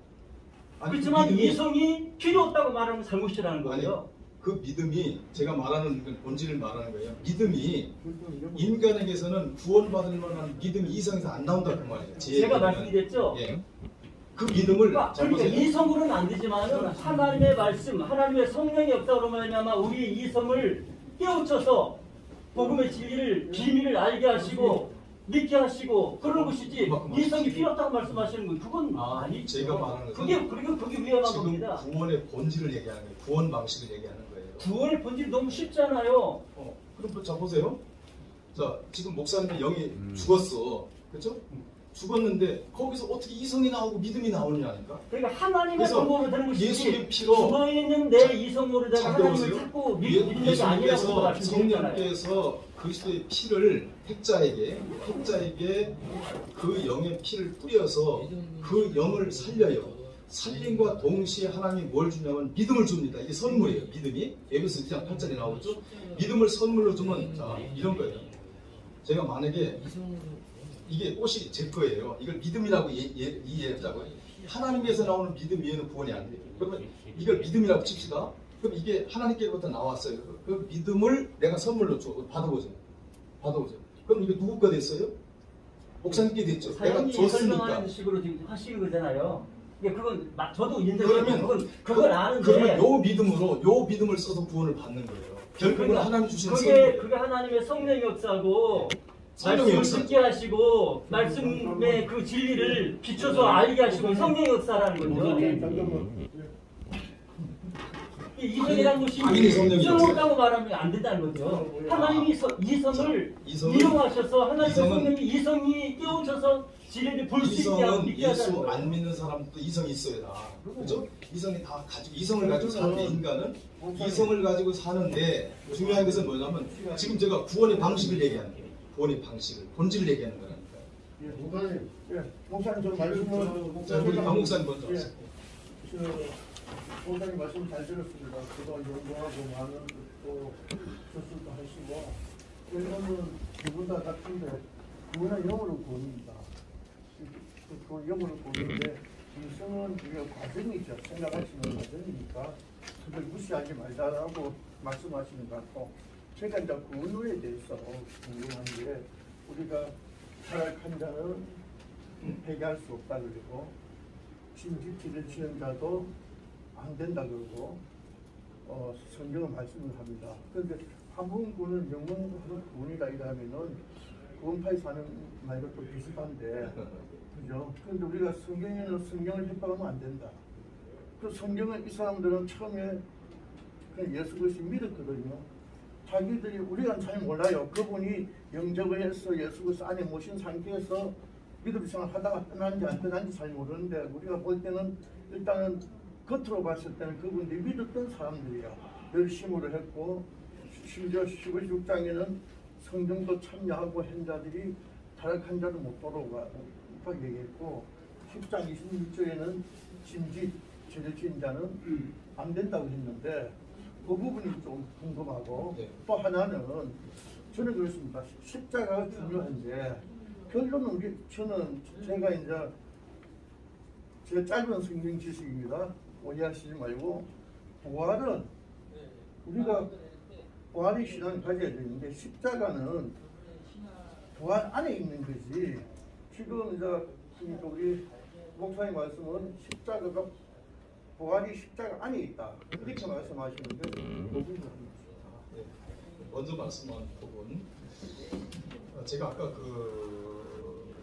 그렇지만 이성이 필요 없다고 말하면 잘못이라는 거예요. 그 믿음이 제가 말하는 본질을 말하는 거예요. 믿음이 인간에게서는 구원받을 만한 믿음이 이성에서 안 나온다 그 말이에요. 제가 말씀드렸죠. 예. 그 믿음을 그러니까 이성으로는 안 되지만 하나님의 말씀, 하나님의 성령의 역사로 말미암아 우리 이성을 깨우쳐서 복음의 진리를 비밀을 알게 하시고 믿게 하시고 그런 것이지 이성이 필요 없다고 말씀하시는 건 그건 아니죠. 제가 말하는 것은 그게 위험한 지금 겁니다. 구원의 본질을 얘기하는 거예요. 구원 방식을 얘기하는 거예요. 구원의 본질이 너무 쉽잖아요. 그럼 자 보세요. 자 지금 목사님의 영이 죽었어, 그렇죠? 죽었는데 거기서 어떻게 이성이 나오고 믿음이 나오느냐니까. 그러니까 하나님의 방법으로 되는 것이지 예수의 피로 죽어있는 내 이성으로 내가 하나님을 찾고 믿는 게 아니라고 예수님께서 말씀드렸잖아요. 성령께서 그리스도의 피를 택자에게 그 영의 피를 뿌려서 그 영을 살려요. 살림과 동시에 하나님이 뭘 주냐면 믿음을 줍니다. 이게 선물이에요. 믿음이 에베소 2장 8절에 나오죠. 믿음을 선물로 주면 자, 이런 거예요. 제가 만약에 이게 꽃이 제 거예요. 이걸 믿음이라고 이해하자고요. 하나님께서 나오는 믿음 위에는 구원이 안 돼요. 그러면 이걸 믿음이라고 칩시다. 그럼 이게 하나님께로부터 나왔어요. 그 믿음을 내가 선물로 줘. 받아보세요. 그럼 이게 누구 거 됐어요? 목사님께 됐죠. 내가 사연이 줬으니까. 설명하는 식으로 지금 하시는 거잖아요. 그건 저도 그러면 그건 아는데. 그러면 요 믿음을 써서 구원을 받는 거예요. 결국은 그러니까 하나님 주시는 선물. 그게 하나님의 성령의 역사고 성령의 말씀을 듣게 하시고 말씀의 그 진리를 비춰서 알게 하시고 성령의 역사라는 거죠. 이성이라는 것이 이성으로다고 말하면 안 된다는 거죠. 하나님이 이성을 이용하셔서 하나님의 성령이 이성이 깨우쳐서 진리를 볼 수 있게 하고 믿게 하자는 예수 거예요. 안 믿는 사람도 이성이 있어야 다. 그렇죠? 이성이 다 가지고 이성을 가지고 사는 인간은 이성을 가지고 사는데 중요한 것은 뭐냐면 지금 제가 구원의 방식을 얘기하는 거예요. 구원의 방식을 본질을 얘기하는 거라니까요. 목사님, 목사님 좀 말씀을 자, 우리 박 목사님 먼저 하세요. 목사님 말씀 잘 들었습니다. 그동안 연구하고 많은 또 교수도 하시고 이거는 두 분 다 같은데 그거는 영어로 구원입니다. 그 영어로 구원인데 이성은 우리가 과정이죠. 생각할 수 있는 과정이니까 그걸 무시하지 말자라고 말씀하시는 것 같고, 제가 이제 구원에 대해서 궁금한 게, 우리가 타락한 자는 회개할 수 없다 그러고, 진직지를 지은 자도 안 된다 그러고, 성경은 말씀을 합니다. 그런데 한 번 구원은 영원 구원이다 이러면은 구원파에 사는 말과 또 비슷한데, 그죠? 그런데 우리가 성경을 협박하면 안 된다. 그 성경은 이 사람들은 처음에 그냥 예수 그리스도 믿었거든요. 자기들이, 우리가 잘 몰라요. 그분이 영접을 해서 예수 그리스도 안에 모신 상태에서 믿음 생활 하다가 떠난지 안 떠난지 잘 모르는데, 우리가 볼 때는 일단은 겉으로 봤을 때는 그분들이 믿었던 사람들이야. 열심으로 했고, 심지어 16장에는 성경도 참여하고 한 자들이 타락한 자를 못 돌아오고 얘기했고, 10장 26절에는 진지 죄를 지은 자는 안 된다고 했는데, 그 부분이 좀 궁금하고, 네. 또 하나는 저는 그렇습니다. 십자가가 중요한데, 결론은 제가 이제 제 짧은 성경 지식입니다. 오해하시지 말고, 부활은 우리가 부활의 신앙을 가져야 되는데, 십자가는 부활 안에 있는 거지. 지금 이제 우리 목사님 말씀은 십자가가 부활이 십자가 안에 있다 이렇게 말씀하시는데, 네. 먼저 말씀한 부분, 제가 아까 그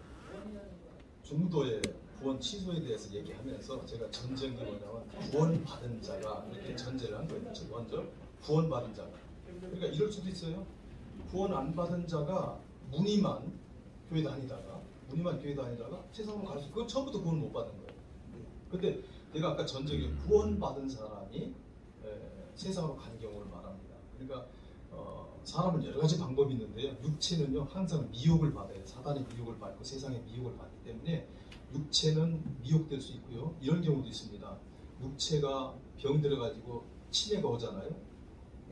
중도의 구원 취소에 대해서 얘기하면서 제가 전쟁이 뭐냐면 구원 받은 자가 이렇게 전제를 한 거예요. 먼저 구원 받은 자가, 그러니까 이럴 수도 있어요. 구원 안 받은 자가 무늬만 교회 다니다가 세상으로 갈 수, 그건 처음부터 구원 못 받은 거예요. 근데 내가 아까 전적에 구원 받은 사람이 세상으로 간 경우를 말합니다. 그러니까 사람은 여러 가지 방법이 있는데요. 육체는요 항상 미혹을 받아요. 사단의 미혹을 받고 세상의 미혹을 받기 때문에 육체는 미혹될 수 있고요. 이런 경우도 있습니다. 육체가 병 들어가지고 치매가 오잖아요.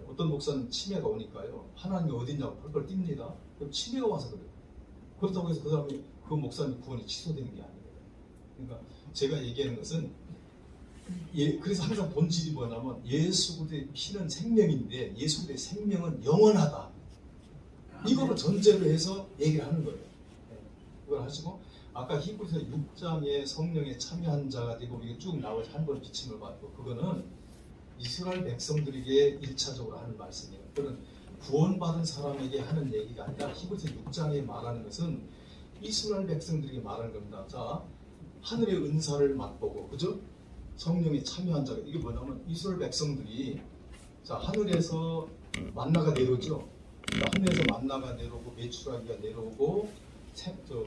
어떤 목사는 치매가 오니까요, 하나님이 어딨냐고 펄펄 뜁니다. 그럼 치매가 와서 그래요. 그렇다고 해서 그 사람이, 그 목사님 구원이 취소되는 게 아니에요. 그러니까 제가 얘기하는 것은, 그래서 항상 본질이 뭐냐면 예수 그리스도의 피는 생명인데 예수 그리스도의 생명은 영원하다. 이거를 전제로 해서 얘기를 하는 거예요. 그걸 하시고, 아까 히브리서 6장에 성령에 참여한 자가 되고 이게 쭉 나와서 한 번 비침을 받고, 그거는 이스라엘 백성들에게 1차적으로 하는 말씀이에요. 그건 구원받은 사람에게 하는 얘기가 아니라 히브리서 6장에 말하는 것은 이스라엘 백성들에게 말하는 겁니다. 자, 하늘의 은사를 맛보고, 그죠? 성령에 참여한 자가, 이게 뭐냐면 이스라엘 백성들이, 자, 하늘에서 만나가 내려오죠. 하늘에서 만나가 내려오고 메추라기가 내려오고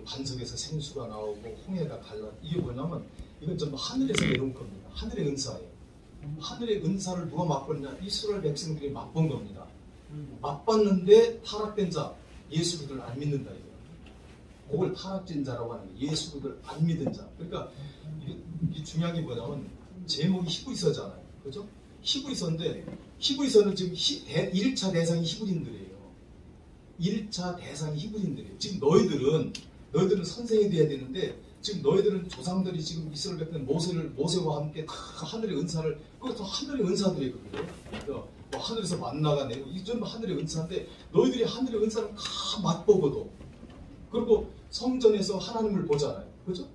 반석에서 생수가 나오고 홍해가 갈라. 이게 뭐냐면 이건 전부 하늘에서 내려온 겁니다. 하늘의 은사예요. 하늘의 은사를 누가 맛봤냐? 이스라엘 백성들이 맛본 겁니다. 맛봤는데 타락된 자, 예수 그리스도를 안 믿는다 이거예요. 그걸 타락된 자라고 하는 거예요. 예수 그리스도를 안 믿은 자. 그러니까 이게 중요한 게 뭐냐면 제목이 히브리서잖아요. 그죠? 히브리서인데, 히브리서는 지금 1차 대상이 히브리인들이에요. 1차 대상이 히브리인들이에요. 지금 너희들은 선생이 돼야 되는데, 지금 너희들은 조상들이 지금 이스라엘 백성 모세와 함께 다 하늘의 은사를, 그것도 하늘의 은사들이거든요. 뭐 하늘에서 만나가 내고, 이 전부 하늘의 은사인데, 너희들이 하늘의 은사를 다 맛보고도, 그리고 성전에서 하나님을 보잖아요. 그죠?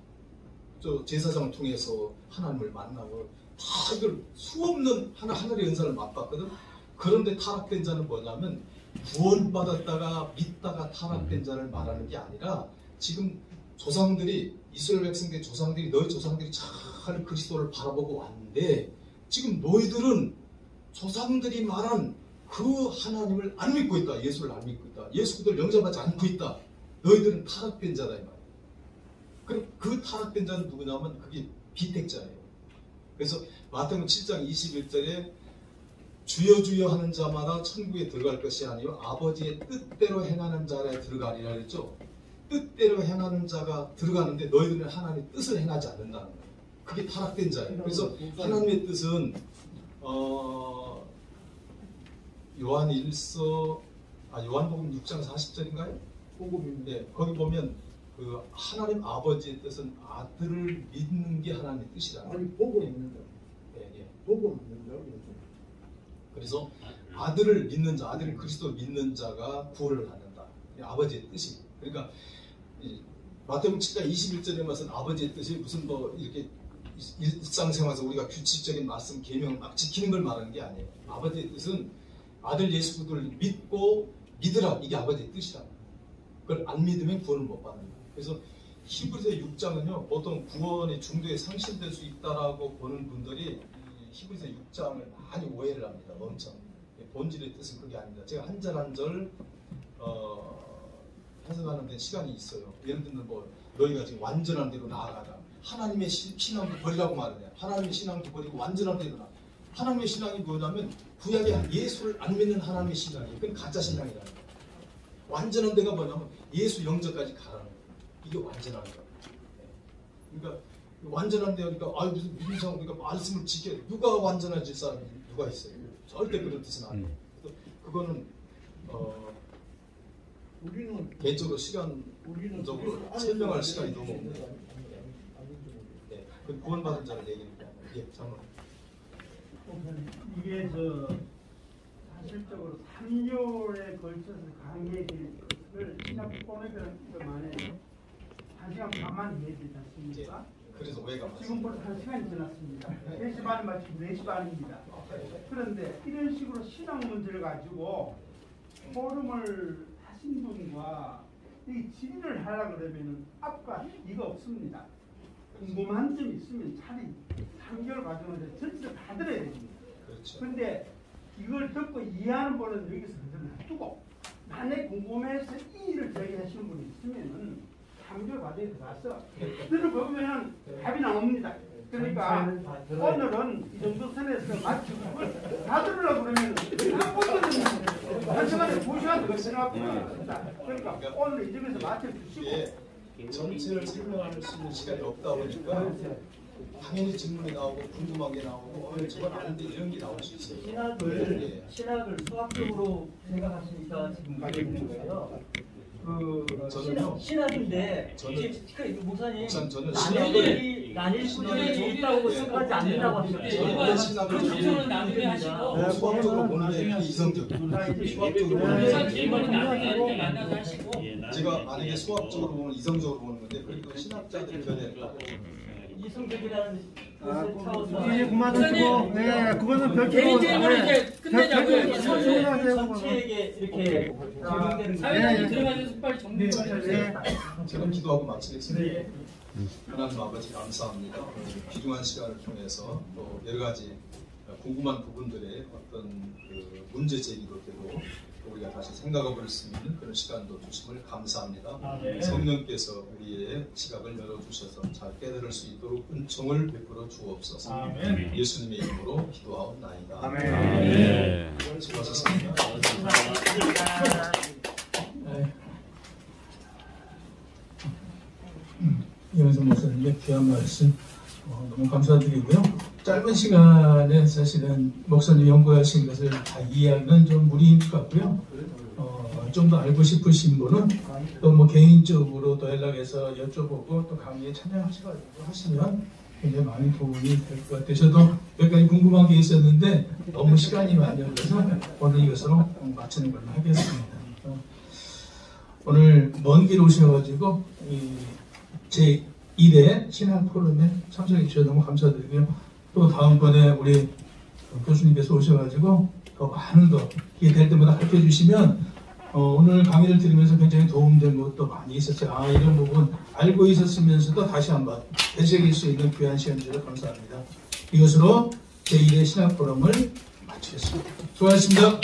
저 제사장을 통해서 하나님을 만나고, 다 이걸 수없는 하늘의 은사를 맛봤거든. 그런데 타락된 자는 뭐냐면, 구원받았다가 믿다가 타락된 자를 말하는 게 아니라, 지금 조상들이, 이스라엘 백성들의 조상들이, 너희 조상들이 잘 그리스도를 바라보고 왔는데, 지금 너희들은 조상들이 말한 그 하나님을 안 믿고 있다. 예수를 안 믿고 있다. 예수 그리스도를 영접하지 않고 있다. 너희들은 타락된 자다 이 말이에요. 그럼 그 타락된 자는 누구냐면 그게 비택자예요. 그래서 마태복음 7장 21절에 주여 주여 하는 자마다 천국에 들어갈 것이 아니요 아버지의 뜻대로 행하는 자에 들어가리라 그랬죠. 뜻대로 행하는 자가 들어가는데 너희들은 하나님의 뜻을 행하지 않는다는 거예요. 그게 타락된 자예요. 그래서 하나님의 뜻은 요한복음 6장 40절인가요? 네, 거기 보면 그 하나님 아버지의 뜻은 아들을 믿는 게 하나님의 뜻이라는 거예요. 아니, 보고 있는 거. 예. 보고 있는 거. 그래서 아들을 믿는 자, 아들은 그리스도를 믿는 자가 구원을 받는다. 아버지의 뜻이. 그러니까 마태복음 7장 21절에 말씀 아버지의 뜻이 무슨 뭐 이렇게 일상생활에서 우리가 규칙적인 말씀 계명을 막 지키는 걸 말하는 게 아니에요. 아버지의 뜻은 아들 예수 그리스도를 믿고 믿으라, 이게 아버지의 뜻이라. 그걸 안 믿으면 구원을 못 받는다. 그래서 히브리서 6장은요 보통 구원의 중도에 상실될 수 있다라고 보는 분들이 히브리서 6장을 많이 오해를 합니다. 엄청 본질의 뜻은 그게 아닙니다. 제가 한 절 한 절 해석하는 데 시간이 있어요. 예를 들면 뭐 너희가 지금 완전한 대로 나아가다. 하나님의 신앙도 버리라고 말하냐. 하나님의 신앙도 버리고 완전한 대로 나아가. 하나님의 신앙이 뭐냐면 구약의 예수를 안 믿는 하나님의 신앙이에요. 그건 가짜 신앙이라는 거예요. 완전한 데가 뭐냐면 예수 영접까지 가라는 거예요. 이게 완전한 거예요. 그러니까 완전한 데니까 무슨 믿음상 우리가 말씀을 지켜야 돼. 누가 완전해질 사람이 누가 있어요? 절대 그런 뜻은 아니에요. 그거는 우리는 개인적으로 시간적으로 설명할 시간이 너무 없네요. 네, 그 구원받은 자를 얘기니까. 예, 잠깐만. 이게 사실적으로 3개월에 걸쳐서 강의를 시작 보내기만에 1시간 반만 해야 되지 않습니까? 그래서 오해가 많습니다. 지금 벌써 1시간이 지났습니다. 3시 반이 마치고 4시 반입니다. 그런데 이런 식으로 신앙 문제를 가지고 포럼을 하신 분과 이 질의를 하려고 그러면은 앞과 이가 없습니다. 궁금한 점이 있으면 차라리 3개월 과정을 전체를 다 들어야 됩니다. 그렇죠. 근데 이걸 듣고 이해하는 분은 여기서 그냥 놔두고 만약에 궁금해서 이 일을 제기하시는 분이 있으면은 3개월 과정에 들어가서 들어보면 답이 나옵니다. 그러니까 오늘은 이 정도 선에서 마치고 다 들으려고 그러면 한 시간에 2시간 더 생각합니다. 그러니까 오늘 이 점에서 맞춰주시고 전체를 설명할 수 있는 시간이 없다 보니까 당연히 질문이 나오고 궁금한 게 나오고 저건 아는데 이런 게 나올 수 있어요. 신학을 수학적으로 생각하시니까 지금 말해주는 거예요. 신학인데 목사님 난일 구조에 있다고 생각하지 않는다고 하셨죠. 신학을 나중에 하시고 수학적으로 보는 게 이성적이에요. 수학적으로 보는 게 만나서 하시고 제가 만약에 수학적으로 보면 이성적으로 보는 건데 그리고 신학자들이 변했다고 이성적이라는 뜻을 차워서 이제 그만하시고 그거는 별개로 개인적으로 이제 끝내자고요. 전체에게 이렇게 적용되는 사회자님 들어가셔서 빨리 정리해 주세요. 제가 기도하고 마치겠습니다. 하나님 아버지 감사합니다. 귀중한 시간을 통해서 또 여러 가지 궁금한 부분들의 어떤 그 문제 제기도 되고 우리가 다시 생각해 볼 수 있는 그런 시간도 주심을 감사합니다. 성령께서 우리의 시각을 열어주셔서 잘 깨달을 수 있도록 은총을 베풀어 주옵소서. 예수님의 이름으로 기도하옵나이다. 아멘. 수고하셨습니다. 이현성 목사님의 귀한 말씀 너무 감사드리고요. 짧은 시간에 사실은 목사님 연구하신 것을 다 이해하기는 좀 무리인 것 같고요. 좀 더 알고 싶으신 분은 또 뭐 개인적으로 또 연락해서 여쭤보고 또 강의에 참여하셔가지고 하시면 굉장히 많은 도움이 될 것 같아요. 저도 몇 가지 궁금한 게 있었는데 너무 시간이 많이 걸려서 오늘 이것으로 마치는 걸로 하겠습니다. 오늘 먼 길 오셔가지고 제 1회 신학 포럼에 참석해 주셔서 너무 감사드리고요. 또 다음번에 우리 교수님께서 오셔가지고 더 많은 더 기회 될 때마다 가르쳐 주시면 오늘 강의를 들으면서 굉장히 도움된 것도 많이 있었어요. 이런 부분 알고 있었으면서도 다시 한번 되새길 수 있는 귀한 시간 주셔서 감사합니다. 이것으로 제 1회 신학 포럼을 마치겠습니다. 수고하셨습니다.